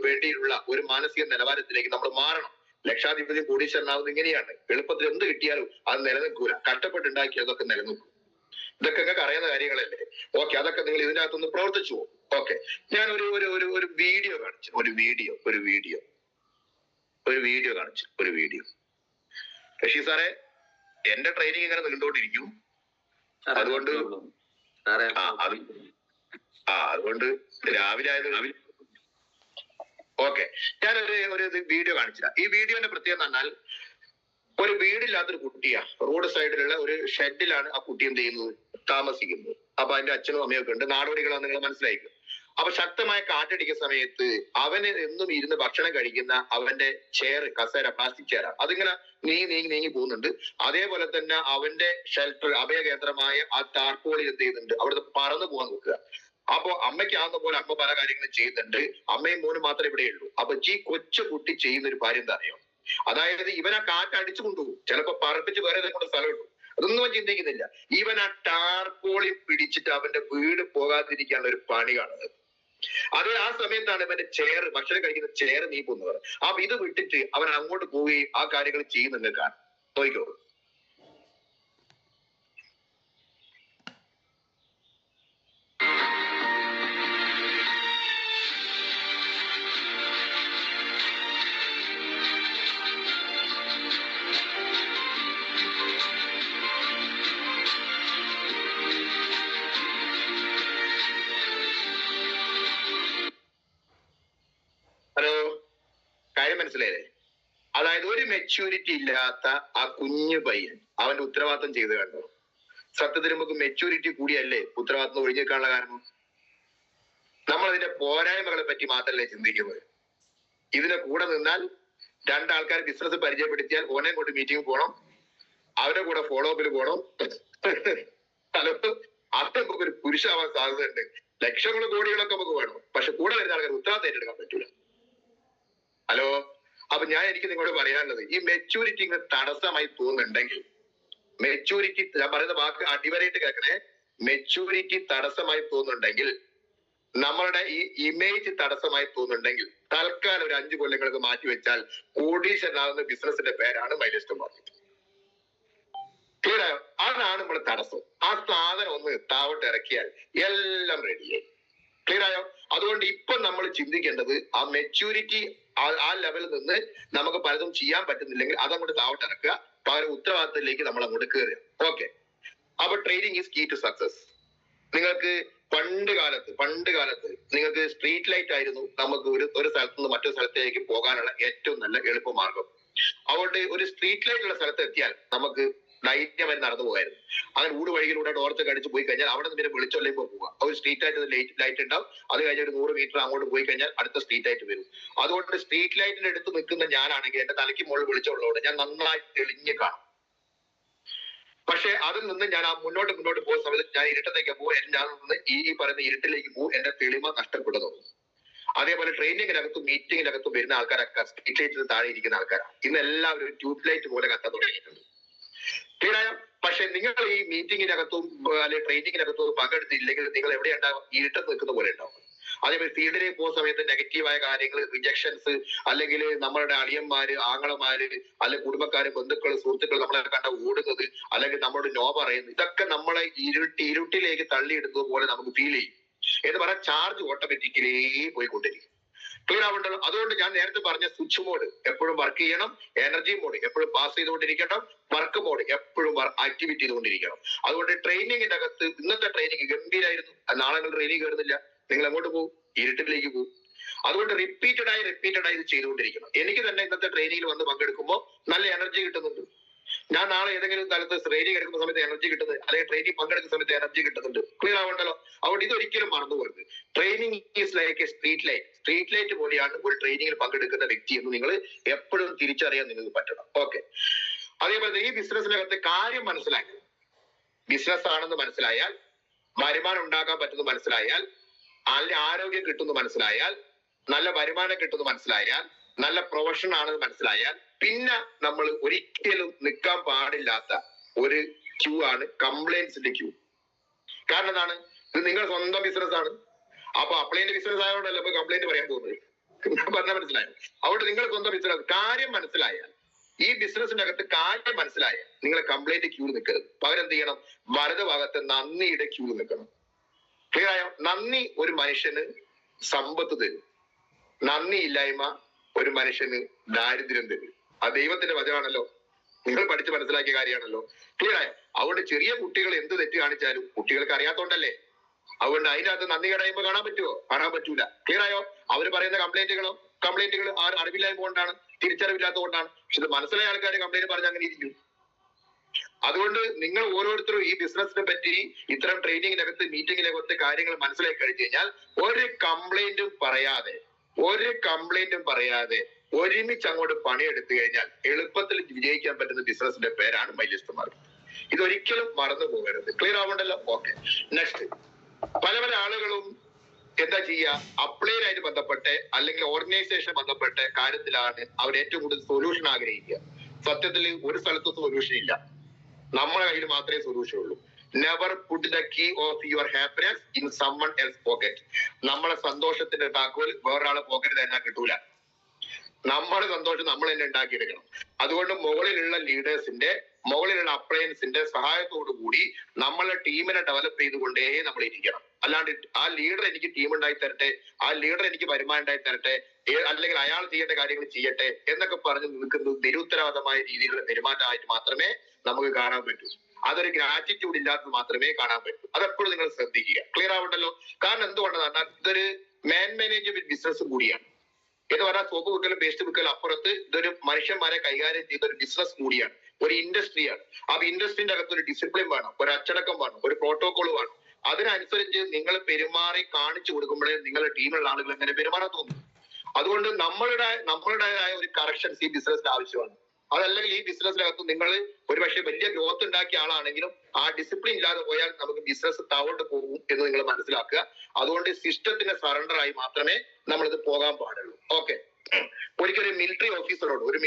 വേണ്ടിയുള്ള ഒരു മാനസിക നിലവാരത്തിലേക്ക് നമ്മൾ മാറണം. ലക്ഷാധിപതി കോടീശ്വരനാവുന്നത് ഇങ്ങനെയാണ്. എളുപ്പത്തിൽ എന്ത് കിട്ടിയാലും അത് നിലനിൽക്കൂല, കഷ്ടപ്പെട്ടുണ്ടാക്കിയതൊക്കെ നിലനിൽക്കും. ഇതൊക്കെ നിങ്ങൾക്ക് അറിയുന്ന കാര്യങ്ങളല്ലേ? ഓക്കെ, അതൊക്കെ നിങ്ങൾ ഇതിനകത്തൊന്ന് പ്രവർത്തിച്ചു പോകും. ഓക്കെ, ഞാൻ ഒരു വീഡിയോ കാണിച്ചു. ഒരു വീഡിയോ ഒരു വീഡിയോ കാണിച്ചു. ഒരു വീഡിയോ. ശശി സാറെ, എന്റെ ട്രെയിനിങ് ഇങ്ങനെ നീണ്ടുകൊണ്ടിരിക്കും. അതുകൊണ്ട് അതുകൊണ്ട് രാവിലെ ആയത് ഓക്കെ. ഞാനൊരു വീഡിയോ കാണിച്ചില്ല. ഈ വീഡിയോന്റെ പ്രത്യേകത എന്ന് പറഞ്ഞാൽ, ഒരു വീടില്ലാത്തൊരു കുട്ടിയാ, റോഡ് സൈഡിലുള്ള ഒരു ഷെഡിലാണ് ആ കുട്ടി എന്ത് ചെയ്യുന്നത്, താമസിക്കുന്നത്. അപ്പൊ അതിന്റെ അച്ഛനും അമ്മയൊക്കെ ഉണ്ട്. നാടോടികളാണ്, നിങ്ങൾ മനസ്സിലായിരിക്കും. അപ്പൊ ശക്തമായ കാറ്റടിക്കുന്ന സമയത്ത് അവന് എന്നും ഇരുന്ന് ഭക്ഷണം കഴിക്കുന്ന അവന്റെ ചെയർ, കസേര, പ്ലാസ്റ്റിക് ചെയർ, അതിങ്ങനെ നീങ്ങി പോകുന്നുണ്ട്. അതേപോലെ തന്നെ അവന്റെ ഷെൽട്ടർ, അഭയകേന്ദ്രമായ ആ താർപോളിൽ എന്ത് ചെയ്യുന്നുണ്ട്, അവിടുത്തെ പറന്നു പോകാൻ നോക്കുക. അപ്പൊ അമ്മയ്ക്കാവുന്ന പോലെ അമ്മ പല കാര്യങ്ങളും ചെയ്യുന്നുണ്ട്. അമ്മയും മോനും മാത്രമേ ഇവിടെ ഉള്ളൂ. അപ്പൊ ഈ കൊച്ചു കുട്ടി ചെയ്യുന്ന ഒരു കാര്യം എന്താ അറിയോ? അതായത് ഇവൻ ആ കാറ്റ് അടിച്ചു കൊണ്ടുപോകും, ചിലപ്പോ പറപ്പിച്ച് വേറെ ഏതെങ്കിലും സ്ഥലം ഇട്ടു. അതൊന്നും അവൻ ചിന്തിക്കുന്നില്ല. ഇവൻ ആ ടാർപോളി പിടിച്ചിട്ട് അവന്റെ വീട് പോകാതിരിക്കാനുള്ള ഒരു പണി കാണുന്നത്. അത് ആ സമയത്താണ് ഇവന്റെ ചെയർ, ഭക്ഷണം കഴിക്കുന്ന ചെയർ നീക്കുന്നത്. അപ്പൊ ഇത് വിട്ടിട്ട് അവൻ അങ്ങോട്ട് പോവുകയും ആ കാര്യങ്ങൾ ചെയ്യുന്നുണ്ട്. കാണാം, നോക്കിക്കോ. ഹലോ, കാര്യം മനസ്സിലായില്ലേ? അതായത് ഒരു മെച്യൂരിറ്റി ഇല്ലാത്ത ആ കുഞ്ഞു പയ്യൻ അവന്റെ ഉത്തരവാദിത്വം ചെയ്ത് കണ്ടോ? സത്യത്തിൽ നമുക്ക് മെച്യൂരിറ്റി കൂടിയല്ലേ ഉത്തരവാദിത്വം ഒഴിഞ്ഞേക്കാനുള്ള കാരണം? നമ്മൾ അതിന്റെ പോരായ്മകളെ പറ്റി മാത്രമല്ലേ ചിന്തിക്കുന്നത്. ഇതിന്റെ കൂടെ നിന്നാൽ രണ്ടാൾക്കാർ ബിസിനസ് പരിചയപ്പെടുത്തിയാൽ ഓനെ കൊണ്ട് മീറ്റിംഗ് പോകണം, അവരെ കൂടെ ഫോളോ അപ്പിൽ പോകണം. ഹലോ, അത് നമുക്കൊരു പുരുഷാവാൻ സാധ്യതയുണ്ട്. ലക്ഷങ്ങളും കോടികളൊക്കെ നമുക്ക് വേണം, പക്ഷെ കൂടെ വരുന്ന ആൾക്കാർ ഉത്തരവാദിത്തം ഏറ്റെടുക്കാൻ പറ്റൂല. ഹലോ, അപ്പൊ എനിക്ക് നിങ്ങളോട് പറയാനുള്ളത്, ഈ മെച്യൂരിറ്റി ഇങ്ങനെ തടസ്സമായി തോന്നുന്നുണ്ടെങ്കിൽ, മെച്യൂരിറ്റി, ഞാൻ പറയുന്ന വാക്ക് അടിവരയിട്ട് കേൾക്കണേ, മെച്യൂരിറ്റി തടസ്സമായി തോന്നുന്നുണ്ടെങ്കിൽ, നമ്മളുടെ ഈ ഇമേജ് തടസ്സമായി തോന്നുന്നുണ്ടെങ്കിൽ, തൽക്കാലം ഒരു 5 കൊല്ലങ്ങൾക്ക് മാറ്റിവെച്ചാൽ കോടീശ്വരനാകുന്ന ബിസിനസിന്റെ പേരാണ് മൈൽസ്റ്റോൺ മാർക്കറ്റ്. ക്ലിയർ ആയോ? അതാണ് നമ്മുടെ തടസ്സം. ആ സാധനം ഒന്ന് താവട്ട് ഇറക്കിയാൽ എല്ലാം റെഡിയായി. ക്ലിയർ ആയോ? അതുകൊണ്ട് ഇപ്പൊ നമ്മൾ ചിന്തിക്കേണ്ടത് ആ മെച്യൂരിറ്റി, ആ ലെവലിൽ നിന്ന് നമുക്ക് പലതും ചെയ്യാൻ പറ്റുന്നില്ലെങ്കിൽ അതങ്ങോട്ട് താവട്ട് ഇറക്കുക, പകരം ഉത്തരവാദിത്തത്തിലേക്ക് നമ്മൾ അങ്ങോട്ട് കയറുക. ഓക്കെ. അപ്പൊ training is key to success. നിങ്ങൾക്ക് പണ്ട് കാലത്ത് നിങ്ങൾക്ക് സ്ട്രീറ്റ് ലൈറ്റ് ആയിരുന്നു നമുക്ക് ഒരു സ്ഥലത്ത് നിന്ന് മറ്റൊരു സ്ഥലത്തേക്ക് പോകാനുള്ള ഏറ്റവും നല്ല എളുപ്പമാർഗം. അതുകൊണ്ട് ഒരു സ്ട്രീറ്റ് ലൈറ്റ് ഉള്ള സ്ഥലത്ത് എത്തിയാൽ നമുക്ക് ധൈര്യമായി നടന്നു പോകായിരുന്നു. അങ്ങനെ വഴിയിലൂടെ ടോർച്ചൊക്കെ അടിച്ച് പോയി കഴിഞ്ഞാൽ അവിടെ നിന്ന് പിന്നെ വെളിച്ചൊല്ലേക്ക് പോവുക. ഒരു സ്ട്രീറ്റ് ആയിട്ട് ലൈറ്റ് ഉണ്ടാവും. അത് കഴിഞ്ഞ് ഒരു 100 മീറ്റർ അങ്ങോട്ട് പോയി കഴിഞ്ഞാൽ അടുത്ത സ്ട്രീറ്റ് ആയിട്ട് വരും. അതുകൊണ്ട് സ്ട്രീറ്റ് ലൈറ്റിന്റെ അടുത്ത് നിൽക്കുന്ന ഞാനാണെങ്കിൽ എന്റെ തലയ്ക്ക് മുകളിൽ വെളിച്ചമുള്ളതുകൊണ്ട് ഞാൻ നന്നായി തെളിഞ്ഞ് കാണും. പക്ഷെ അതിൽ നിന്ന് ഞാൻ ആ മുന്നോട്ട് പോകുന്ന സമയത്ത് ഞാൻ ഇരുട്ടത്തേക്ക് പോകും, ഞാൻ നിന്ന് ഈ പറയുന്ന ഇരുട്ടിലേക്ക് പോകും, എന്റെ തെളിമ നഷ്ടപ്പെടുന്നു. അതേപോലെ ട്രെയിനിങ്ങിനകത്തും മീറ്റിങ്ങിനകത്തും വരുന്ന ആൾക്കാരൊക്കെ സ്ട്രീറ്റ് ലൈറ്റിന് താഴെ ഇരിക്കുന്ന ആൾക്കാരാണ്. ഇന്ന് എല്ലാവരും ട്യൂബ് ലൈറ്റ് പോലെ കത്താൻ തുടങ്ങിയിട്ടുണ്ട്. ക്ലിയറായോ? പക്ഷെ നിങ്ങൾ ഈ മീറ്റിങ്ങിനകത്തും അല്ലെങ്കിൽ ട്രെയിനിങ്ങിനകത്തും പങ്കെടുത്തില്ലെങ്കിൽ നിങ്ങൾ എവിടെ ഉണ്ടാവും? ഇരുട്ടത്ത് നിൽക്കുന്ന പോലെ ഉണ്ടാവും. അതേപോലെ ഫീൽഡിലേക്ക് പോകുന്ന സമയത്ത് നെഗറ്റീവായ കാര്യങ്ങൾ, റിജക്ഷൻസ്, അല്ലെങ്കിൽ നമ്മളുടെ അളിയന്മാര്, ആങ്ങളമാര്, അല്ലെങ്കിൽ കുടുംബക്കാര്, ബന്ധുക്കൾ, സുഹൃത്തുക്കൾ നമ്മളെ കണ്ട ഓടുന്നത്, അല്ലെങ്കിൽ നമ്മളോട് നോ പറയുന്നത്, ഇതൊക്കെ നമ്മളെ ഇരുട്ടിലേക്ക് തള്ളിയിടുന്നത് പോലെ നമുക്ക് ഫീൽ ചെയ്യും. എന്ന് പറഞ്ഞാൽ ചാർജ് ഓട്ടോമാറ്റിക്കലി പോയിക്കൊണ്ടിരിക്കും. ക്ലിയർ ആവുണ്ടല്ലോ? അതുകൊണ്ട് ഞാൻ നേരത്തെ പറഞ്ഞ സ്വിച്ച് മോഡ് എപ്പോഴും വർക്ക് ചെയ്യണം, എനർജി മോഡ് എപ്പോഴും പാസ് ചെയ്തുകൊണ്ടിരിക്കണം, വർക്ക് മോഡ് എപ്പോഴും ആക്ടിവേറ്റ് ചെയ്തുകൊണ്ടിരിക്കണം. അതുകൊണ്ട് ട്രെയിനിങ്ങിന്റെ അകത്ത് ഇന്നത്തെ ട്രെയിനിങ് ഗംഭീരായിരുന്നു. നാളെ നിങ്ങൾ ട്രെയിനിങ് കയറുന്നില്ല, നിങ്ങൾ എങ്ങോട്ട് പോകും? ഇരുട്ടിലേക്ക് പോകും. അതുകൊണ്ട് റിപ്പീറ്റഡ് ആയി ഇത് ചെയ്തുകൊണ്ടിരിക്കണം. എനിക്ക് തന്നെ ഇന്നത്തെ ട്രെയിനിങ്ങിൽ വന്ന് പങ്കെടുക്കുമ്പോൾ നല്ല എനർജി കിട്ടുന്നുണ്ട്. ഞാൻ നാളെ ഏതെങ്കിലും സ്ഥലത്ത് ട്രെയിനിങ് എടുക്കുന്ന സമയത്ത് എനർജി കിട്ടുന്നത്, അല്ലെങ്കിൽ ട്രെയിനിങ് പങ്കെടുക്കുന്ന സമയത്ത് എനർജി കിട്ടുന്നുണ്ട്. ക്ലിയർ ആവണ്ടല്ലോ? അതുകൊണ്ട് ഇതൊരിക്കലും മറന്നുപോകരുത്. Training is like a street light പോലെയാണ് ഒരു ട്രെയിനിങ്ങിൽ പങ്കെടുക്കുന്ന വ്യക്തി എന്ന് നിങ്ങൾ എപ്പോഴും തിരിച്ചറിയാൻ നിങ്ങൾക്ക് പറ്റണം. ഓക്കെ. അതേപോലെ ഈ ബിസിനസ്സിനകത്ത് കാര്യം മനസ്സിലാക്കി, ബിസിനസ് ആണെന്ന് മനസ്സിലായാൽ, വരുമാനം ഉണ്ടാക്കാൻ പറ്റുന്ന മനസ്സിലായാൽ, നല്ല ആരോഗ്യം കിട്ടുന്നു മനസ്സിലായാൽ, നല്ല വരുമാനം കിട്ടുന്നു മനസ്സിലായാൽ, നല്ല പ്രൊഫഷൻ ആണെന്ന് മനസ്സിലായാൽ, പിന്നെ നമ്മൾ ഒരിക്കലും നിൽക്കാൻ പാടില്ലാത്ത ഒരു ക്യൂ ആണ് കംപ്ലൈൻസിന്റെ ക്യൂ. കാരണം എന്താണ്? ഇത് നിങ്ങളുടെ സ്വന്തം ബിസിനസ് ആണ്. അപ്പൊ അപ്ലൈന്റെ ബിസിനസ് ആയതുകൊണ്ടല്ലോ ഇപ്പൊ കംപ്ലൈന്റ് പറയാൻ പോകുന്നത്. പറഞ്ഞാൽ മനസ്സിലായോ? അതുകൊണ്ട് നിങ്ങൾ സ്വന്തം ബിസിനസ് കാര്യം മനസ്സിലായാൽ, ഈ ബിസിനസിന്റെ അകത്ത് കാര്യം മനസ്സിലായാൽ നിങ്ങൾ കംപ്ലൈന്റ് ക്യൂ നിൽക്കരുത്. പകരം എന്ത് ചെയ്യണം? വലത് ഭാഗത്ത് നന്ദിയുടെ ക്യൂ നിൽക്കണം. ക്ലിയർ ആയോ? നന്ദി ഒരു മനുഷ്യന് സമ്പത്ത് തരും. നന്ദി ഇല്ലായ്മ ഒരു മനുഷ്യന് ദാരിദ്ര്യം തരും. ആ ദൈവത്തിന്റെ വചനമാണല്ലോ, നിങ്ങൾ പഠിച്ച് മനസ്സിലാക്കിയ കാര്യമാണല്ലോ. ക്ലിയർ ആയോ? അതുകൊണ്ട് ചെറിയ കുട്ടികൾ എന്ത് തെറ്റ് കാണിച്ചാലും കുട്ടികൾക്ക് അറിയാത്തോണ്ടല്ലേ. അതുകൊണ്ട് അതിനകത്ത് നന്ദി കടയുമ്പോ കാണാൻ പറ്റുമോ? കാണാൻ പറ്റൂല. ക്ലിയർ ആയോ? അവർ പറയുന്ന കംപ്ലൈന്റുകൾ അറിവില്ലായ്മ കൊണ്ടാണ്, തിരിച്ചറിവില്ലാത്തത് കൊണ്ടാണ്. പക്ഷെ ഇത് മനസ്സിലായ ആൾക്കാർ കംപ്ലൈന്റ് പറഞ്ഞ് അങ്ങനെ ഇരിക്കും. അതുകൊണ്ട് നിങ്ങൾ ഓരോരുത്തരും ഈ ബിസിനസിനെ പറ്റി ഇത്തരം ട്രെയിനിങ്ങിനകത്ത് മീറ്റിങ്ങിനകത്ത് കാര്യങ്ങൾ മനസ്സിലാക്കി കഴിഞ്ഞു കഴിഞ്ഞാൽ ഒരു കംപ്ലൈന്റും പറയാതെ ഒരുമിച്ച് അങ്ങോട്ട് പണിയെടുത്തു കഴിഞ്ഞാൽ എളുപ്പത്തിൽ വിജയിക്കാൻ പറ്റുന്ന ബിസിനസിന്റെ പേരാണ് മൈലിസ്റ്റ് മാർക്കറ്റ്. ഇതൊരിക്കലും മറന്നു പോകരുത്. ക്ലിയർ ആവണ്ടല്ലോ? Okay, next. പല ആളുകളും എന്താ ചെയ്യുക, അപ്ലൈനായിട്ട് ബന്ധപ്പെട്ട് അല്ലെങ്കിൽ ഓർഗനൈസേഷൻ ബന്ധപ്പെട്ട കാര്യത്തിലാണ് അവർ ഏറ്റവും കൂടുതൽ സൊല്യൂഷൻ ആഗ്രഹിക്കുക. സത്യത്തിൽ ഒരു സ്ഥലത്തും സൊല്യൂഷൻ ഇല്ല, നമ്മുടെ കയ്യിൽ മാത്രമേ സൊല്യൂഷൻ ഉള്ളൂ. Never put the key of your happiness in someone else's pocket. നമ്മളെ സന്തോഷത്തിന്റെ താക്കോൽ വേറൊരാളെ പോക്കറ്റ് തന്നെ കിട്ടൂല. നമ്മുടെ സന്തോഷം നമ്മൾ തന്നെ ഉണ്ടാക്കിയെടുക്കണം. അതുകൊണ്ട് മുകളിലുള്ള ലീഡേഴ്സിന്റെ, മുകളിലുള്ള അപ്ലയൻസിന്റെ സഹായത്തോടു കൂടി നമ്മളെ ടീമിനെ ഡെവലപ്പ് ചെയ്തുകൊണ്ടേ നമ്മൾ ഇരിക്കണം. അല്ലാണ്ട് ആ ലീഡർ എനിക്ക് ടീം ഉണ്ടായി തരട്ടെ, ആ ലീഡർ എനിക്ക് വരുമാനം ഉണ്ടായി തരട്ടെ, അല്ലെങ്കിൽ അയാൾ ചെയ്യേണ്ട കാര്യങ്ങൾ ചെയ്യട്ടെ എന്നൊക്കെ പറഞ്ഞ് നിൽക്കുന്നത് നിരുത്തരവാദമായ രീതിയിലുള്ള പെരുമാറ്റമായിട്ട് മാത്രമേ നമുക്ക് കാണാൻ പറ്റൂ. അതൊരു ഗ്രാറ്റിറ്റ്യൂഡ് ഇല്ലാത്തത് മാത്രമേ കാണാൻ പറ്റൂ. അതെപ്പോഴും നിങ്ങൾ ശ്രദ്ധിക്കുക. ക്ലിയർ ആവണ്ടല്ലോ? കാരണം എന്തുകൊണ്ടെന്ന് പറഞ്ഞാൽ ഇതൊരു മാനേജ്മെന്റ് ബിസിനസ് കൂടിയാണ്. എന്ന് പറഞ്ഞാൽ സോപ്പ് വിൽക്കലും പേസ്റ്റ് വിൽക്കലും അപ്പുറത്ത് ഇതൊരു മനുഷ്യന്മാരെ കൈകാര്യം ചെയ്ത ഒരു ബിസിനസ് കൂടിയാണ്, ഒരു ഇൻഡസ്ട്രിയാണ്. ആ ഇൻഡസ്ട്രിന്റെ അകത്ത് ഒരു ഡിസിപ്ലിൻ വേണം, ഒരു അച്ചടക്കം വേണം, ഒരു പ്രോട്ടോകോൾ വേണം. അതിനനുസരിച്ച് നിങ്ങൾ പെരുമാറി കാണിച്ചു കൊടുക്കുമ്പോഴേ നിങ്ങളുടെ ടീമിലുള്ള ആളുകൾ എങ്ങനെ പെരുമാറാൻ തോന്നും. അതുകൊണ്ട് നമ്മളുടേതായ ഒരു കറക്ഷൻസ് ഈ ബിസിനസിന് ആവശ്യമാണ്. അതല്ലെങ്കിൽ ഈ ബിസിനസ്സിനകത്ത് നിങ്ങൾ ഒരുപക്ഷെ വലിയ ഗ്രോത്ത് ഉണ്ടാക്കിയ ആളാണെങ്കിലും ആ ഡിസിപ്ലിൻ ഇല്ലാതെ പോയാൽ നമുക്ക് ബിസിനസ് താവോട്ട് പോകും എന്ന് നിങ്ങൾ മനസ്സിലാക്കുക. അതുകൊണ്ട് സിസ്റ്റത്തിന് സറണ്ടർ ആയി മാത്രമേ നമ്മളിത് പോകാൻ പാടുള്ളൂ. ഓക്കെ, ഒരിക്കലും ഒരു മിലിറ്ററി ഓഫീസറോട് ഒരു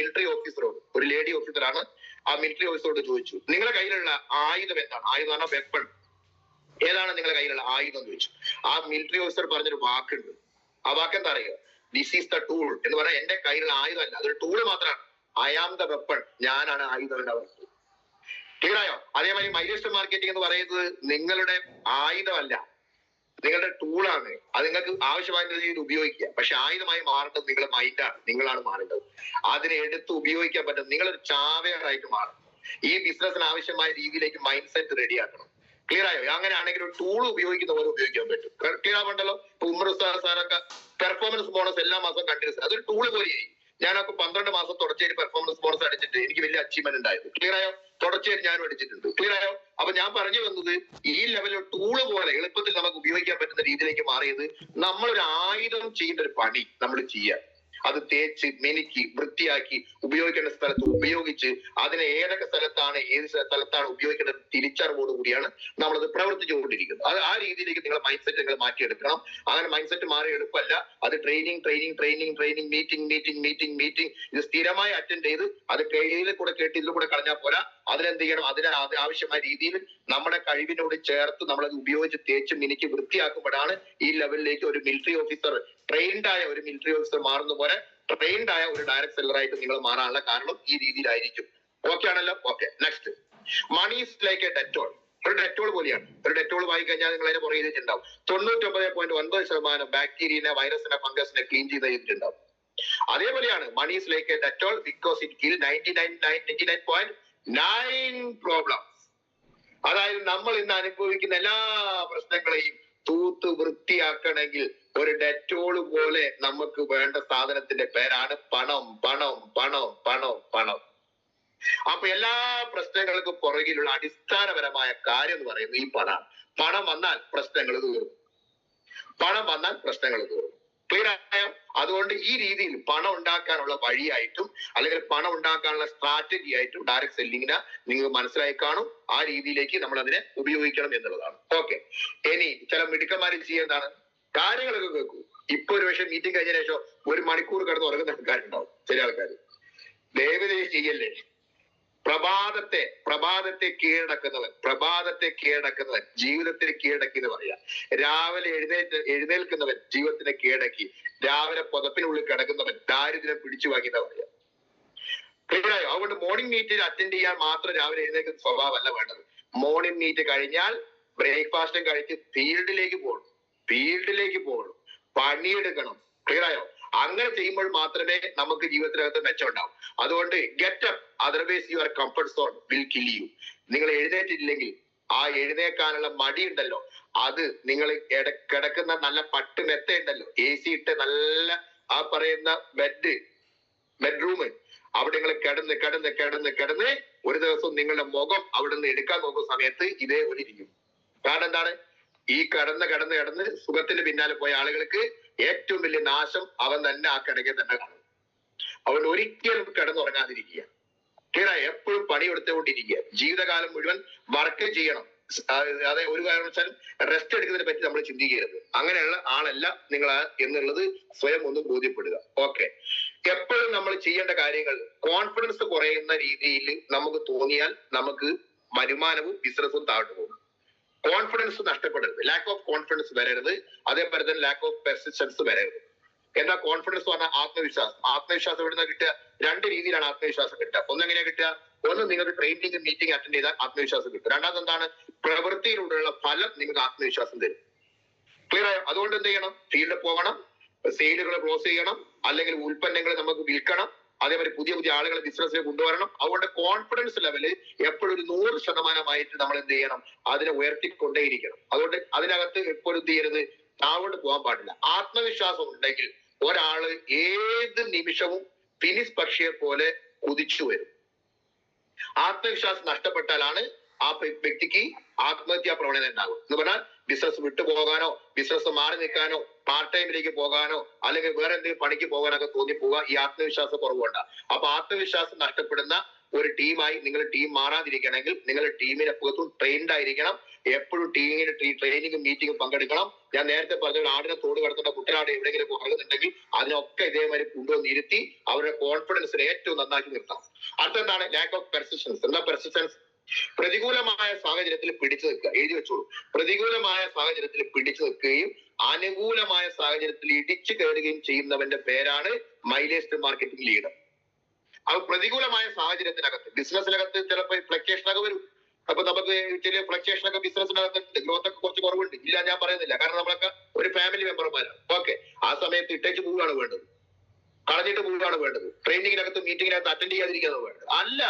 ലേഡി ഓഫീസറാണ്, ആ മിലിറ്ററി ഓഫീസറോട് ചോദിച്ചു, നിങ്ങളുടെ കയ്യിലുള്ള ആയുധം എന്താണ്? ആയുധം പറഞ്ഞാൽ വെപ്പൺ ഏതാണ് നിങ്ങളുടെ കയ്യിലുള്ള ആയുധം എന്ന് ചോദിച്ചു. ആ മിലിറ്ററി ഓഫീസർ പറഞ്ഞൊരു വാക്കുണ്ട്. ആ വാക്കെന്താ അറിയുക? ദിസ് ഈസ് ദ ടൂൾ എന്ന് പറഞ്ഞാൽ എന്റെ കയ്യിലുള്ള ആയുധമല്ല, അതൊരു ടൂള് മാത്രമാണ്. ഐ ആം ദ വെപ്പൺ, ഞാനാണ് ആയുധം എന്ന വസ്തു. ക്ലിയർ ആയോ? അതേമാതിരി മൈലിസ്റ്റ് മാർക്കറ്റിംഗ് എന്ന് പറയുന്നത് നിങ്ങളുടെ ആയുധമല്ല, നിങ്ങളുടെ ടൂളാണ്. അത് നിങ്ങൾക്ക് ആവശ്യമായ രീതിയിൽ ഉപയോഗിക്കുക. പക്ഷെ ആയുധമായി മാറേണ്ടത് നിങ്ങളുടെ മൈൻഡാണ്, നിങ്ങളാണ് മാറേണ്ടത്. അതിനെ എടുത്ത് ഉപയോഗിക്കാൻ പറ്റും. നിങ്ങളൊരു ചാവേറായിട്ട് മാറും. ഈ ബിസിനസിന് ആവശ്യമായ രീതിയിലേക്ക് മൈൻഡ് സെറ്റ് റെഡിയാക്കണം. ക്ലിയർ ആയോ? അങ്ങനെയാണെങ്കിൽ ഒരു ടൂൾ ഉപയോഗിക്കുന്ന പോലെ ഉപയോഗിക്കാൻ പറ്റും. ക്ലിയർ ആവണ്ടല്ലോ? ഇപ്പൊ ഉമർ സാറൊക്കെ പെർഫോമൻസ് ബോണസ് എല്ലാ മാസവും കണ്ടിന്യൂസ്, അതൊരു ടൂള് പോലെയായി. ഞാനൊക്കെ 12 മാസം തുടർച്ചയായി പെർഫോമൻസ് ബോണസ് അടിച്ചിട്ട് എനിക്ക് വലിയ അച്ചീവ്മെന്റ് ഉണ്ടായിരുന്നു. ക്ലിയർ ആയോ? തുടർച്ചയായി ഞാനും അടിച്ചിട്ടുണ്ട്. ക്ലിയർ ആയോ? അപ്പൊ ഞാൻ പറഞ്ഞു വന്നത് ഈ ലെവലിൽ ടൂള് പോലെ എളുപ്പത്തിൽ നമുക്ക് ഉപയോഗിക്കാൻ പറ്റുന്ന രീതിയിലേക്ക് മാറിയത് നമ്മളൊരു ആയുധം ചെയ്യേണ്ട ഒരു പണി നമ്മൾ ചെയ്യുക. അത് തേച്ച് മിനുക്കി വൃത്തിയാക്കി ഉപയോഗിക്കേണ്ട സ്ഥലത്ത് ഉപയോഗിച്ച് അതിനെ ഏതൊക്കെ സ്ഥലത്താണ് ഏത് സ്ഥലത്താണ് ഉപയോഗിക്കേണ്ടത് തിരിച്ചറിവോട് കൂടിയാണ് നമ്മളത് പ്രവർത്തിച്ചുകൊണ്ടിരിക്കുന്നത്. അത് ആ രീതിയിലേക്ക് നിങ്ങളുടെ മൈൻഡ് സെറ്റ് നിങ്ങൾ മാറ്റിയെടുക്കണം. അങ്ങനെ മൈൻഡ് സെറ്റ് മാറി എളുപ്പമല്ല. അത് ട്രെയിനിങ് മീറ്റിംഗ് ഇത് സ്ഥിരമായി അറ്റൻഡ് ചെയ്ത് അത് കയ്യിൽ കൂടെ കേട്ട് ഇതിൽ കൂടെ കളഞ്ഞാൽ പോരാ. അതിനെന്ത് ചെയ്യണം? അതിന് ആവശ്യമായ രീതിയിൽ നമ്മുടെ കഴിവിനോട് ചേർത്ത് നമ്മളത് ഉപയോഗിച്ച് തേച്ച് മിനുക്കി വൃത്തിയാക്കുമ്പോഴാണ് ഈ ലെവലിലേക്ക് ഒരു മിലിറ്ററി ഓഫീസർ, ട്രെയിൻഡ് ആയ ഒരു മിലിറ്ററി ഓഫീസർ മാറുന്ന പോലെ ട്രെയിൻഡ് ആയ ഒരു ഡയറക്ട് സെല്ലറായിട്ട് നിങ്ങൾ മാറാനുള്ള കാരണം ഈ രീതിയിലായിരിക്കും. ഓക്കെ ആണല്ലോ? Okay, next. Money is like a Dettol. ഒരു ഡെറ്റോൾ പോലെയാണ്. ഒരു ഡെറ്റോൾ വാങ്ങി കഴിഞ്ഞാൽ നിങ്ങൾ അതിനെ പുറകെ ചെയ്തിട്ടുണ്ടാവും. 99.9% ബാക്ടീരിയനെ, വൈറസിനെ, ഫംഗസിനെ ക്ലീൻ ചെയ്തിട്ടുണ്ടാവും. അതേപോലെയാണ് money is like a Dettol because it kill 99.9 problems. അതായത് നമ്മൾ ഇന്ന് അനുഭവിക്കുന്ന എല്ലാ പ്രശ്നങ്ങളെയും തൂത്ത് വൃത്തിയാക്കണമെങ്കിൽ ഒരു ഡെറ്റോള് പോലെ നമുക്ക് വേണ്ട സാധനത്തിന്റെ പേരാണ് പണം. അപ്പൊ എല്ലാ പ്രശ്നങ്ങൾക്കും പുറകിലുള്ള അടിസ്ഥാനപരമായ കാര്യം എന്ന് പറയുന്നത് ഈ പണമാണ്. പണം വന്നാൽ പ്രശ്നങ്ങൾ തീർന്നു. ക്ലിയർ ആയോ? അതുകൊണ്ട് ഈ രീതിയിൽ പണം ഉണ്ടാക്കാനുള്ള വഴിയായിട്ടും അല്ലെങ്കിൽ പണം ഉണ്ടാക്കാനുള്ള സ്ട്രാറ്റജി ആയിട്ടും ഡയറക്ട് സെല്ലിങ്ങിനെ നിങ്ങൾ മനസ്സിലായി കാണും. ആ രീതിയിലേക്ക് നമ്മൾ അതിനെ ഉപയോഗിക്കണം എന്നുള്ളതാണ്. ഓക്കെ, ഇനി ചില മിടുക്കന്മാര് ചെയ്യുന്നതാണ് കാര്യങ്ങളൊക്കെ കേൾക്കൂ. ഇപ്പൊ ഒരു പക്ഷേ മീറ്റിംഗ് കഴിഞ്ഞ ശേഷം 1 മണിക്കൂർ കിടന്ന് ഉറങ്ങുന്ന ആൾക്കാരുണ്ടാവും. ചില ആൾക്കാർ ദയവ് ചെയ്യല്ലേ. പ്രഭാതത്തെ കീഴടക്കുന്നവൻ ജീവിതത്തെ കീഴടക്കി എന്ന് പറയാ. രാവിലെ എഴുന്നേൽക്കുന്നവൻ ജീവിതത്തിനെ കീഴടക്കി. രാവിലെ പുതപ്പിനുള്ളിൽ കിടക്കുന്നവൻ ദാരിദ്ര്യം പിടിച്ചു വാങ്ങി എന്ന് പറയാ. ക്ലിയറായോ? അതുകൊണ്ട് മോർണിംഗ് മീറ്റിൽ അറ്റൻഡ് ചെയ്യാൻ മാത്രം രാവിലെ എഴുന്നേൽക്കുന്ന സ്വഭാവമല്ല വേണ്ടത്. മോർണിംഗ് മീറ്റ് കഴിഞ്ഞാൽ ബ്രേക്ക്ഫാസ്റ്റും കഴിച്ച് ഫീൽഡിലേക്ക് പോകണം, പണിയെടുക്കണം. ക്ലിയറായോ? അങ്ങനെ ചെയ്യുമ്പോൾ മാത്രമേ നമുക്ക് ജീവിതത്തിനകത്ത് മെച്ചമുണ്ടാവും. അതുകൊണ്ട് get up, otherwise your comfort zone will kill you. നിങ്ങൾ എഴുന്നേറ്റില്ലെങ്കിൽ ആ എഴുന്നേക്കാനുള്ള മടി ഉണ്ടല്ലോ, അത് നിങ്ങൾ കിടക്കുന്ന നല്ല പട്ട് മെത്ത ഉണ്ടല്ലോ, AC ഇട്ട് നല്ല ആ പറയുന്ന ബെഡ്റൂം, അവിടെ നിങ്ങൾ കിടന്ന് ഒരു ദിവസം നിങ്ങളുടെ മുഖം അവിടെ നിന്ന് എടുക്കാൻ നോക്കുന്ന സമയത്ത് ഇതേപോലെ ഇരിക്കും. കാരണം എന്താണ്? ഈ കിടന്ന് സുഖത്തിന് പിന്നാലെ പോയ ആളുകൾക്ക് ഏറ്റവും വലിയ നാശം അവൻ തന്നെ ആ കിടക്കെ തന്നെ കാണും. അവൻ ഒരിക്കലും കിടന്നുറങ്ങാതിരിക്കുക, ക്ലിയറായി എപ്പോഴും പണിയെടുത്തുകൊണ്ടിരിക്കുക, ജീവിതകാലം മുഴുവൻ വർക്ക് ചെയ്യണം. അതെ, ഒരു കാരണവശാലും റെസ്റ്റ് എടുക്കുന്നതിനെ പറ്റി നമ്മൾ ചിന്തിക്കരുത്. അങ്ങനെയുള്ള ആളല്ല നിങ്ങൾ എന്നുള്ളത് സ്വയം ഒന്ന് ബോധ്യപ്പെടുക. ഓക്കെ, എപ്പോഴും നമ്മൾ ചെയ്യേണ്ട കാര്യങ്ങൾ കോൺഫിഡൻസ് കുറയുന്ന രീതിയിൽ നമുക്ക് തോന്നിയാൽ നമുക്ക് വരുമാനവും ബിസിനസ്സും താഴ്ന്നു പോകും. കോൺഫിഡൻസ് നഷ്ടപ്പെടരുത്, ലാക്ക് ഓഫ് കോൺഫിഡൻസ് വരരുത്. അതേപോലെ തന്നെ ലാക്ക് ഓഫ് പെർസിസ്റ്റൻസ് വരരുത്. എന്താ കോൺഫിഡൻസ് പറഞ്ഞാൽ? ആത്മവിശ്വാസം. ആത്മവിശ്വാസം എവിടുന്ന കിട്ടുക? രണ്ട് രീതിയിലാണ് ആത്മവിശ്വാസം കിട്ടുക. ഒന്നെങ്ങനെയാ കിട്ടുക? ഒന്ന്, നിങ്ങൾക്ക് ട്രെയിനിങ് മീറ്റിംഗ് അറ്റൻഡ് ചെയ്താൽ ആത്മവിശ്വാസം കിട്ടും. രണ്ടാമത് എന്താണ്? പ്രവൃത്തിയിലൂടെയുള്ള ഫലം നിങ്ങൾക്ക് ആത്മവിശ്വാസം തരും. ക്ലിയർ ആയോ? അതുകൊണ്ട് എന്ത് ചെയ്യണം? ഫീൽഡിൽ പോകണം, സെയിലുകൾ ക്ലോസ് ചെയ്യണം, അല്ലെങ്കിൽ ഉൽപ്പന്നങ്ങൾ നമുക്ക് വിൽക്കണം, അതേപോലെ പുതിയ ആളുകളെ ബിസിനസ്സിൽ കൊണ്ടുവരണം. അതുകൊണ്ട് കോൺഫിഡൻസ് ലെവല് എപ്പോഴും ഒരു 100% നമ്മൾ എന്ത് ചെയ്യണം? അതിനെ ഉയർത്തിക്കൊണ്ടേയിരിക്കണം. അതുകൊണ്ട് അതിനകത്ത് എപ്പോഴും എന്ത് ചെയ്യരുത്? താഴോട്ട് പോകാൻ പാടില്ല. ആത്മവിശ്വാസം ഉണ്ടെങ്കിൽ ഒരാള് ഏത് നിമിഷവും ഫിനിഷ് പക്ഷിയെ പോലെ കുതിച്ചു വരും. ആത്മവിശ്വാസം നഷ്ടപ്പെട്ടാലാണ് ആ വ്യക്തിക്ക് ആത്മഹത്യാ പ്രവണത ഉണ്ടാകും. എന്ന് പറഞ്ഞാൽ ബിസിനസ് വിട്ടുപോകാനോ, ബിസിനസ് മാറി നിൽക്കാനോ, പാർട്ട് ടൈമിലേക്ക് പോകാനോ, അല്ലെങ്കിൽ വേറെ എന്തെങ്കിലും പണിക്ക് പോകാനൊക്കെ തോന്നിപ്പോവുക ഈ ആത്മവിശ്വാസ കുറവുണ്ട്. അപ്പൊ ആത്മവിശ്വാസം നഷ്ടപ്പെടുന്ന ഒരു ടീമായി നിങ്ങൾ ടീം മാറാതിരിക്കണമെങ്കിൽ നിങ്ങളുടെ ടീമിനെ എപ്പോഴും ട്രെയിൻഡ് ആയിരിക്കണം. എപ്പോഴും ടീമിന് ട്രെയിനിങ്ങും മീറ്റിംഗും പങ്കെടുക്കണം. ഞാൻ നേരത്തെ പറഞ്ഞ ആടിനെ തോട് കടത്തേണ്ട കുട്ടനാട് എവിടെയെങ്കിലും പോകുന്നുണ്ടെങ്കിൽ അതിനൊക്കെ ഇതേമാതിരി കൊണ്ടുവന്നിരുത്തി അവരുടെ കോൺഫിഡൻസിനെ ഏറ്റവും നന്നാക്കി നിർത്തണം. അടുത്തെന്താണ്? Lack of persistence. എന്താ പെർസിസ്റ്റൻസ്? പ്രതികൂലമായ സാഹചര്യത്തിൽ പിടിച്ചു നിൽക്കുക. എഴുതി വെച്ചോളൂ. പ്രതികൂലമായ സാഹചര്യത്തിൽ പിടിച്ചു നിൽക്കുകയും അനുകൂലമായ സാഹചര്യത്തിൽ ഇടിച്ചു കയറുകയും ചെയ്യുന്നവന്റെ പേരാണ് മൈലേജ് മാർക്കറ്റിംഗ് ലീഡർ. അത് പ്രതികൂലമായ സാഹചര്യത്തിനകത്ത്, ബിസിനസ്സിനകത്ത് ചിലപ്പോൾ ഫ്ലക്ച്വേഷനൊക്കെ വരും. അപ്പൊ നമുക്ക് ചെറിയ ഫ്ലക്ച്വേഷനൊക്കെ ബിസിനസ്സിനകത്ത് ഗ്രോത്ത് ഒക്കെ കുറച്ച് കുറവുണ്ട്, ഇല്ല ഞാൻ പറയുന്നില്ല. കാരണം നമ്മളൊക്കെ ഒരു ഫാമിലി മെമ്പർമാരാണ്. ഓക്കെ, ആ സമയത്ത് ഇട്ടേച്ച് പോവുകയാണ് വേണ്ടത്, കളഞ്ഞിട്ട് പോവുകയാണ് വേണ്ടത്. ട്രെയിനിങ്ങിനകത്ത് മീറ്റിങ്ങിനകത്ത് അറ്റൻഡ് ചെയ്യാതിരിക്കുകയാണ് വേണ്ടത്. അല്ല,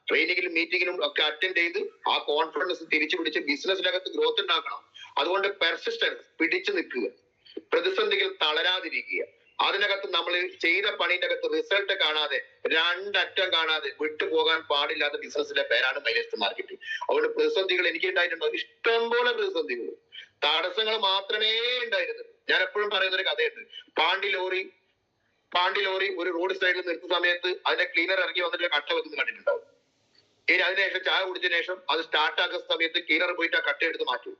ട്രെയിനിങ്ങിലും മീറ്റിങ്ങിലും ഒക്കെ അറ്റൻഡ് ചെയ്ത് ആ കോൺഫിഡൻസ് തിരിച്ചു പിടിച്ച് ബിസിനസ്സിനകത്ത് ഗ്രോത്ത് ഉണ്ടാക്കണം. അതുകൊണ്ട് പെർസിസ്റ്റൻസ്, പിടിച്ചു നിൽക്കുക, പ്രതിസന്ധികൾ തളരാതിരിക്കുക. അതിനകത്ത് നമ്മൾ ചെയ്ത പണിന്റെ അകത്ത് റിസൾട്ട് കാണാതെ, രണ്ടറ്റം കാണാതെ വിട്ടുപോകാൻ പാടില്ലാത്ത ബിസിനസ്സിന്റെ പേരാണ് മൈലേജ് മാർക്കറ്റിംഗ്. അതുകൊണ്ട് പ്രതിസന്ധികൾ എനിക്ക് ഉണ്ടായിട്ടുണ്ടോ? ഇഷ്ടംപോലെ പ്രതിസന്ധികൾ, തടസ്സങ്ങൾ മാത്രമേ ഉണ്ടായിരുന്നുള്ളൂ. ഞാൻ എപ്പോഴും പറയുന്ന ഒരു കഥയുണ്ട്. പാണ്ടി ലോറി ഒരു റോഡ് സൈഡിൽ നിർത്തുന്ന സമയത്ത് അതിന്റെ ക്ലീനർ ഇറങ്ങി വന്നിട്ട് കട്ട വെക്കുന്നത് കണ്ടിട്ടുണ്ടാവും. ഇനി അതിനുശേഷം ചായ കുടിച്ചതിന് ശേഷം അത് സ്റ്റാർട്ട് ആക്കുന്ന സമയത്ത് ക്ലീനർ പോയിട്ട് ആ കട്ട എടുത്ത് മാറ്റും.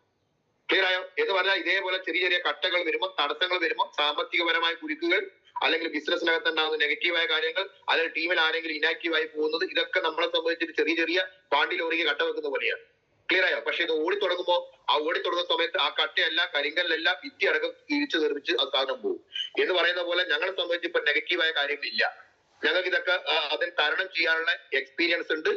ക്ലിയർ ആയോ? എന്ന് പറഞ്ഞാൽ ഇതേപോലെ ചെറിയ ചെറിയ കട്ടകൾ വരുമ്പോൾ, തടസ്സങ്ങൾ വരുമ്പോൾ, സാമ്പത്തികപരമായ കുരുക്കുകൾ, അല്ലെങ്കിൽ ബിസിനസ്സിനകത്ത് ഉണ്ടാകുന്ന നെഗറ്റീവായ കാര്യങ്ങൾ, അല്ലെങ്കിൽ ടീമിൽ ആരെങ്കിലും ഇനാക്റ്റീവായി പോകുന്നത്, ഇതൊക്കെ നമ്മളെ സംബന്ധിച്ചിട്ട് ചെറിയ ചെറിയ പാണ്ടി ലോറിക്ക് കട്ട വെക്കുന്ന പോലെയാണ്. ക്ലിയർ ആയോ? പക്ഷെ ഇത് ഓടിത്തുടങ്ങുമ്പോൾ ആ ഓടിത്തുടങ്ങുന്ന സമയത്ത് ആ കട്ടയല്ല, കരിങ്കല്ലല്ല, ഭിത്തി അടക്കം തിരിച്ചു നിർമ്മിച്ച് ആ സാധനം പോകും. എന്ന് പറയുന്ന പോലെ ഞങ്ങളെ സംബന്ധിച്ച് ഇപ്പൊ നെഗറ്റീവായ കാര്യങ്ങളില്ല. ഞങ്ങൾക്ക് ഇതൊക്കെ അതിന് തരണം ചെയ്യാനുള്ള എക്സ്പീരിയൻസ് ഉണ്ട്.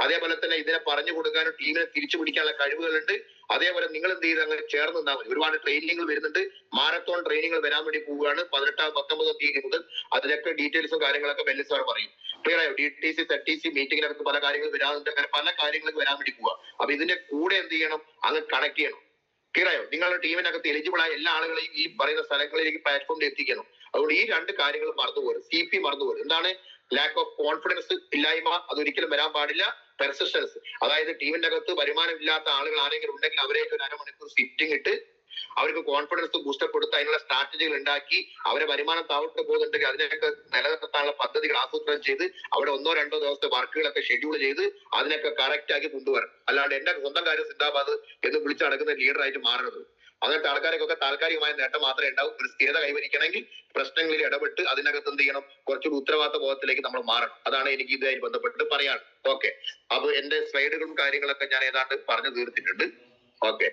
അതേപോലെ തന്നെ ഇതിനെ പറഞ്ഞു കൊടുക്കാനും ടീമിനെ തിരിച്ചു പിടിക്കാനുള്ള കഴിവുകളുണ്ട്. അതേപോലെ നിങ്ങൾ എന്ത് ചെയ്ത് അങ്ങനെ ചേർന്ന് നിന്നാൽ മതി. ഒരുപാട് ട്രെയിനിങ്ങുകൾ വരുന്നുണ്ട്. മാരത്തോൺ ട്രെയിനിങ്ങൾ വരാൻ വേണ്ടി പോവുകയാണ് 18-ാം 19-ാം തീയതി മുതൽ. അതിനൊക്കെ ഡീറ്റെയിൽസും കാര്യങ്ങളൊക്കെ ബെല്ലി സാർ പറയും. ക്ലിയർ ആയോ? DTC ZTC മീറ്റിങ്ങിനകത്ത് പല കാര്യങ്ങൾ വരാനുണ്ട്. അങ്ങനെ പല കാര്യങ്ങൾക്ക് വരാൻ വേണ്ടി പോവുക. അപ്പൊ ഇതിന്റെ കൂടെ എന്ത് ചെയ്യണം? അങ്ങ് കണക്ട് ചെയ്യണം. ക്ലിയർ ആയോ? നിങ്ങളുടെ ടീമിനകത്ത് എലിജിബിൾ ആയ എല്ലാ ആളുകളെയും ഈ പറയുന്ന സ്ഥലങ്ങളിലേക്ക് പ്ലാറ്റ്ഫോമിൽ എത്തിക്കണം. അതുകൊണ്ട് ഈ രണ്ട് കാര്യങ്ങൾ മറന്നുപോകരുത്. CP മറന്നുപോകരുത്. എന്താണ്? ലാക്ക് ഓഫ് കോൺഫിഡൻസ് ഇല്ലായ്മ, അതൊരിക്കലും വരാൻ പാടില്ല. പെർസിസ്റ്റൻസ്, അതായത് ടീമിന്റെ അകത്ത് വരുമാനം ഇല്ലാത്ത ആളുകൾ ആരെങ്കിലും ഉണ്ടെങ്കിൽ അവരേക്ക് ഒരു അരമണിക്കൂർ സിറ്റിംഗ് ഇട്ട് അവർക്ക് കോൺഫിഡൻസ് ബൂസ്റ്റപ്പ് കൊടുത്ത് അതിനുള്ള സ്ട്രാറ്റജികൾ ഉണ്ടാക്കി അവരെ വരുമാനം താഴോട്ട് പോകുന്നുണ്ടെങ്കിൽ അതിനൊക്കെ നിലനിർത്താനുള്ള പദ്ധതികൾ ആസൂത്രണം ചെയ്ത് അവിടെ 1-2 ദിവസത്തെ വർക്കുകളൊക്കെ ഷെഡ്യൂൾ ചെയ്ത് അതിനൊക്കെ കറക്റ്റ് ആക്കി കൊണ്ടുവരണം. അല്ലാണ്ട് എന്റെ സ്വന്തം കാര്യം സിന്ദാബാദ് എന്ന് വിളിച്ച് നടക്കുന്ന ലീഡറായിട്ട് മാറരുത്. അങ്ങനത്തെ ആൾക്കാർക്കൊക്കെ താൽക്കാലികമായ നേട്ടം മാത്രമേ ഉണ്ടാവും. ഒരു സ്ഥിരത കൈവരിക്കണമെങ്കിൽ പ്രശ്നങ്ങളിൽ ഇടപെട്ട് അതിനകത്ത് എന്ത് ചെയ്യണം? കുറച്ചുകൂടി ഉത്തരവാദിത്ത ബോധത്തിലേക്ക് നമ്മൾ മാറണം. അതാണ് എനിക്ക് ഇതുമായി ബന്ധപ്പെട്ട് പറയാൻ. ഓക്കെ, അപ്പൊ എന്റെ സ്ലൈഡുകളും കാര്യങ്ങളൊക്കെ ഞാൻ ഏതാണ്ട് പറഞ്ഞു തീർത്തിട്ടുണ്ട്. ഓക്കെ.